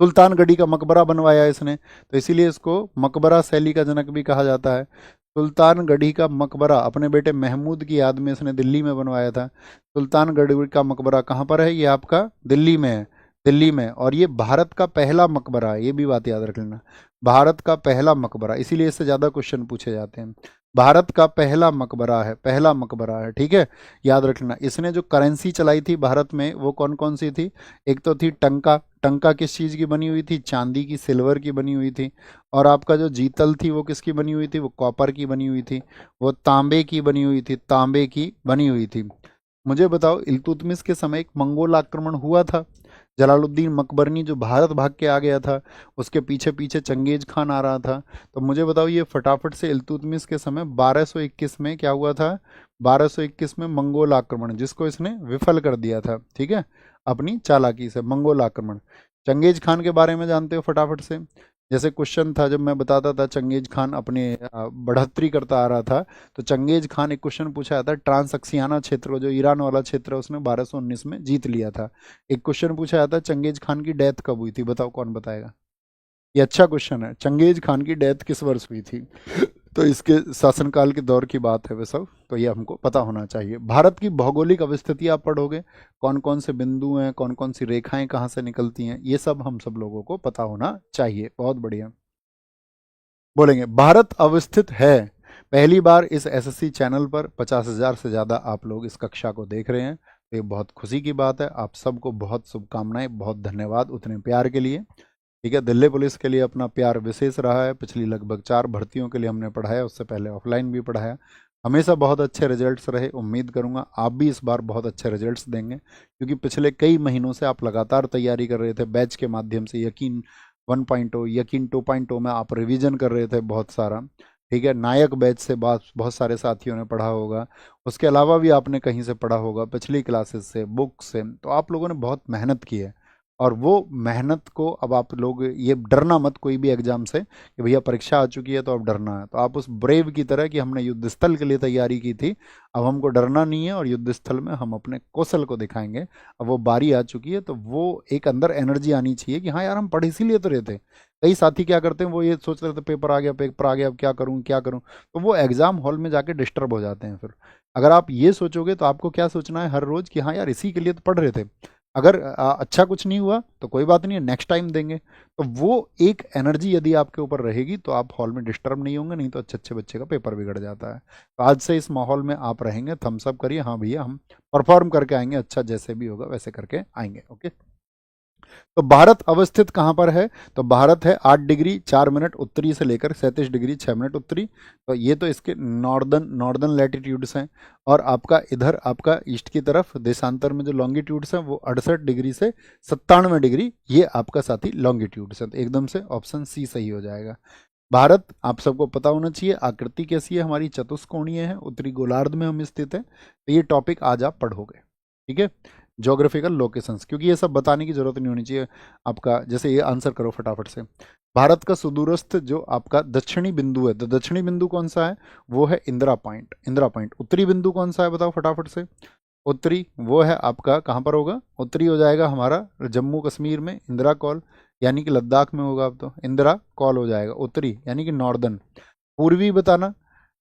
सुल्तानगढ़ी का मकबरा बनवाया इसने, तो इसीलिए इसको मकबरा शैली का जनक भी कहा जाता है। सुल्तानगढ़ी का मकबरा अपने बेटे महमूद की याद में इसने दिल्ली में बनवाया था। सुल्तानगढ़ी का मकबरा कहाँ पर है? ये आपका दिल्ली में है, दिल्ली में। और ये भारत का पहला मकबरा है, ये भी बात याद रख लेना, भारत का पहला मकबरा, इसीलिए इससे ज़्यादा क्वेश्चन पूछे जाते हैं। भारत का पहला मकबरा है, पहला मकबरा है, ठीक है, याद रखना। इसने जो करेंसी चलाई थी भारत में वो कौन कौन सी थी? एक तो थी टंका। टंका किस चीज़ की बनी हुई थी? चांदी की, सिल्वर की बनी हुई थी। और आपका जो जीतल थी वो किसकी बनी हुई थी? वो कॉपर की बनी हुई थी। वो तांबे की बनी हुई थी, तांबे की बनी हुई थी। मुझे बताओ, इल्तुतमिश के समय एक मंगोल आक्रमण हुआ था, जलालुद्दीन मकबरनी जो भारत भाग के आ गया था, उसके पीछे पीछे चंगेज खान आ रहा था। तो मुझे बताओ ये फटाफट से, इल्तुतमिश के समय 1221 में क्या हुआ था? 1221 में मंगोल आक्रमण, जिसको इसने विफल कर दिया था, ठीक है, अपनी चालाकी से, मंगोल आक्रमण। चंगेज खान के बारे में जानते हो फटाफट से? जैसे क्वेश्चन था जब मैं बताता था चंगेज खान अपने बढ़ोतरी करता आ रहा था, तो चंगेज खान एक क्वेश्चन पूछा था, ट्रांसक्सियाना क्षेत्र को, जो ईरान वाला क्षेत्र है, उसने 1219 में जीत लिया था। एक क्वेश्चन पूछा जाता है चंगेज खान की डेथ कब हुई थी? बताओ कौन बताएगा? ये अच्छा क्वेश्चन है, चंगेज खान की डेथ किस वर्ष हुई थी? तो इसके शासनकाल के दौर की बात है वे सब, तो ये हमको पता होना चाहिए। भारत की भौगोलिक अवस्थिति आप पढ़ोगे, कौन कौन से बिंदु हैं, कौन कौन सी रेखाएं कहाँ से निकलती हैं, ये सब हम सब लोगों को पता होना चाहिए। बहुत बढ़िया। बोलेंगे भारत अवस्थित है। पहली बार इस एसएससी चैनल पर 50,000 से ज़्यादा आप लोग इस कक्षा को देख रहे हैं, तो ये बहुत खुशी की बात है। आप सबको बहुत शुभकामनाएं, बहुत धन्यवाद उतने प्यार के लिए, ठीक है। दिल्ली पुलिस के लिए अपना प्यार विशेष रहा है। पिछली लगभग 4 भर्तियों के लिए हमने पढ़ाया, उससे पहले ऑफलाइन भी पढ़ाया, हमेशा बहुत अच्छे रिजल्ट्स रहे। उम्मीद करूंगा आप भी इस बार बहुत अच्छे रिजल्ट्स देंगे, क्योंकि पिछले कई महीनों से आप लगातार तैयारी कर रहे थे बैच के माध्यम से। यकीन 1.0, यकीन 2.0 में आप रिवीजन कर रहे थे बहुत सारा, ठीक है। नायक बैच से बहुत सारे साथियों ने पढ़ा होगा, उसके अलावा भी आपने कहीं से पढ़ा होगा, पिछली क्लासेस से, बुक से। तो आप लोगों ने बहुत मेहनत की है, और वो मेहनत को अब आप लोग, ये डरना मत कोई भी एग्जाम से कि भैया परीक्षा आ चुकी है तो अब डरना है। तो आप उस ब्रेव की तरह कि हमने युद्ध स्थल के लिए तैयारी की थी, अब हमको डरना नहीं है, और युद्ध स्थल में हम अपने कौशल को दिखाएंगे। अब वो बारी आ चुकी है, तो वो एक अंदर एनर्जी आनी चाहिए कि हाँ यार हम पढ़ इसीलिए तो रहे थे। कई साथी क्या करते हैं, वो ये सोच रहे थे पेपर आ गया, पेपर आ गया, अब क्या करूँ क्या करूँ, तो वो एग्जाम हॉल में जाके डिस्टर्ब हो जाते हैं। फिर अगर आप ये सोचोगे तो आपको क्या सोचना है हर रोज़ कि हाँ यार इसी के लिए तो पढ़ रहे थे, अगर अच्छा कुछ नहीं हुआ तो कोई बात नहीं है, नेक्स्ट टाइम देंगे। तो वो एक एनर्जी यदि आपके ऊपर रहेगी तो आप हॉल में डिस्टर्ब नहीं होंगे, नहीं तो अच्छे अच्छे बच्चे का पेपर बिगड़ जाता है। तो आज से इस माहौल में आप रहेंगे, थम्स अप करिए, हाँ भैया हम परफॉर्म करके आएंगे, अच्छा जैसे भी होगा वैसे करके आएंगे। ओके, तो भारत अवस्थित कहाँ पर है? तो भारत है 8 डिग्री 4 मिनट उत्तरी से लेकर 37 डिग्री 6 मिनट उत्तरी। तो ये तो इसके नॉर्दर्न लैटिट्यूड्स हैं। और आपका इधर आपका ईस्ट की तरफ देशांतर में जो लॉन्गिट्यूड्स हैं वो 68 डिग्री से 97 डिग्री, ये आपका साथी लॉन्गिट्यूड्स हैं। तो एकदम से ऑप्शन सी सही हो जाएगा। भारत आप सबको पता होना चाहिए, आकृति कैसी है हमारी, चतुष्कोणीय है, उत्तरी गोलार्ध में हम स्थित हैं। तो ये टॉपिक आज आप पढ़ोगे, ठीक है, ज्योग्राफिकल लोकेशंस, क्योंकि ये सब बताने की जरूरत नहीं होनी चाहिए आपका। जैसे ये आंसर करो फटाफट से, भारत का सुदूरस्थ जो आपका दक्षिणी बिंदु है, तो दक्षिणी बिंदु कौन सा है? वो है इंदिरा पॉइंट, इंदिरा पॉइंट। उत्तरी बिंदु कौन सा है बताओ फटाफट से? उत्तरी वो है आपका कहाँ पर होगा? उत्तरी हो जाएगा हमारा जम्मू कश्मीर में इंदिरा कॉल, यानी कि लद्दाख में होगा। अब तो इंदिरा कॉल हो जाएगा उत्तरी, यानी कि नॉर्दर्न। पूर्वी बताना,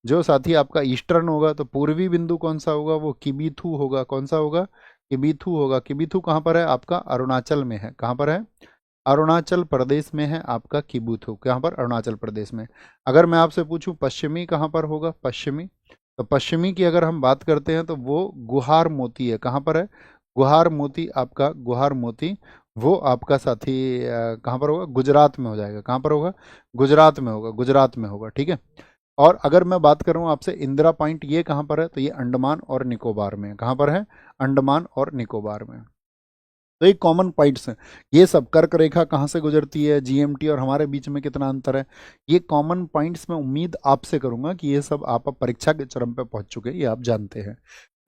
जो साथी आपका ईस्टर्न होगा, तो पूर्वी बिंदु कौन सा होगा? वो किबीथू होगा। कौन सा होगा? किबीथू होगा। किबीथू कहाँ पर है? आपका अरुणाचल में है। कहाँ पर है? अरुणाचल प्रदेश में है आपका किबीथू। कहाँ पर? अरुणाचल प्रदेश में। अगर मैं आपसे पूछूं पश्चिमी कहाँ पर होगा? पश्चिमी, तो पश्चिमी की अगर हम बात करते हैं तो वो गुहार मोती है। कहाँ पर है? गुहार मोती, आपका गुहार मोती वो आपका साथी कहाँ पर होगा? गुजरात में हो जाएगा। कहाँ पर होगा? गुजरात में होगा, गुजरात में होगा, ठीक है। और अगर मैं बात करूं आपसे इंदिरा पॉइंट, ये कहाँ पर है? तो ये अंडमान और निकोबार में है। कहाँ पर है? अंडमान और निकोबार में। तो ये कॉमन पॉइंट्स हैं। ये सब कर्क रेखा कहाँ से गुजरती है, जीएमटी और हमारे बीच में कितना अंतर है, ये कॉमन पॉइंट्स में उम्मीद आपसे करूंगा कि ये सब आप अब परीक्षा के चरम पे पहुंच चुके हैं, ये आप जानते हैं।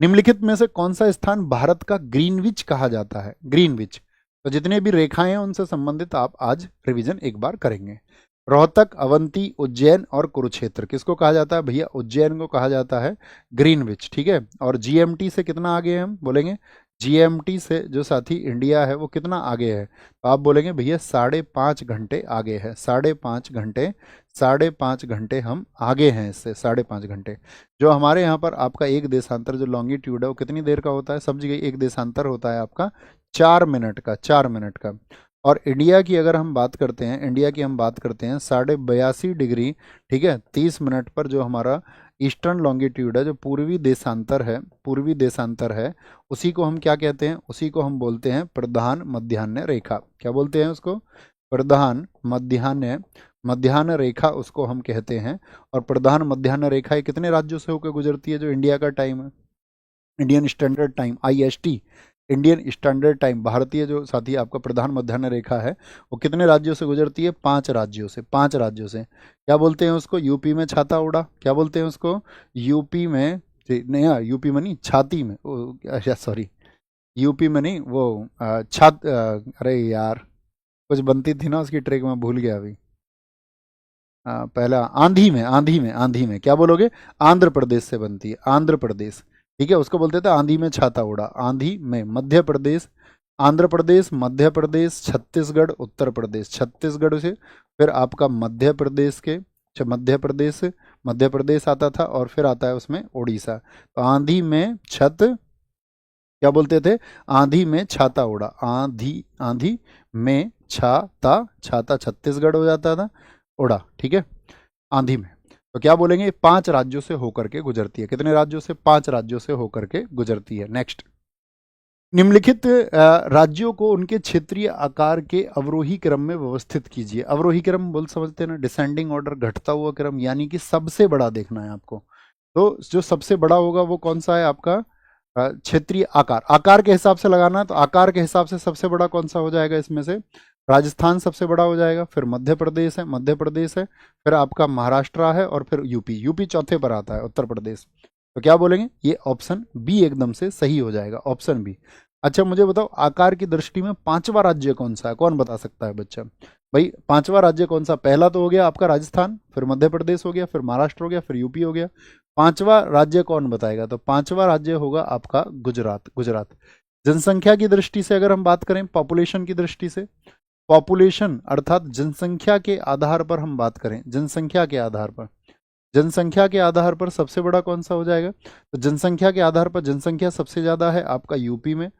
निम्नलिखित में से कौन सा स्थान भारत का ग्रीनविच कहा जाता है? ग्रीनविच, तो जितने भी रेखाएं हैं उनसे संबंधित आप आज रिवीजन एक बार करेंगे। रोहतक, अवंती, उज्जैन और कुरुक्षेत्र किसको कहा जाता है भैया? उज्जैन को कहा जाता है ग्रीनविच, ठीक है। और जीएमटी से कितना आगे है? हम बोलेंगे जीएमटी से जो साथी इंडिया है वो कितना आगे है? तो आप बोलेंगे भैया 5.5 घंटे आगे है। 5.5 घंटे, 5.5 घंटे हम आगे हैं इससे, 5.5 घंटे। जो हमारे यहाँ पर आपका एक देशांतर जो लॉन्गिट्यूड है वो कितनी देर का होता है? समझ गए, एक देशांतर होता है आपका 4 मिनट का, 4 मिनट का। और इंडिया की अगर हम बात करते हैं, इंडिया की हम बात करते हैं 82.5 डिग्री, ठीक है, 30 मिनट पर जो हमारा ईस्टर्न लॉन्गिट्यूड है, जो पूर्वी देशांतर है, पूर्वी देशांतर है, उसी को हम क्या कहते हैं? उसी को हम बोलते हैं प्रधान मध्याह्न रेखा। क्या बोलते हैं उसको? प्रधान मध्याह्न रेखा उसको हम कहते हैं। और प्रधान मध्याह्न रेखा ये कितने राज्यों से होकर गुजरती है? जो इंडिया का टाइम है, Indian standard time, IST, Indian standard time, भारतीय जो साथी आपका प्रधान मध्याह्न रेखा है वो कितने राज्यों से गुजरती है? 5 राज्यों से, 5 राज्यों से। क्या बोलते हैं उसको? यूपी में छाता उड़ा। क्या बोलते हैं उसको? यूपी में, नहीं यार, यूपी में नहीं, छाती में, अच्छा सॉरी, यूपी में नहीं, वो अरे यार कुछ बनती थी ना उसकी ट्रिक, में भूल गया अभी। पहला आंधी में, आंधी में क्या बोलोगे? आंध्र प्रदेश से बनती है, आंध्र प्रदेश, ठीक है, उसको बोलते थे आंधी में छाता उड़ा। आंधी में मध्य प्रदेश, आंध्र प्रदेश, मध्य प्रदेश, छत्तीसगढ़, उत्तर प्रदेश, छत्तीसगढ़ से फिर आपका मध्य प्रदेश के, मध्य प्रदेश आता था, और फिर आता है उसमें उड़ीसा। तो आंधी में क्या बोलते थे? आंधी में छाता उड़ा, आंधी, आंधी में छाता, छाता छत्तीसगढ़ हो जाता था, उड़ा, ठीक है, आंधी में। तो क्या बोलेंगे? 5 राज्यों से होकर के गुजरती है। कितने राज्यों से? 5 राज्यों से होकर के गुजरती है। नेक्स्ट, निम्नलिखित राज्यों को उनके क्षेत्रीय आकार के अवरोही क्रम में व्यवस्थित कीजिए। अवरोही क्रम बोल समझते हैं ना, डिसेंडिंग ऑर्डर, घटता हुआ क्रम, यानी कि सबसे बड़ा देखना है आपको। तो जो सबसे बड़ा होगा वो कौन सा है आपका? क्षेत्रीय आकार, आकार के हिसाब से लगाना है। तो आकार के हिसाब से सबसे बड़ा कौन सा हो जाएगा इसमें से? राजस्थान सबसे बड़ा हो जाएगा, फिर मध्य प्रदेश है, फिर आपका महाराष्ट्र है, और फिर यूपी, यूपी चौथे पर आता है, उत्तर प्रदेश। तो क्या बोलेंगे? ये ऑप्शन बी एकदम से सही हो जाएगा, ऑप्शन बी। अच्छा मुझे बताओ, आकार की दृष्टि में 5वां राज्य कौन सा है? कौन बता सकता है बच्चा? भाई 5वां राज्य कौन सा? पहला तो हो गया आपका राजस्थान, फिर मध्य प्रदेश हो गया, फिर महाराष्ट्र हो गया, फिर यूपी हो गया। 5वां राज्य कौन बताएगा? तो 5वां राज्य होगा आपका गुजरात, गुजरात। जनसंख्या की दृष्टि से अगर हम बात करें, पॉपुलेशन की दृष्टि से, पॉपुलेशन अर्थात जनसंख्या के आधार पर हम बात करें, जनसंख्या के आधार पर, जनसंख्या के आधार पर सबसे बड़ा कौन सा हो जाएगा? तो जनसंख्या के आधार पर जनसंख्या सबसे ज़्यादा है आपका यूपी में,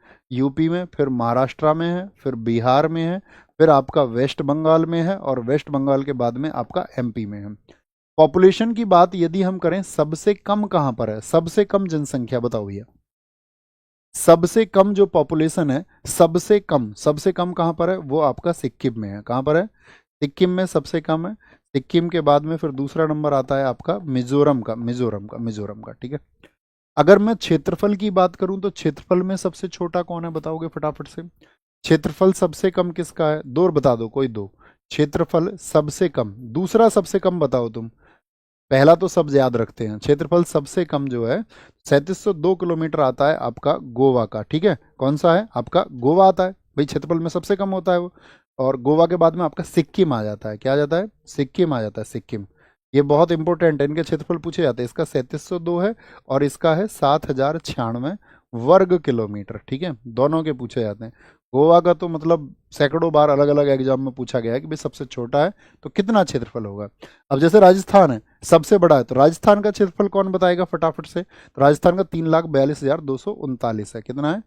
फिर महाराष्ट्र में है, फिर बिहार में है, फिर आपका वेस्ट बंगाल में है, और वेस्ट बंगाल के बाद में आपका एमपी में है। पॉपुलेशन की बात यदि हम करें, सबसे कम कहाँ पर है? सबसे कम जनसंख्या बताओ भैया। सबसे कम जो पॉपुलेशन है, सबसे कम कहाँ पर है? वो आपका सिक्किम में है। कहाँ पर है? सिक्किम में सबसे कम है। सिक्किम के बाद में फिर दूसरा नंबर आता है आपका मिजोरम का। ठीक है। अगर मैं क्षेत्रफल की बात करूं तो क्षेत्रफल में सबसे छोटा कौन है बताओगे फटाफट से? क्षेत्रफल सबसे कम किसका है? दो बता दो, कोई दो। क्षेत्रफल सबसे कम, दूसरा सबसे कम बताओ तुम। पहला तो सब याद रखते हैं। क्षेत्रफल सबसे कम जो है 3702 किलोमीटर आता है आपका गोवा का। ठीक है। कौन सा है? आपका गोवा आता है भाई, क्षेत्रफल में सबसे कम होता है वो। और गोवा के बाद में आपका सिक्किम आ जाता है। क्या आ जाता है? सिक्किम आ जाता है, सिक्किम। ये बहुत इंपॉर्टेंट है, इनके क्षेत्रफल पूछे जाते हैं। इसका 3702 है और इसका है 7096 वर्ग किलोमीटर। ठीक है, दोनों के पूछे जाते हैं। गोवा का तो मतलब सैकड़ों बार अलग अलग एग्जाम में पूछा गया है कि भाई सबसे छोटा है तो कितना क्षेत्रफल होगा। अब जैसे राजस्थान है, सबसे बड़ा है, तो राजस्थान का क्षेत्रफल कौन बताएगा फटाफट से? तो राजस्थान का 3,42,239 है। कितना है?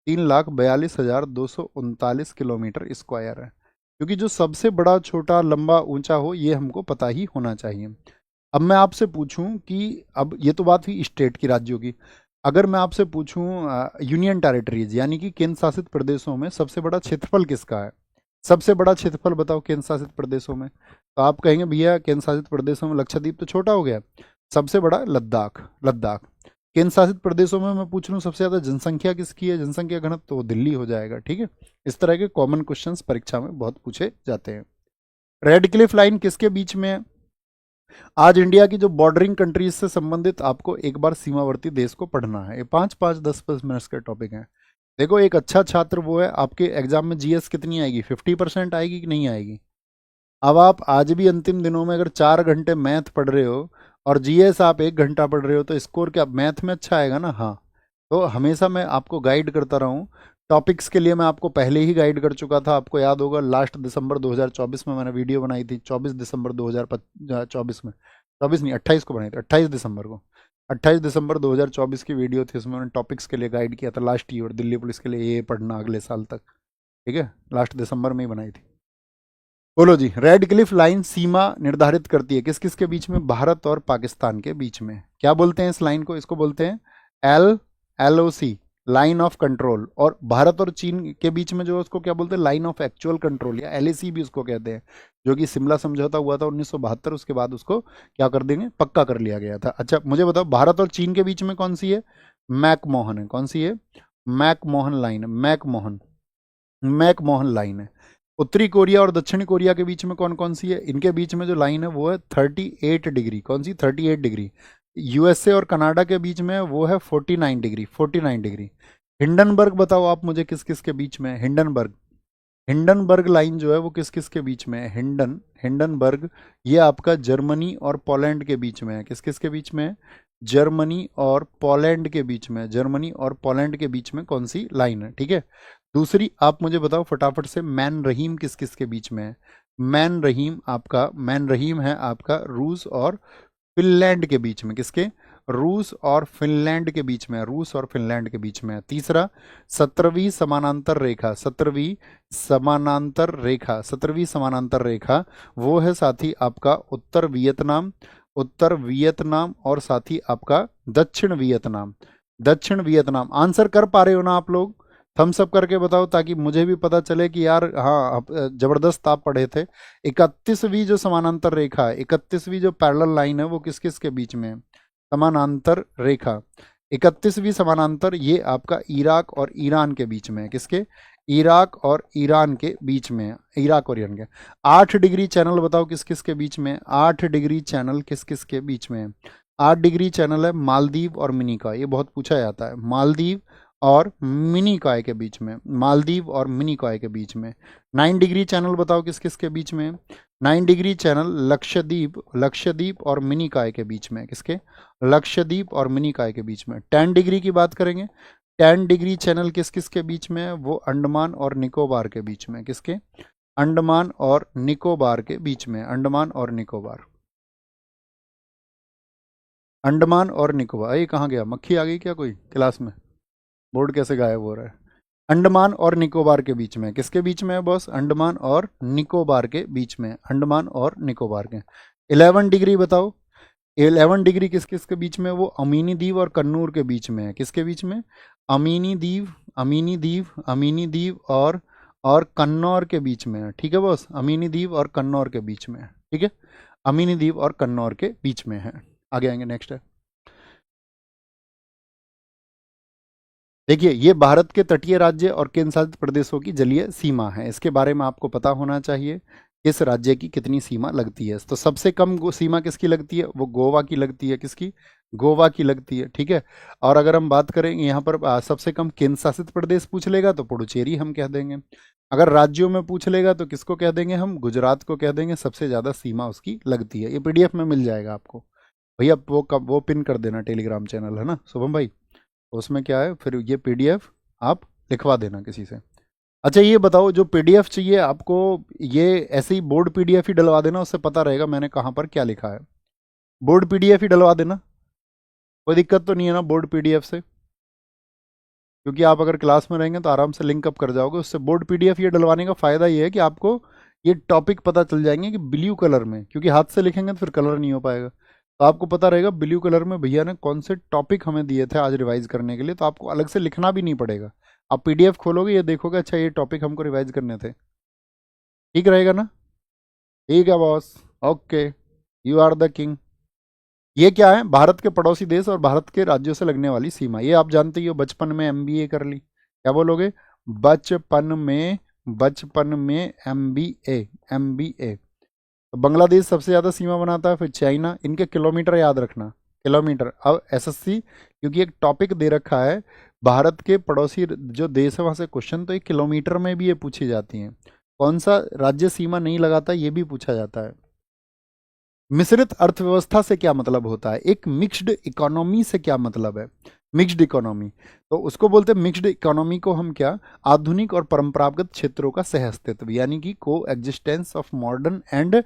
3,42,239 किलोमीटर स्क्वायर है। क्योंकि जो सबसे बड़ा, छोटा, लंबा, ऊंचा हो, ये हमको पता ही होना चाहिए। अब मैं आपसे पूछूं कि अब ये तो बात हुई स्टेट की, राज्यों की। अगर मैं आपसे पूछूं यूनियन टेरिटरीज यानी कि केंद्र शासित प्रदेशों में सबसे बड़ा क्षेत्रफल किसका है? सबसे बड़ा क्षेत्रफल बताओ केंद्र शासित प्रदेशों में। तो आप कहेंगे भैया केंद्र शासित प्रदेशों में लक्षद्वीप तो छोटा हो गया। सबसे बड़ा लद्दाख, लद्दाख। केंद्र शासित प्रदेशों में मैं पूछ लूँ सबसे ज़्यादा जनसंख्या किसकी है, जनसंख्या घनत्व, तो वो दिल्ली हो जाएगा। ठीक है। इस तरह के कॉमन क्वेश्चंस परीक्षा में बहुत पूछे जाते हैं। रेड क्लिफ लाइन किसके बीच में है? आज इंडिया की जो बॉर्डरिंग कंट्रीज से संबंधित आपको एक बार सीमावर्ती देश को पढ़ना है। ये 5-5, 10-10 मिनट्स के टॉपिक हैं। देखो, एक अच्छा छात्र वो है, आपके एग्जाम में जीएस कितनी आएगी? 50% आएगी कि नहीं आएगी? अब आप आज भी अंतिम दिनों में अगर 4 घंटे मैथ पढ़ रहे हो और जीएस आप 1 घंटा पढ़ रहे हो, तो स्कोर क्या मैथ में अच्छा आएगा ना? हाँ। तो हमेशा मैं आपको गाइड करता रहा हूँ। टॉपिक्स के लिए मैं आपको पहले ही गाइड कर चुका था, आपको याद होगा। लास्ट दिसंबर 2024 में मैंने वीडियो बनाई थी, 24 दिसंबर 2024 में, 24 नहीं 28 को बनाई थी, 28 दिसंबर को। 28 दिसंबर 2024 की वीडियो थी, उसमें मैंने टॉपिक्स के लिए गाइड किया था लास्ट ईयर, दिल्ली पुलिस के लिए ये पढ़ना अगले साल तक। ठीक है, लास्ट दिसंबर में ही बनाई थी। बोलो जी, रेड क्लिफ लाइन सीमा निर्धारित करती है किस किस के बीच में? भारत और पाकिस्तान के बीच में। क्या बोलते हैं इस लाइन को? इसको बोलते हैं LOC, लाइन ऑफ कंट्रोल। और भारत और चीन के बीच में जो है उसको क्या बोलते हैं? लाइन ऑफ एक्चुअल कंट्रोल, या LAC भी उसको कहते हैं। जो कि शिमला समझौता हुआ था 1972, उसके बाद उसको क्या कर देंगे? पक्का कर लिया गया था। अच्छा मुझे बताओ, भारत और चीन के बीच में कौन सी है? मैकमोहन है। कौन सी है? मैकमोहन लाइन है। मैकमोहन लाइन है। उत्तरी कोरिया और दक्षिणी कोरिया के बीच में कौन कौन सी है? इनके बीच में जो लाइन है वो है 38 डिग्री। कौन सी? 38 डिग्री। यूएसए और कनाडा के बीच में वो है 49 डिग्री, 49 डिग्री। हिंडनबर्ग बताओ आप मुझे किस किस के बीच में है? हिंडनबर्ग, हिंडनबर्ग लाइन जो है वो किस किस के बीच में है? हिंडनबर्ग, ये आपका जर्मनी और पोलैंड के बीच में है। किस किस के बीच में है? जर्मनी और पोलैंड के बीच में। जर्मनी और पोलैंड के बीच में कौन सी लाइन है? ठीक है। दूसरी आप मुझे बताओ फटाफट से, मैन रहीम किस किस के बीच में है? मैन रहीम है आपका रूस और फिनलैंड के बीच में। किसके? रूस और फिनलैंड के बीच में। रूस और फिनलैंड के बीच में। तीसरा, 17वीं समानांतर रेखा, 17वीं समानांतर रेखा वो है साथी आपका उत्तर वियतनाम और साथी आपका दक्षिण वियतनाम। आंसर कर पा रहे हो ना आप लोग? थम्स अप करके बताओ ताकि मुझे भी पता चले कि यार हाँ जबरदस्त आप पढ़े थे। 31वीं जो समानांतर रेखा है, 31वीं जो पैरेलल लाइन है वो किस किस के बीच में है? समानांतर रेखा 31वीं समानांतर, ये आपका इराक और ईरान के बीच में है। किसके? इराक और ईरान के बीच में है। इराक और ईरान के 8 डिग्री चैनल बताओ किस किस के बीच में? 8 डिग्री चैनल किस किस के बीच में है? 8 डिग्री चैनल है मालदीव और मिनिकॉय। ये बहुत पूछा जाता है, मालदीव और मिनिकॉय के बीच में। मालदीव और मिनिकॉय के बीच में। 9 डिग्री चैनल बताओ किस किस के बीच में? 9 डिग्री चैनल लक्षद्वीप और मिनिकॉय के बीच में। किसके? लक्षद्वीप और मिनिकॉय के बीच में। 10 डिग्री की बात करेंगे, 10 डिग्री चैनल किस किस के बीच में है? वो अंडमान और निकोबार के बीच में। किसके? अंडमान और निकोबार के बीच में। अंडमान और निकोबार। अंडमान और निकोबार, ये कहाँ गया, मक्खी आ गई क्या कोई क्लास में, बोर्ड कैसे गायब हो रहा है। अंडमान और निकोबार के बीच में, किसके बीच में है बॉस, अंडमान और निकोबार के बीच में, अंडमान और निकोबार के। 11 डिग्री बताओ, 11 डिग्री किस किस के बीच में है? वो अमीनी द्वीप और कन्नूर के बीच में है। किसके बीच में, अमीनी द्वीप, अमीनी द्वीप, अमीनी द्वीप और कन्नौर के बीच में है। ठीक है बॉस, अमीनी द्वीप और कन्नौर के बीच में है। ठीक है, अमीनी द्वीप और कन्नौर के बीच में है। आगे आएंगे, नेक्स्ट है। देखिए, ये भारत के तटीय राज्य और केंद्र शासित प्रदेशों की जलीय सीमा है, इसके बारे में आपको पता होना चाहिए। किस राज्य की कितनी सीमा लगती है, तो सबसे कम सीमा किसकी लगती है, वो गोवा की लगती है। किसकी, गोवा की लगती है। ठीक है, और अगर हम बात करें यहाँ पर सबसे कम केंद्र शासित प्रदेश पूछ लेगा तो पुडुचेरी हम कह देंगे। अगर राज्यों में पूछ लेगा तो किसको कह देंगे हम, गुजरात को कह देंगे, सबसे ज़्यादा सीमा उसकी लगती है। ये पीडीएफ में मिल जाएगा आपको भैया, वो कब वो पिन कर देना, टेलीग्राम चैनल है ना शुभम भाई, तो उसमें क्या है फिर ये पीडीएफ आप लिखवा देना किसी से। अच्छा ये बताओ, जो पीडीएफ चाहिए आपको, ये ऐसे ही बोर्ड पीडीएफ ही डलवा देना, उससे पता रहेगा मैंने कहाँ पर क्या लिखा है। बोर्ड पीडीएफ ही डलवा देना, कोई दिक्कत तो नहीं है ना बोर्ड पीडीएफ से, क्योंकि आप अगर क्लास में रहेंगे तो आराम से लिंक अप कर जाओगे उससे। बोर्ड पीडीएफ ये डलवाने का फ़ायदा ये है कि आपको ये टॉपिक पता चल जाएंगे कि ब्लू कलर में, क्योंकि हाथ से लिखेंगे तो फिर कलर नहीं हो पाएगा, तो आपको पता रहेगा ब्लू कलर में भैया ने कौन से टॉपिक हमें दिए थे आज रिवाइज करने के लिए, तो आपको अलग से लिखना भी नहीं पड़ेगा। आप पीडीएफ खोलोगे, ये देखोगे अच्छा ये टॉपिक हमको रिवाइज करने थे। ठीक रहेगा ना, ठीक है boss, okay, you are the king. ये क्या है, भारत के पड़ोसी देश और भारत के राज्यों से लगने वाली सीमा, ये आप जानते ही हो, बचपन में एमबीए कर ली, क्या बोलोगे, बचपन में एमबीए, एमबीए। तो बांग्लादेश सबसे ज़्यादा सीमा बनाता है, फिर चाइना, इनके किलोमीटर याद रखना, किलोमीटर। अब एसएससी क्योंकि एक टॉपिक दे रखा है भारत के पड़ोसी जो देश है वहाँ से क्वेश्चन तो एक किलोमीटर में भी ये पूछी जाती हैं। कौन सा राज्य सीमा नहीं लगाता ये भी पूछा जाता है। मिश्रित अर्थव्यवस्था से क्या मतलब होता है, एक मिक्स्ड इकोनॉमी से क्या मतलब है, मिक्स्ड इकोनॉमी, तो उसको बोलते हैं मिक्स्ड इकोनॉमी को हम क्या, आधुनिक और परंपरागत क्षेत्रों का सह अस्तित्व, यानी कि को existence of modern and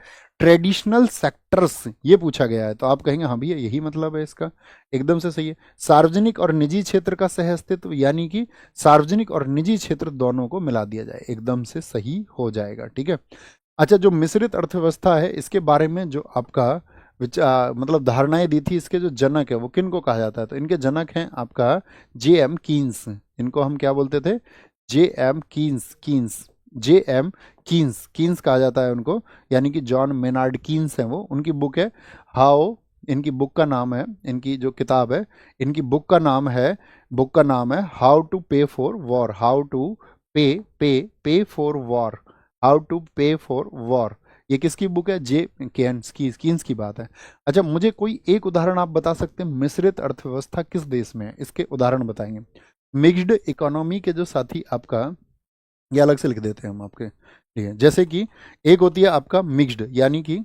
traditional sectors, ये पूछा गया है। तो आप कहेंगे हाँ भैया यही मतलब है इसका, एकदम से सही है। सार्वजनिक और निजी क्षेत्र का सह अस्तित्व, यानी कि सार्वजनिक और निजी क्षेत्र दोनों को मिला दिया जाए, एकदम से सही हो जाएगा। ठीक है, अच्छा जो मिश्रित अर्थव्यवस्था है इसके बारे में जो आपका मतलब धारणाएं दी थी, इसके जो जनक है वो किन को कहा जाता है, तो इनके जनक हैं आपका जे एम कीन्स, इनको हम क्या बोलते थे, जे एम कीन्स, जे एम कीन्स कहा जाता है उनको, यानी कि जॉन मेनार्ड कीन्स हैं वो, उनकी बुक है हाउ, इनकी बुक का नाम है, इनकी जो किताब है, इनकी बुक का नाम है हाउ टू पे फॉर वॉर, हाउ टू पे फॉर वॉर, हाउ टू पे फॉर वॉर। ये किसकी बुक है, जे कीन्स की बात है। अच्छा मुझे कोई एक उदाहरण आप बता सकते हैं, मिश्रित अर्थव्यवस्था किस देश में है, इसके उदाहरण बताएंगे। मिक्स्ड इकोनॉमी के जो साथी आपका, ये अलग से लिख देते हैं हम आपके, ठीक है, जैसे कि एक होती है आपका मिक्स्ड, यानी कि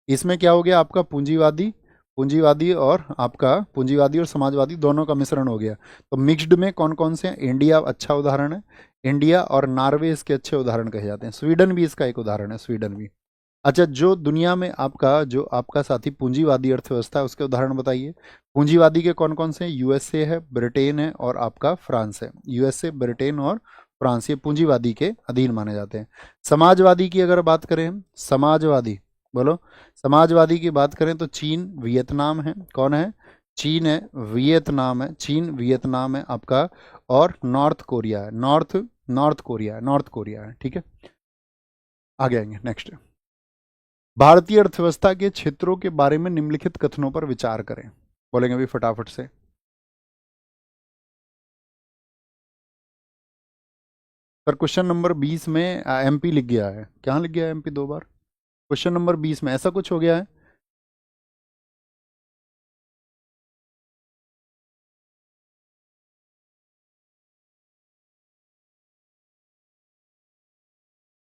इसमें क्या हो गया आपका पूंजीवादी, पूंजीवादी और समाजवादी दोनों का मिश्रण हो गया। तो मिक्स्ड में कौन कौन से हैं, इंडिया अच्छा उदाहरण है, इंडिया और नॉर्वे इसके अच्छे उदाहरण कहे जाते हैं, स्वीडन भी इसका एक उदाहरण है, स्वीडन भी। अच्छा जो दुनिया में आपका साथी पूंजीवादी अर्थव्यवस्था है उसके उदाहरण बताइए। पूंजीवादी के कौन कौन से हैं, यूएसए है, ब्रिटेन है और आपका फ्रांस है, यूएसए, ब्रिटेन और फ्रांस, ये पूंजीवादी के अधीन माने जाते हैं। समाजवादी की अगर बात करें हम, समाजवादी बोलो, समाजवादी की बात करें तो चीन, वियतनाम है, कौन है, चीन है, वियतनाम है, चीन वियतनाम है आपका, और नॉर्थ कोरिया है, नॉर्थ कोरिया है। ठीक है, आगे आएंगे, नेक्स्ट। भारतीय अर्थव्यवस्था के क्षेत्रों के बारे में निम्नलिखित कथनों पर विचार करें, बोलेंगे अभी फटाफट से। सर क्वेश्चन नंबर 20 में एमपी लिख गया है, क्या लिख गया है एमपी 2 बार, क्वेश्चन नंबर 20 में ऐसा कुछ हो गया है।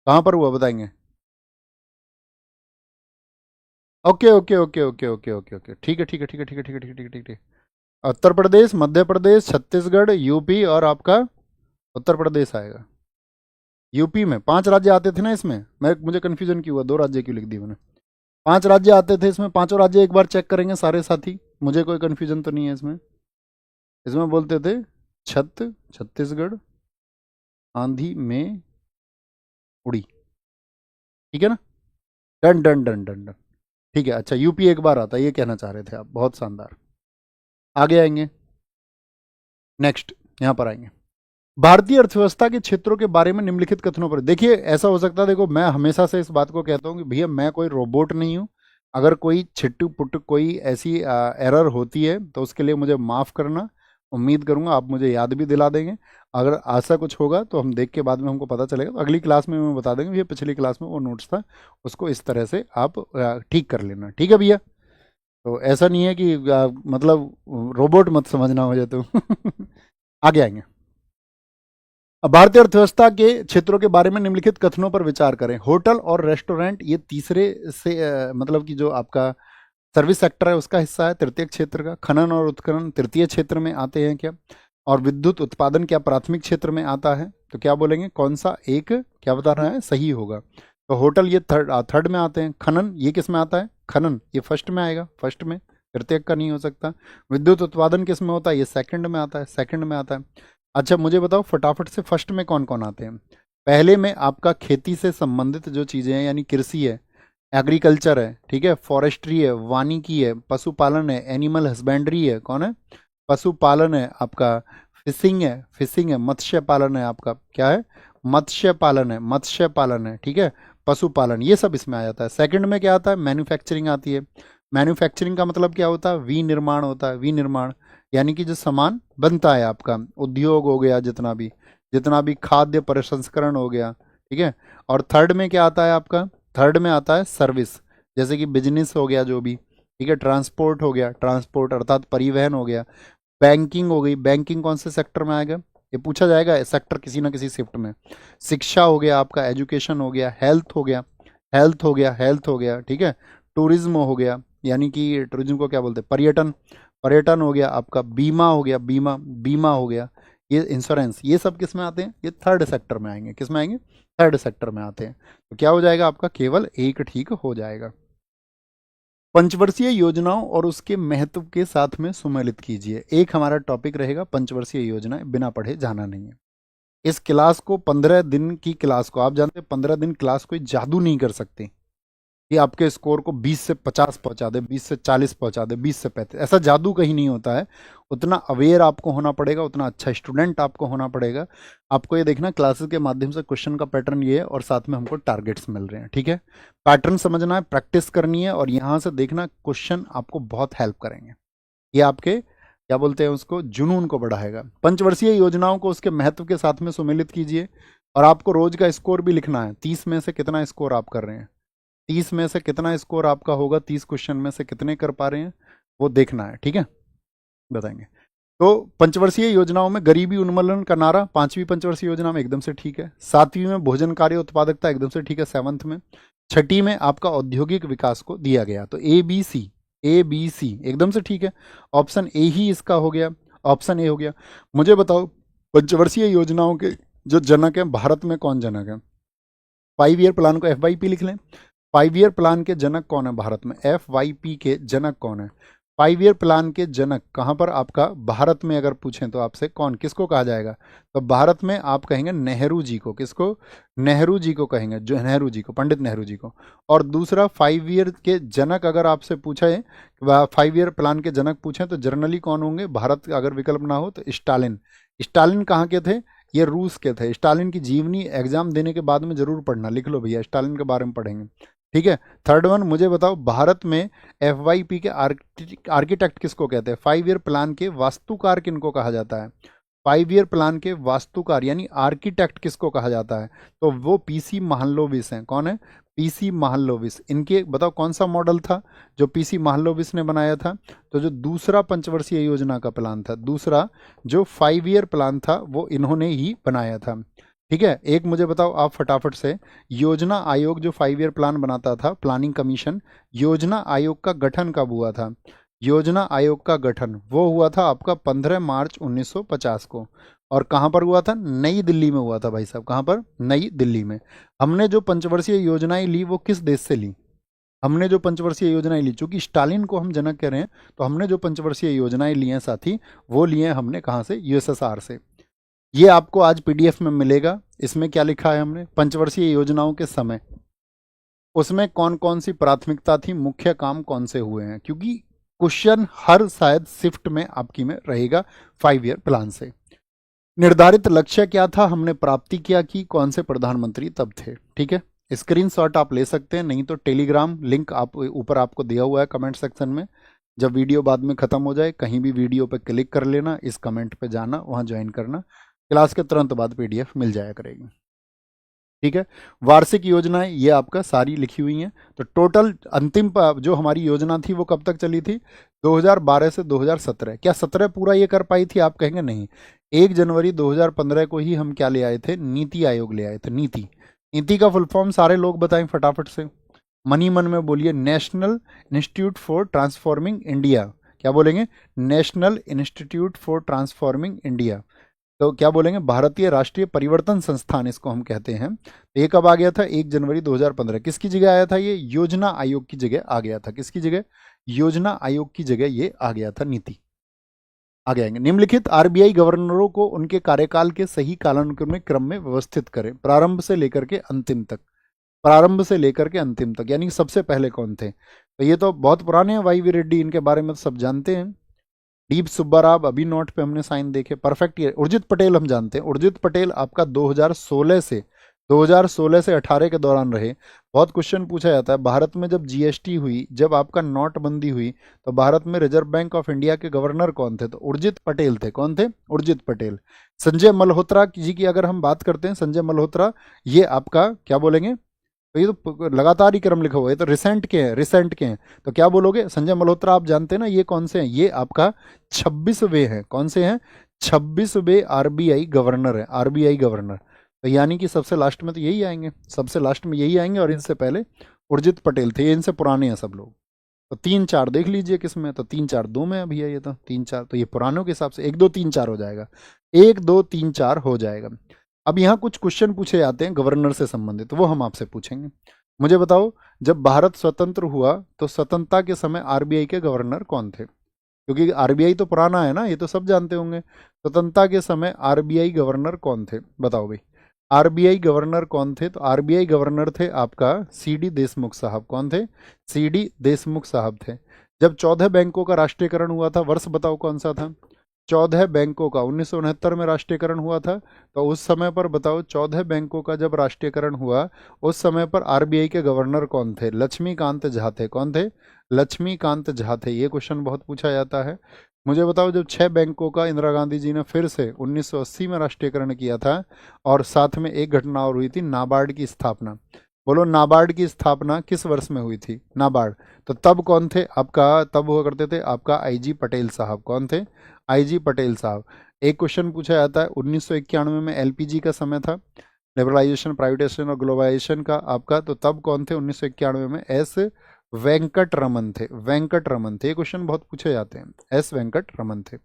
कहाँ पर हुआ बताएंगे। Okay okay okay okay okay okay okay, ठीक है ठीक है ठीक है ठीक है ठीक है ठीक है ठीक है ठीक है। उत्तर प्रदेश, मध्य प्रदेश, छत्तीसगढ़, यूपी और आपका उत्तर प्रदेश आएगा। यूपी में 5 राज्य आते थे ना इसमें, मुझे कंफ्यूजन क्यों हुआ, 2 राज्य क्यों लिख दी मैंने, 5 राज्य आते थे इसमें, पांचों राज्य एक बार चेक करेंगे सारे साथी। मुझे कोई कन्फ्यूजन तो नहीं है इसमें। इसमें बोलते थे छत्तीसगढ़ आंधी में उड़ी, ठीक है ना। Done done done done done, ठीक है। अच्छा, यूपी एक बार आता है, ये कहना चाह रहे थे आप, बहुत शानदार। आगे आएंगे, नेक्स्ट यहाँ पर आएंगे। भारतीय अर्थव्यवस्था के क्षेत्रों के बारे में निम्नलिखित कथनों पर, देखिए ऐसा हो सकता है, देखो मैं हमेशा से इस बात को कहता हूँ कि भैया मैं कोई रोबोट नहीं हूँ। अगर कोई छिट्टू पुट्टू कोई ऐसी एरर होती है तो उसके लिए मुझे माफ़ करना। उम्मीद करूंगा आप मुझे याद भी दिला देंगे। अगर ऐसा कुछ होगा तो हम देख के बाद में हमको पता चलेगा, तो अगली क्लास में मैं बता देंगे भैया पिछली क्लास में वो नोट्स था, उसको इस तरह से आप ठीक कर लेना, ठीक है भैया। तो ऐसा नहीं है कि मतलब रोबोट मत समझना मुझे तो आगे आएंगे। अब भारतीय अर्थव्यवस्था के क्षेत्रों के बारे में निम्नलिखित कथनों पर विचार करें। होटल और रेस्टोरेंट ये तीसरे से मतलब कि जो आपका सर्विस सेक्टर है उसका हिस्सा है, तृतीय क्षेत्र का। खनन और उत्खनन तृतीय क्षेत्र में आते हैं क्या? और विद्युत उत्पादन क्या प्राथमिक क्षेत्र में आता है? तो क्या बोलेंगे, कौन सा एक क्या बता रहा है सही होगा? तो होटल ये थर्ड में आते हैं। खनन ये किस में आता है? खनन ये फर्स्ट में आएगा, फर्स्ट में, तृतीय का नहीं हो सकता। विद्युत उत्पादन किस में होता है? ये सेकंड में आता है, सेकंड में आता है। अच्छा मुझे बताओ फटाफट से, फर्स्ट में कौन कौन आते हैं? पहले में आपका खेती से संबंधित जो चीज़ें हैं, यानी कृषि है, एग्रीकल्चर है, ठीक है, फॉरेस्ट्री है, वानिकी है, पशुपालन है, एनिमल हस्बेंड्री है, कौन है? पशुपालन है आपका। फिशिंग है, फिशिंग है, मत्स्य पालन है आपका, क्या है? मत्स्य पालन है, मत्स्य पालन है, ठीक है, पशुपालन, ये सब इसमें आ जाता है। सेकंड में क्या आता है? मैन्युफैक्चरिंग आती है। मैन्युफैक्चरिंग का मतलब क्या होता है? विनिर्माण होता है, विनिर्माण यानी कि जो सामान बनता है आपका, उद्योग हो गया, जितना भी खाद्य प्रसंस्करण हो गया, ठीक है। और थर्ड में क्या आता है आपका? थर्ड में आता है सर्विस, जैसे कि बिजनेस हो गया जो भी, ठीक है, ट्रांसपोर्ट हो गया, ट्रांसपोर्ट अर्थात परिवहन हो गया, बैंकिंग हो गई, बैंकिंग कौन से सेक्टर में आएगा? ये पूछा जाएगा सेक्टर किसी ना किसी शिफ्ट में। शिक्षा हो गया आपका, एजुकेशन हो गया, हेल्थ हो गया, हेल्थ हो गया, हेल्थ हो गया, ठीक है, टूरिज्म हो गया, यानी कि टूरिज्म को क्या बोलते हैं? पर्यटन, पर्यटन हो गया आपका, बीमा हो गया, बीमा, बीमा हो गया, ये इंश्योरेंस, ये सब किस में आते हैं? ये थर्ड सेक्टर में आएंगे। किस में आएंगे? थर्ड सेक्टर में आते हैं। तो क्या हो जाएगा आपका? केवल एक ठीक हो जाएगा। पंचवर्षीय योजनाओं और उसके महत्व के साथ में सुमेलित कीजिए। एक हमारा टॉपिक रहेगा पंचवर्षीय योजना, बिना पढ़े जाना नहीं है। इस क्लास को 15 दिन की क्लास को, आप जानते हैं 15 दिन क्लास कोई जादू नहीं कर सकती कि आपके स्कोर को 20 से 50 पहुंचा दे, 20 से 40 पहुंचा दे, 20 से 35, ऐसा जादू कहीं नहीं होता है। उतना अवेयर आपको होना पड़ेगा, उतना अच्छा स्टूडेंट आपको होना पड़ेगा। आपको ये देखना क्लासेस के माध्यम से क्वेश्चन का पैटर्न ये है, और साथ में हमको टारगेट्स मिल रहे हैं, ठीक है। पैटर्न समझना है, प्रैक्टिस करनी है, और यहाँ से देखना क्वेश्चन आपको बहुत हेल्प करेंगे। ये आपके क्या बोलते हैं उसको, जुनून को बढ़ाएगा। पंचवर्षीय योजनाओं को उसके महत्व के साथ में सुमेलित कीजिए, और आपको रोज का स्कोर भी लिखना है। 30 में से कितना स्कोर आप कर रहे हैं, 30 में से कितना स्कोर आपका होगा, 30 क्वेश्चन में से कितने कर पा रहे हैं, वो देखना है, ठीक है, बताएंगे। तो पंचवर्षीय योजनाओं में गरीबी उन्मूलन का नारा 5वीं पंचवर्षीय योजना में एकदम से ठीक है। 7वीं में भोजन कार्य उत्पादकता एकदम से ठीक है, 7th में। 6ठी में आपका औद्योगिक विकास को दिया गया, तो ABC एकदम से ठीक है। ऑप्शन ए ही इसका हो गया, ऑप्शन ए हो गया। मुझे बताओ पंचवर्षीय योजनाओं के जो जनक हैं भारत में, कौन जनक है? 5 ईयर प्लान को FYP लिख लें। 5 ईयर प्लान के जनक कौन है भारत में? FYP के जनक कौन है? 5 ईयर प्लान के जनक कहाँ पर आपका भारत में अगर पूछें तो आपसे कौन, किसको कहा जाएगा? तो भारत में आप कहेंगे नेहरू जी को। किसको? नेहरू जी को कहेंगे, जो नेहरू जी को, पंडित नेहरू जी को। और दूसरा 5 ईयर के जनक अगर आपसे पूछा है, 5 ईयर प्लान के जनक पूछें तो जनरली कौन होंगे भारत का? अगर विकल्प ना हो तो स्टालिन। स्टालिन कहाँ के थे? ये रूस के थे। स्टालिन की जीवनी एग्जाम देने के बाद में जरूर पढ़ना, लिख लो भैया, स्टालिन के बारे में पढ़ेंगे, ठीक है। थर्ड वन, मुझे बताओ भारत में FYP के आर्किटेक्ट किसको कहते हैं? 5 ईयर प्लान के वास्तुकार किनको कहा जाता है? 5 ईयर प्लान के वास्तुकार यानी आर्किटेक्ट किसको कहा जाता है? तो वो PC महलनोबिस हैं। कौन है? PC महलनोबिस। इनके बताओ कौन सा मॉडल था जो PC महलनोबिस ने बनाया था? तो जो दूसरा पंचवर्षीय योजना का प्लान था, दूसरा जो 5 ईयर प्लान था, वो इन्होंने ही बनाया था, ठीक है। एक मुझे बताओ आप फटाफट से, योजना आयोग जो 5 ईयर प्लान बनाता था, प्लानिंग कमीशन, योजना आयोग का गठन कब हुआ था? योजना आयोग का गठन वो हुआ था आपका 15 मार्च 1950 को। और कहाँ पर हुआ था? नई दिल्ली में हुआ था भाई साहब। कहाँ पर? नई दिल्ली में। हमने जो पंचवर्षीय योजनाएं ली वो किस देश से ली? हमने जो पंचवर्षीय योजनाएं ली, चूंकि स्टालिन को हम जनक कह रहे हैं, तो हमने जो पंचवर्षीय योजनाएं ली हैं साथी, वो लिए हैं हमने कहाँ से, यूएसएसआर से। ये आपको आज पीडीएफ में मिलेगा। इसमें क्या लिखा है हमने, पंचवर्षीय योजनाओं के समय उसमें कौन कौन सी प्राथमिकता थी, मुख्य काम कौन से हुए हैं, क्योंकि क्वेश्चन हर शायद शिफ्ट में आपकी में रहेगा 5 ईयर प्लान से। निर्धारित लक्ष्य क्या था, हमने प्राप्ति क्या की, कौन से प्रधानमंत्री तब थे। ठीक है, स्क्रीनशॉट आप ले सकते हैं, नहीं तो टेलीग्राम लिंक आप ऊपर आपको दिया हुआ है कमेंट सेक्शन में। जब वीडियो बाद में खत्म हो जाए, कहीं भी वीडियो पे क्लिक कर लेना, इस कमेंट पे जाना, वहां ज्वाइन करना, क्लास के तुरंत बाद पीडीएफ मिल जाया करेगी। ठीक है, वार्षिक योजनाएं ये आपका सारी लिखी हुई हैं। तो टोटल अंतिम जो हमारी योजना थी वो कब तक चली थी, 2012 से 2017। क्या 17 पूरा ये कर पाई थी, आप कहेंगे नहीं। 1 जनवरी 2015 को ही हम क्या ले आए थे, नीति आयोग ले आए थे। नीति, नीति का फुल फॉर्म सारे लोग बताएं फटाफट से, मन ही मन में बोलिए, national institute for transforming India. क्या बोलेंगे, national institute for transforming India. तो क्या बोलेंगे, भारतीय राष्ट्रीय परिवर्तन संस्थान इसको हम कहते हैं। तो ये कब आ गया था, 1 जनवरी 2015। किसकी जगह आया था ये, योजना आयोग की जगह आ गया था। किसकी जगह, योजना आयोग की जगह ये आ गया था नीति। आगे आएंगे, निम्नलिखित आरबीआई गवर्नरों को उनके कार्यकाल के सही कालानुक्रमिक क्रम में व्यवस्थित करें, प्रारंभ से लेकर के अंतिम तक। प्रारंभ से लेकर के अंतिम तक, यानी सबसे पहले कौन थे। तो ये तो बहुत पुराने हैं, वाई वी रेड्डी, इनके बारे में तो सब जानते हैं। दीप सुब्बा राव, अभी नोट पे हमने साइन देखे, परफेक्ट। ये उर्जित पटेल हम जानते हैं, उर्जित पटेल आपका 2016 से 18 के दौरान रहे। बहुत क्वेश्चन पूछा जाता है, भारत में जब जीएसटी हुई, जब आपका नोटबंदी हुई, तो भारत में रिजर्व बैंक ऑफ इंडिया के गवर्नर कौन थे, तो उर्जित पटेल थे। कौन थे, उर्जित पटेल। संजय मल्होत्रा जी की अगर हम बात करते हैं, संजय मल्होत्रा, ये आपका क्या बोलेंगे, तो ये तो लगातार ही क्रम लिखा हुआ है, तो रिसेंट के हैं, रिसेंट के हैं। तो क्या बोलोगे, संजय मल्होत्रा आप जानते हैं ना, ये कौन से हैं, ये आपका 26वें हैं। कौन से हैं, 26वें आरबीआई गवर्नर है, आरबीआई गवर्नर। तो यानी कि सबसे लास्ट में तो यही आएंगे, सबसे लास्ट में यही आएंगे, और इनसे पहले उर्जित पटेल थे, ये इनसे पुराने हैं सब लोग। तो 3 4 देख लीजिए किस में, तो 3 4 2 में है भैया, ये तो 3 4, तो ये पुरानों के हिसाब से 1 2 3 4 हो जाएगा, 1 2 3 4 हो जाएगा। अब यहाँ कुछ क्वेश्चन पूछे जाते हैं गवर्नर से संबंधित, वो हम आपसे पूछेंगे। मुझे बताओ, जब भारत स्वतंत्र हुआ तो स्वतंत्रता के समय आरबीआई के गवर्नर कौन थे, क्योंकि आरबीआई तो पुराना है ना, ये तो सब जानते होंगे। स्वतंत्रता के समय आरबीआई गवर्नर कौन थे, बताओ भाई, आरबीआई गवर्नर कौन थे। तो आरबीआई गवर्नर थे आपका सीडी देशमुख साहब। कौन थे, सीडी देशमुख साहब थे। जब 14 बैंकों का राष्ट्रीयकरण हुआ था, वर्ष बताओ कौन सा था, 14 बैंकों का 1969 में राष्ट्रीयकरण हुआ था। तो उस समय पर बताओ, 14 बैंकों का जब राष्ट्रीयकरण हुआ, उस समय पर आरबीआई के गवर्नर कौन थे, लक्ष्मीकांत झा थे। कौन थे, लक्ष्मीकांत झा थे। ये क्वेश्चन बहुत पूछा जाता है। मुझे बताओ, जब 6 बैंकों का इंदिरा गांधी जी ने फिर से 1980 में राष्ट्रीयकरण किया था, और साथ में एक घटना और हुई थी, नाबार्ड की स्थापना। बोलो, नाबार्ड की स्थापना किस वर्ष में हुई थी, नाबार्ड। तो तब कौन थे आपका, तब हुआ करते थे आपका आईजी पटेल साहब। कौन थे, आईजी पटेल साहब। एक क्वेश्चन पूछा जाता है, 1991 में एलपीजी का समय था, लिबरलाइजेशन, प्राइवेटाइजेशन और ग्लोबलाइजेशन का आपका, तो तब कौन थे 1991 में, एस वेंकट रमन थे। वेंकट रमन थे, ये क्वेश्चन बहुत पूछे जाते हैं, एस वेंकट रमन थे।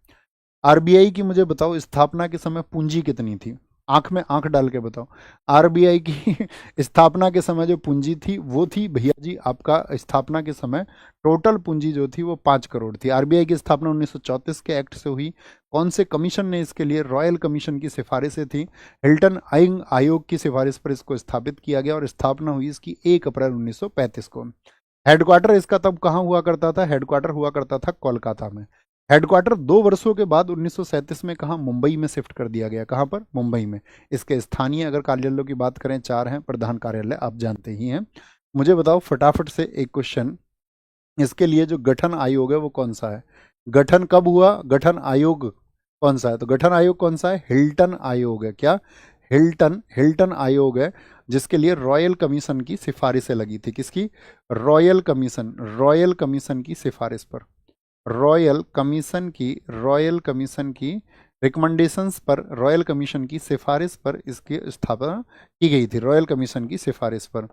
आरबीआई की मुझे बताओ, स्थापना के समय पूंजी कितनी थी, आंख में आंख डाल के बताओ। आरबीआई की स्थापना के समय जो पूंजी थी, वो थी भैया जी आपका, स्थापना के समय टोटल पूंजी जो थी वो 5 करोड़ थी। आरबीआई की स्थापना 1934 के एक्ट से हुई। कौन से कमीशन ने इसके लिए, रॉयल कमीशन की सिफारिशें थी, हिल्टन आयोग की सिफारिश पर इसको स्थापित किया गया, और स्थापना हुई इसकी 1 अप्रैल 1935 को। हेडक्वार्टर इसका तब कहाँ हुआ करता था, हेडक्वार्टर हुआ करता था कोलकाता में। हेडक्वार्टर 2 वर्षों के बाद 1937 में कहाँ, मुंबई में शिफ्ट कर दिया गया। कहाँ पर, मुंबई में। इसके स्थानीय अगर कार्यालयों की बात करें 4 हैं, प्रधान कार्यालय आप जानते ही हैं। मुझे बताओ फटाफट से एक क्वेश्चन, इसके लिए जो गठन आयोग है वो कौन सा है, गठन कब हुआ, गठन आयोग कौन सा है। तो गठन आयोग कौन सा है, हिल्टन आयोग है। क्या, हिल्टन आयोग है, जिसके लिए रॉयल कमीशन की सिफारिशें लगी थी। किसकी, रॉयल कमीशन की सिफारिश पर, रॉयल कमीशन की रिकमेंडेशंस पर, रॉयल कमीशन की सिफारिश पर इसकी स्थापना की गई थी, रॉयल कमीशन की सिफारिश पर।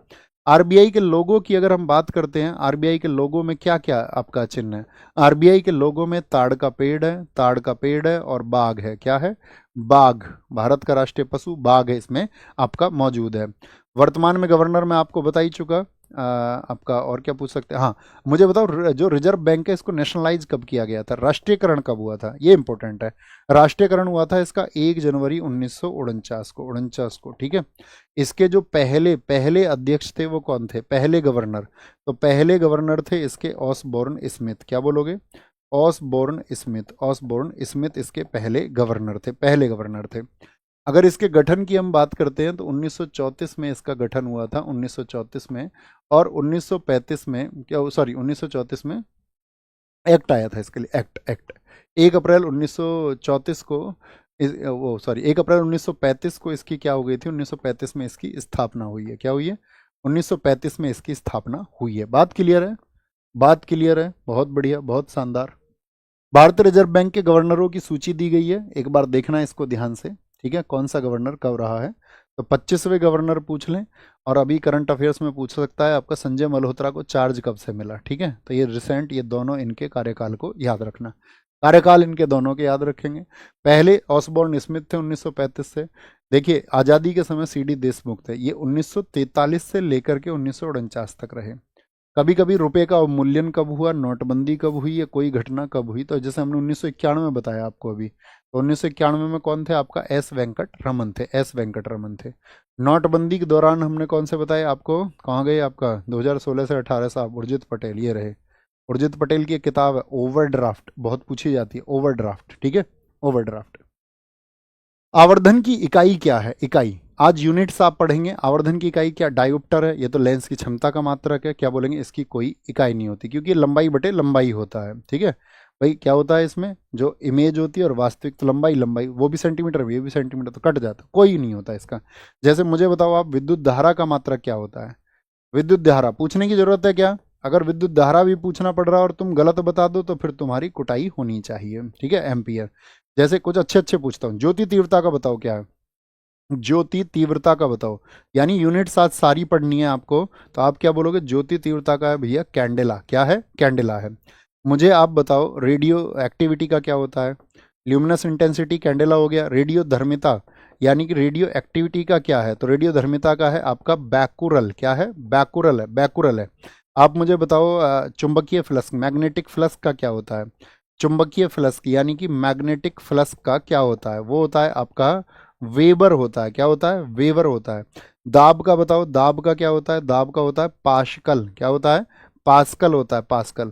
आरबीआई के लोगों की अगर हम बात करते हैं, आरबीआई के लोगों में क्या क्या आपका चिन्ह है, आरबीआई के लोगों में ताड़ का पेड़ है और बाघ है। क्या है, बाघ, भारत का राष्ट्रीय पशु बाघ है, इसमें आपका मौजूद है। वर्तमान में गवर्नर मैं आपको बता ही चुका, आपका और क्या पूछ सकते हैं, हाँ मुझे बताओ जो रिजर्व बैंक है इसको नेशनलाइज कब किया गया था, राष्ट्रीयकरण कब हुआ था, ये इंपॉर्टेंट है। राष्ट्रीयकरण हुआ था इसका 1 जनवरी 1949 को, ठीक है। इसके जो पहले पहले अध्यक्ष थे वो कौन थे, पहले गवर्नर, तो पहले गवर्नर थे इसके ऑसबोर्न स्मिथ, क्या बोलोगे, ऑसबोर्न स्मिथ इसके पहले गवर्नर थे, पहले गवर्नर थे। अगर इसके गठन की हम बात करते हैं तो 1934 में इसका गठन हुआ था, 1934 में, और 1935 में क्या, सॉरी 1934 में एक्ट आया था इसके लिए, एक्ट 1 अप्रैल 1934 को वो सॉरी 1 अप्रैल 1935 को इसकी क्या हो गई थी, 1935 में इसकी स्थापना हुई है, क्या हुई है, 1935 में इसकी स्थापना हुई है। बात क्लियर है, बात क्लियर है, बहुत बढ़िया, बहुत शानदार। भारतीय रिजर्व बैंक के गवर्नरों की सूची दी गई है, एक बार देखना इसको ध्यान से, ठीक है, कौन सा गवर्नर कब रहा है। तो 25वें गवर्नर पूछ लें, और अभी करंट अफेयर्स में पूछ सकता है आपका संजय मल्होत्रा को चार्ज कब से मिला, ठीक है। तो ये रिसेंट, ये दोनों इनके कार्यकाल को याद रखना, कार्यकाल इनके दोनों के याद रखेंगे। पहले ऑसबोर्न स्मिथ थे 1935 से, देखिए आज़ादी के समय सीडी देशमुख थे, ये 1943 से लेकर के 1949 तक रहे। कभी कभी रुपए का अवमूल्यन कब हुआ, नोटबंदी कब हुई, या कोई घटना कब हुई, तो जैसे हमने 1991 में बताया आपको अभी, तो 1991 में कौन थे आपका, एस वेंकट रमन थे, एस वेंकट रमन थे। नोटबंदी के दौरान हमने कौन से बताए आपको, कहाँ गए आपका 2016 से 18 साहब, उर्जित पटेल, ये रहे। उर्जित पटेल की एक किताब है ओवरड्राफ्ट, बहुत पूछी जाती है ओवरड्राफ्ट, ठीक है, ओवरड्राफ्ट। आवर्धन की इकाई क्या है, इकाई, आज यूनिट्स आप पढ़ेंगे। आवर्धन की इकाई क्या, डायोप्टर है, ये तो लेंस की क्षमता का मात्रक है, क्या बोलेंगे, इसकी कोई इकाई नहीं होती, क्योंकि लंबाई बटे लंबाई होता है, ठीक है भाई। क्या होता है इसमें, जो इमेज होती है और वास्तविक, तो लंबाई लंबाई, वो भी सेंटीमीटर, ये भी सेंटीमीटर, तो कट जाता, कोई नहीं होता इसका। जैसे मुझे बताओ आप, विद्युत धारा का मात्रक क्या होता है, विद्युत धारा पूछने की जरूरत है क्या, अगर विद्युत धारा भी पूछना पड़ रहा है और तुम गलत बता दो तो फिर तुम्हारी कुटाई होनी चाहिए, ठीक है, एम्पियर। जैसे कुछ अच्छे अच्छे पूछता हूँ, ज्योति तीव्रता का बताओ क्या है, ज्योति तीव्रता का बताओ, यानी यूनिट्स आज सारी पढ़नी है आपको, तो आप क्या बोलोगे, ज्योति तीव्रता का है भैया कैंडेला, क्या है, कैंडेला है। मुझे आप बताओ रेडियो एक्टिविटी का क्या होता है, ल्यूमिनस इंटेंसिटी कैंडेला हो गया। रेडियो धर्मिता यानी कि रेडियो एक्टिविटी का क्या है, तो रेडियो धर्मिता का है आपका बैकुरल, क्या है, बैकुरल है, बैकुरल है। आप मुझे बताओ चुंबकीय फ्लक्स, मैग्नेटिक फ्लक्स का क्या होता है, चुंबकीय फ्लक्स यानी कि मैग्नेटिक फ्लक्स का क्या होता है, वो होता है आपका वेबर होता है, क्या होता है, वेबर होता है। दाब का बताओ, दाब का क्या होता है, दाब का होता है पास्कल, क्या होता है, पास्कल होता है, पास्कल।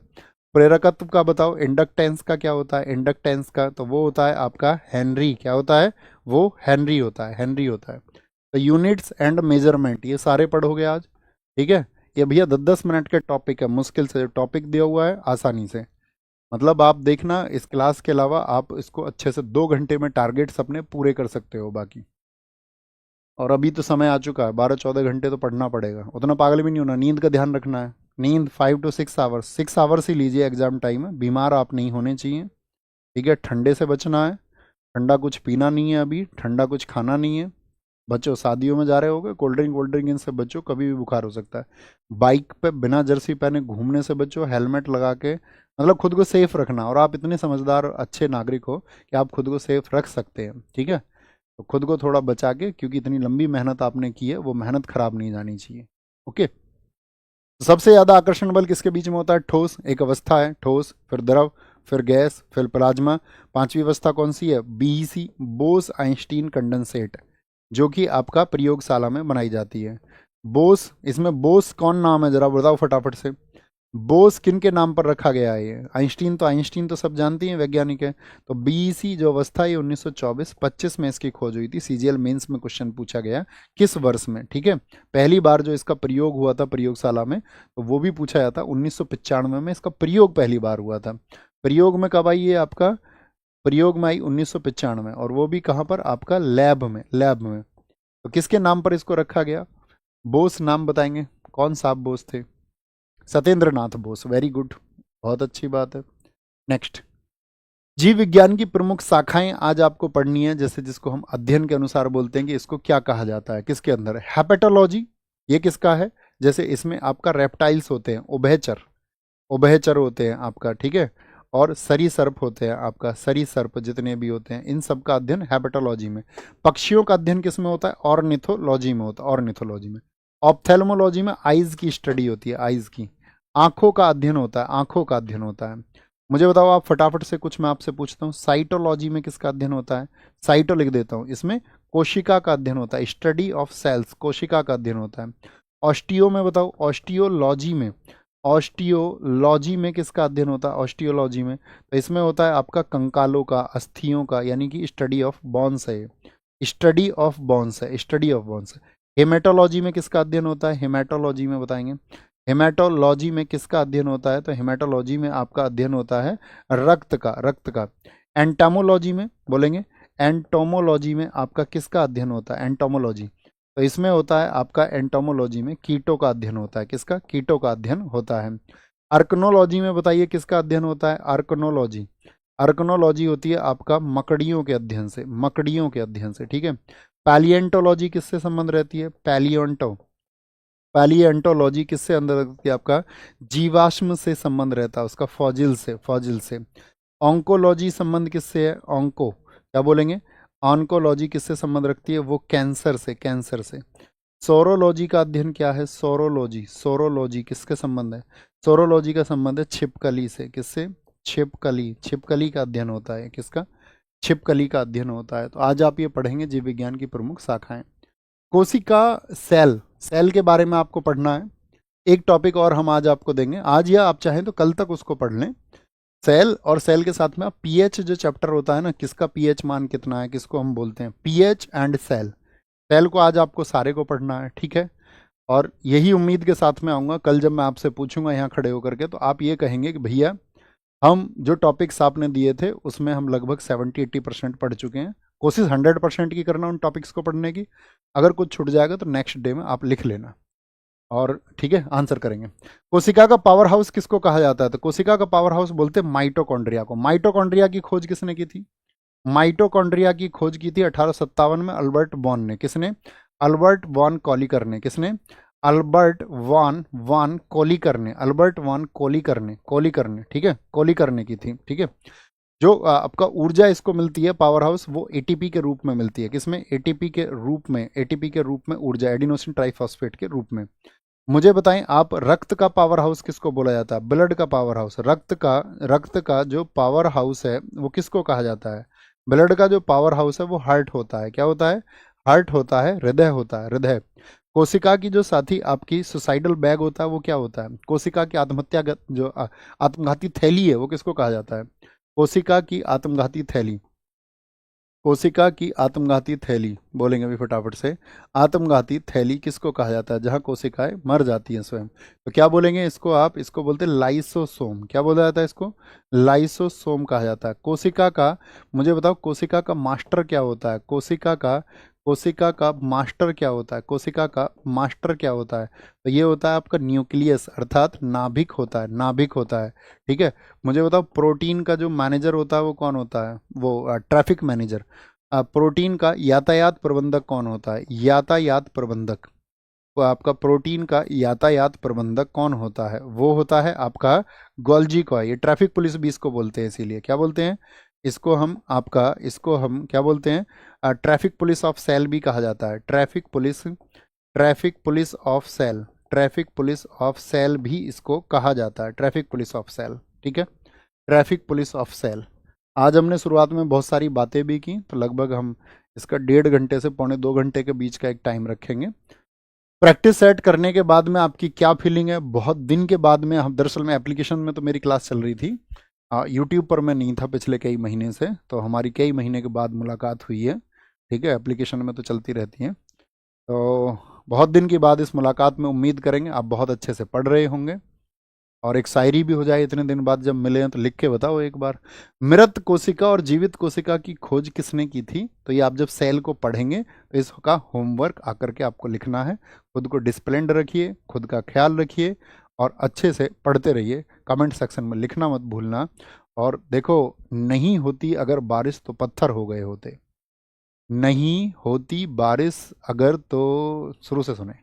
प्रेरकत्व का बताओ, इंडक्टेंस का क्या होता है, इंडक्टेंस का तो वो होता है आपका हेनरी, क्या होता है, वो हेनरी होता है, हेनरी होता है। तो यूनिट्स एंड मेजरमेंट ये सारे पढ़ोगे आज, ठीक है। ये भैया 10-10 मिनट के टॉपिक है, मुश्किल से टॉपिक दिया हुआ है आसानी से, मतलब आप देखना इस क्लास के अलावा आप इसको अच्छे से 2 घंटे में टारगेट्स अपने पूरे कर सकते हो बाकी। और अभी तो समय आ चुका है, 12-14 घंटे तो पढ़ना पड़ेगा, उतना पागल भी नहीं होना, नींद का ध्यान रखना है, नींद 5 to 6 आवर्स, 6 आवर्स ही लीजिए, एग्जाम टाइम है, बीमार आप नहीं होने चाहिए, ठीक है। ठंडे से बचना है, ठंडा कुछ पीना नहीं है, अभी ठंडा कुछ खाना नहीं है, बच्चों शादियों में जा रहे होगे, कोल्ड ड्रिंक इनसे बच्चों, कभी भी बुखार हो सकता है। बाइक पे बिना जर्सी पहने घूमने से बच्चों, हेलमेट लगा के, मतलब खुद को सेफ रखना, और आप इतने समझदार और अच्छे नागरिक हो कि आप खुद को सेफ रख सकते हैं, ठीक है। तो खुद को थोड़ा बचा के, क्योंकि इतनी लंबी मेहनत आपने की है, वो मेहनत खराब नहीं जानी चाहिए, ओके। तो सबसे ज़्यादा आकर्षण बल किसके बीच में होता है, ठोस, एक अवस्था है ठोस, फिर द्रव, फिर गैस, फिर प्लाज्मा। पांचवी अवस्था कौन सी है, बीईसी, बोस आइंस्टीन कंडेंसेट, जो कि आपका प्रयोगशाला में बनाई जाती है। बोस, इसमें बोस कौन नाम है जरा बताओ फटाफट से, बोस किन के नाम पर रखा गया है ये, आइंस्टीन तो सब जानती हैं, वैज्ञानिक है। तो बीईसी जो अवस्था है 1924-25 में इसकी खोज हुई थी, सीजीएल मेंस में क्वेश्चन पूछा गया किस वर्ष में, ठीक है। पहली बार जो इसका प्रयोग हुआ था प्रयोगशाला में, तो वो भी पूछा जाता 1995 में इसका प्रयोग पहली बार हुआ था। प्रयोग में कब आई है आपका, प्रयोग में आई 1995 में, और वो भी कहाँ पर आपका लैब में, लैब में। तो किसके नाम पर इसको रखा गया, बोस नाम बताएंगे, कौन साहब बोस थे, सत्येंद्र नाथ बोस, वेरी गुड, बहुत अच्छी बात है। नेक्स्ट, जीव विज्ञान की प्रमुख शाखाएं आज आपको पढ़नी है, जैसे जिसको हम अध्ययन के अनुसार बोलते हैं कि इसको क्या कहा जाता है, किसके अंदर है, हेपेटोलॉजी, ये किसका है, जैसे इसमें आपका रेप्टाइल्स होते हैं, उभयचर, उभयचर होते हैं आपका, ठीक है, और सरीसर्प होते हैं आपका, सरीसर्प जितने भी होते हैं, इन सब का अध्ययन हेपेटोलॉजी में। पक्षियों का अध्ययन किस में होता है, ऑर्निथोलॉजी में होता है, ऑर्निथोलॉजी में। ऑप्थेल्मोलॉजी में आइज की स्टडी होती है, आइज की, आंखों का अध्ययन होता है, आंखों का अध्ययन होता है। मुझे बताओ आप फटाफट से, कुछ मैं आपसे पूछता हूँ, साइटोलॉजी में किसका अध्ययन होता है? साइटो लिख देता हूँ, इसमें कोशिका का अध्ययन होता है, स्टडी ऑफ सेल्स, कोशिका का अध्ययन होता है। ऑस्टियो में बताओ, ऑस्टियोलॉजी में, ऑस्टियोलॉजी में किसका अध्ययन होता है? ऑस्टियोलॉजी में तो इसमें होता है आपका कंकालों का, अस्थियों का, यानी कि स्टडी ऑफ बॉन्स है, स्टडी ऑफ बॉन्स है, स्टडी ऑफ बॉन्स है। हेमेटोलॉजी में किसका अध्ययन होता है? हेमेटोलॉजी में बताएंगे, हेमेटोलॉजी में किसका अध्ययन होता है? तो हेमेटोलॉजी में आपका अध्ययन होता है रक्त का, रक्त का। एंटामोलॉजी में बोलेंगे, एंटोमोलॉजी में आपका किसका अध्ययन होता है? एंटोमोलॉजी, तो इसमें होता है आपका एंटोमोलॉजी में कीटों का अध्ययन होता है, किसका? कीटों का अध्ययन होता है। अर्कनोलॉजी में बताइए किसका अध्ययन होता है? अर्कनोलॉजी, अर्कनोलॉजी होती है आपका मकड़ियों के अध्ययन से, मकड़ियों के अध्ययन से, ठीक है। पैलियंटोलॉजी किससे संबंध रहती है? पैलियंटो, पैलियंटोलॉजी किससे अंदर रहती है? आपका जीवाश्म से संबंध रहता है उसका, फॉजिल से, फॉजिल से। ऑन्कोलॉजी संबंध किससे है? ऑन्को, क्या बोलेंगे? ऑन्कोलॉजी किससे संबंध रखती है? वो कैंसर से, कैंसर से। सोरोलॉजी का अध्ययन क्या है? सोरोलॉजी, सोरोलॉजी किसके संबंध है? सोरोलॉजी का संबंध है छिपकली से, किससे? छिपकली, छिपकली का अध्ययन होता है, किसका? छिपकली का अध्ययन होता है। तो आज आप ये पढ़ेंगे जीव विज्ञान की प्रमुख शाखाएं। कोशिका, सेल, सेल के बारे में आपको पढ़ना है। एक टॉपिक और हम आज आपको देंगे, आज या आप चाहें तो कल तक उसको पढ़ लें। सेल, और सेल के साथ में आप पीएच जो चैप्टर होता है ना, किसका पीएच मान कितना है, किसको हम बोलते हैं? पीएच एंड सेल, सेल को आज आपको सारे को पढ़ना है, ठीक है। और यही उम्मीद के साथ में आऊँगा, कल जब मैं आपसे पूछूंगा यहाँ खड़े होकर के, तो आप ये कहेंगे कि भैया हम जो टॉपिक्स आपने दिए थे उसमें हम लगभग 70-80% पढ़ चुके हैं। कोशिश 100% की करना उन टॉपिक्स को पढ़ने की। अगर कुछ छूट जाएगा तो नेक्स्ट डे में आप लिख लेना, और ठीक है आंसर करेंगे। कोशिका का पावर हाउस किसको कहा जाता है? तो कोशिका का पावर हाउस बोलते हैं माइटोकॉन्ड्रिया को। माइटोकॉन्ड्रिया की खोज किसने की थी? माइटोकॉन्ड्रिया की खोज की थी 1857 में अल्बर्ट बॉन ने। किसने? अल्बर्ट वॉन कॉलिकर ने। किसने? अल्बर्ट वॉन कॉलिकर ने, अल्बर्ट वॉन कॉलिकर ने, कॉलिकर ने, ठीक है, कॉलिकर ने की थी, ठीक है। जो आपका ऊर्जा इसको मिलती है पावर हाउस, वो एटीपी के रूप में मिलती है। किसमें? एटीपी के रूप में, एटीपी के रूप में ऊर्जा, एडिनोसिन ट्राइफॉस्फेट के रूप में। मुझे बताएं आप, रक्त का पावर हाउस किसको बोला जाता है? ब्लड का पावर हाउस, रक्त का जो पावर हाउस है वो किसको कहा जाता है? ब्लड का जो पावर हाउस है वो हार्ट होता है। क्या होता है? हार्ट होता है, हृदय होता है, हृदय। कोशिका की जो साथी आपकी सुसाइडल बैग होता है वो क्या होता है? कोशिका की आत्महत्या जो आत्मघाती थैली है वो किसको कहा जाता है? कोशिका की आत्मघाती थैली, कोशिका की आत्मघाती थैली बोलेंगे अभी फटाफट से। आत्मघाती थैली किसको कहा जाता है? जहां कोशिकाएं मर जाती हैं स्वयं, तो क्या बोलेंगे इसको आप? इसको बोलते हैं लाइसोसोम। क्या बोला जाता है इसको? लाइसोसोम कहा जाता है। कोशिका का, मुझे बताओ कोशिका का मास्टर क्या होता है? कोशिका का मास्टर क्या होता है? कोशिका का मास्टर क्या होता है? तो ये होता है आपका न्यूक्लियस, अर्थात नाभिक होता है, नाभिक होता है, ठीक है। मुझे बताओ प्रोटीन का जो मैनेजर होता है वो कौन होता है? वो ट्रैफिक मैनेजर। प्रोटीन का यातायात प्रबंधक कौन होता है? यातायात प्रबंधक। वो आपका प्रोटीन का यातायात प्रबंधक कौन होता है? वो होता है आपका गोल्जी का। ये ट्रैफिक पुलिस भी इसको बोलते हैं, इसीलिए क्या बोलते हैं इसको? हम आपका, इसको हम क्या बोलते हैं? ट्रैफिक पुलिस ऑफ सेल भी कहा जाता है। Traffic police, traffic police of cell, traffic police of cell भी इसको कहा जाता है, ट्रैफिक पुलिस ऑफ सेल, ठीक है। Traffic police of cell. आज हमने शुरुआत में बहुत सारी बातें भी की, तो लगभग हम इसका 1.5 घंटे से 1.25 घंटे के बीच का एक टाइम रखेंगे। प्रैक्टिस सेट करने के बाद में आपकी क्या फीलिंग है? बहुत दिन के बाद में, हम दरअसल में एप्लीकेशन में तो मेरी क्लास चल रही थी, यूट्यूब पर मैं नहीं था पिछले कई महीने से, तो हमारी कई महीने के बाद मुलाकात हुई है, ठीक है। एप्लीकेशन में तो चलती रहती है, तो बहुत दिन के बाद इस मुलाकात में उम्मीद करेंगे आप बहुत अच्छे से पढ़ रहे होंगे, और एक शायरी भी हो जाए इतने दिन बाद जब मिले हैं, तो लिख के बताओ एक बार। मृत कोशिका और जीवित कोशिका की खोज किसने की थी? तो ये आप जब सेल को पढ़ेंगे तो इसका होमवर्क आकर के आपको लिखना है। खुद को डिसिप्लिन्ड रखिए, खुद का ख्याल रखिए, और अच्छे से पढ़ते रहिए। कमेंट सेक्शन में लिखना मत भूलना। और देखो, नहीं होती अगर बारिश तो पत्थर हो गए होते। नहीं होती बारिश अगर, तो शुरू से सुने,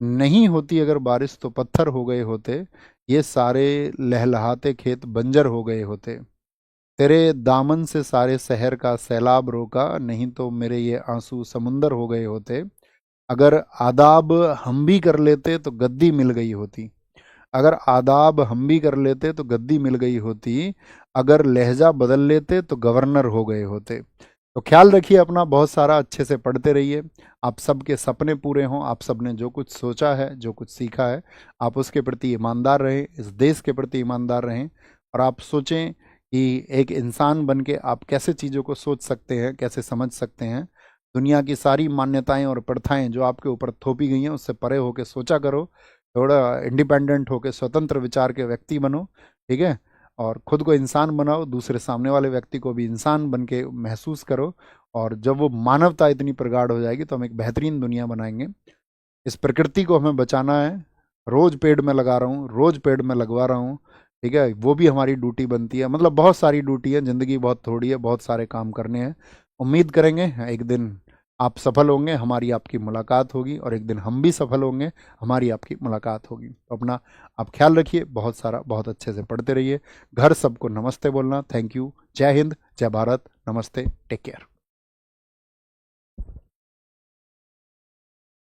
नहीं होती अगर बारिश तो पत्थर हो गए होते, ये सारे लहलहाते खेत बंजर हो गए होते। तेरे दामन से सारे शहर का सैलाब रोका, नहीं तो मेरे ये आंसू समुंदर हो गए होते। अगर आदाब हम भी कर लेते तो गद्दी मिल गई होती। अगर आदाब हम भी कर लेते तो गद्दी मिल गई होती। अगर लहजा बदल लेते तो गवर्नर हो गए होते। तो ख्याल रखिए अपना, बहुत सारा अच्छे से पढ़ते रहिए। आप सबके सपने पूरे हों, आप सब ने जो कुछ सोचा है, जो कुछ सीखा है, आप उसके प्रति ईमानदार रहें, इस देश के प्रति ईमानदार रहें। और आप सोचें कि एक इंसान बन के आप कैसे चीज़ों को सोच सकते हैं, कैसे समझ सकते हैं। दुनिया की सारी मान्यताएं और प्रथाएं जो आपके ऊपर थोपी गई हैं उससे परे होकर सोचा करो। थोड़ा इंडिपेंडेंट होकर स्वतंत्र विचार के व्यक्ति बनो, ठीक है। और खुद को इंसान बनाओ, दूसरे सामने वाले व्यक्ति को भी इंसान बन के महसूस करो। और जब वो मानवता इतनी प्रगाढ़ हो जाएगी तो हम एक बेहतरीन दुनिया बनाएंगे। इस प्रकृति को हमें बचाना है। रोज पेड़ में लगा रहा हूँ, रोज पेड़ में लगवा रहा हूँ, ठीक है। वो भी हमारी ड्यूटी बनती है। मतलब बहुत सारी ड्यूटी है, जिंदगी बहुत थोड़ी है, बहुत सारे काम करने हैं। उम्मीद करेंगे एक दिन आप सफल होंगे, हमारी आपकी मुलाकात होगी, और एक दिन हम भी सफल होंगे, हमारी आपकी मुलाकात होगी। तो अपना आप ख्याल रखिए, बहुत सारा बहुत अच्छे से पढ़ते रहिए। घर सबको नमस्ते बोलना। Thank you. जय हिंद, जय भारत, नमस्ते, टेक केयर।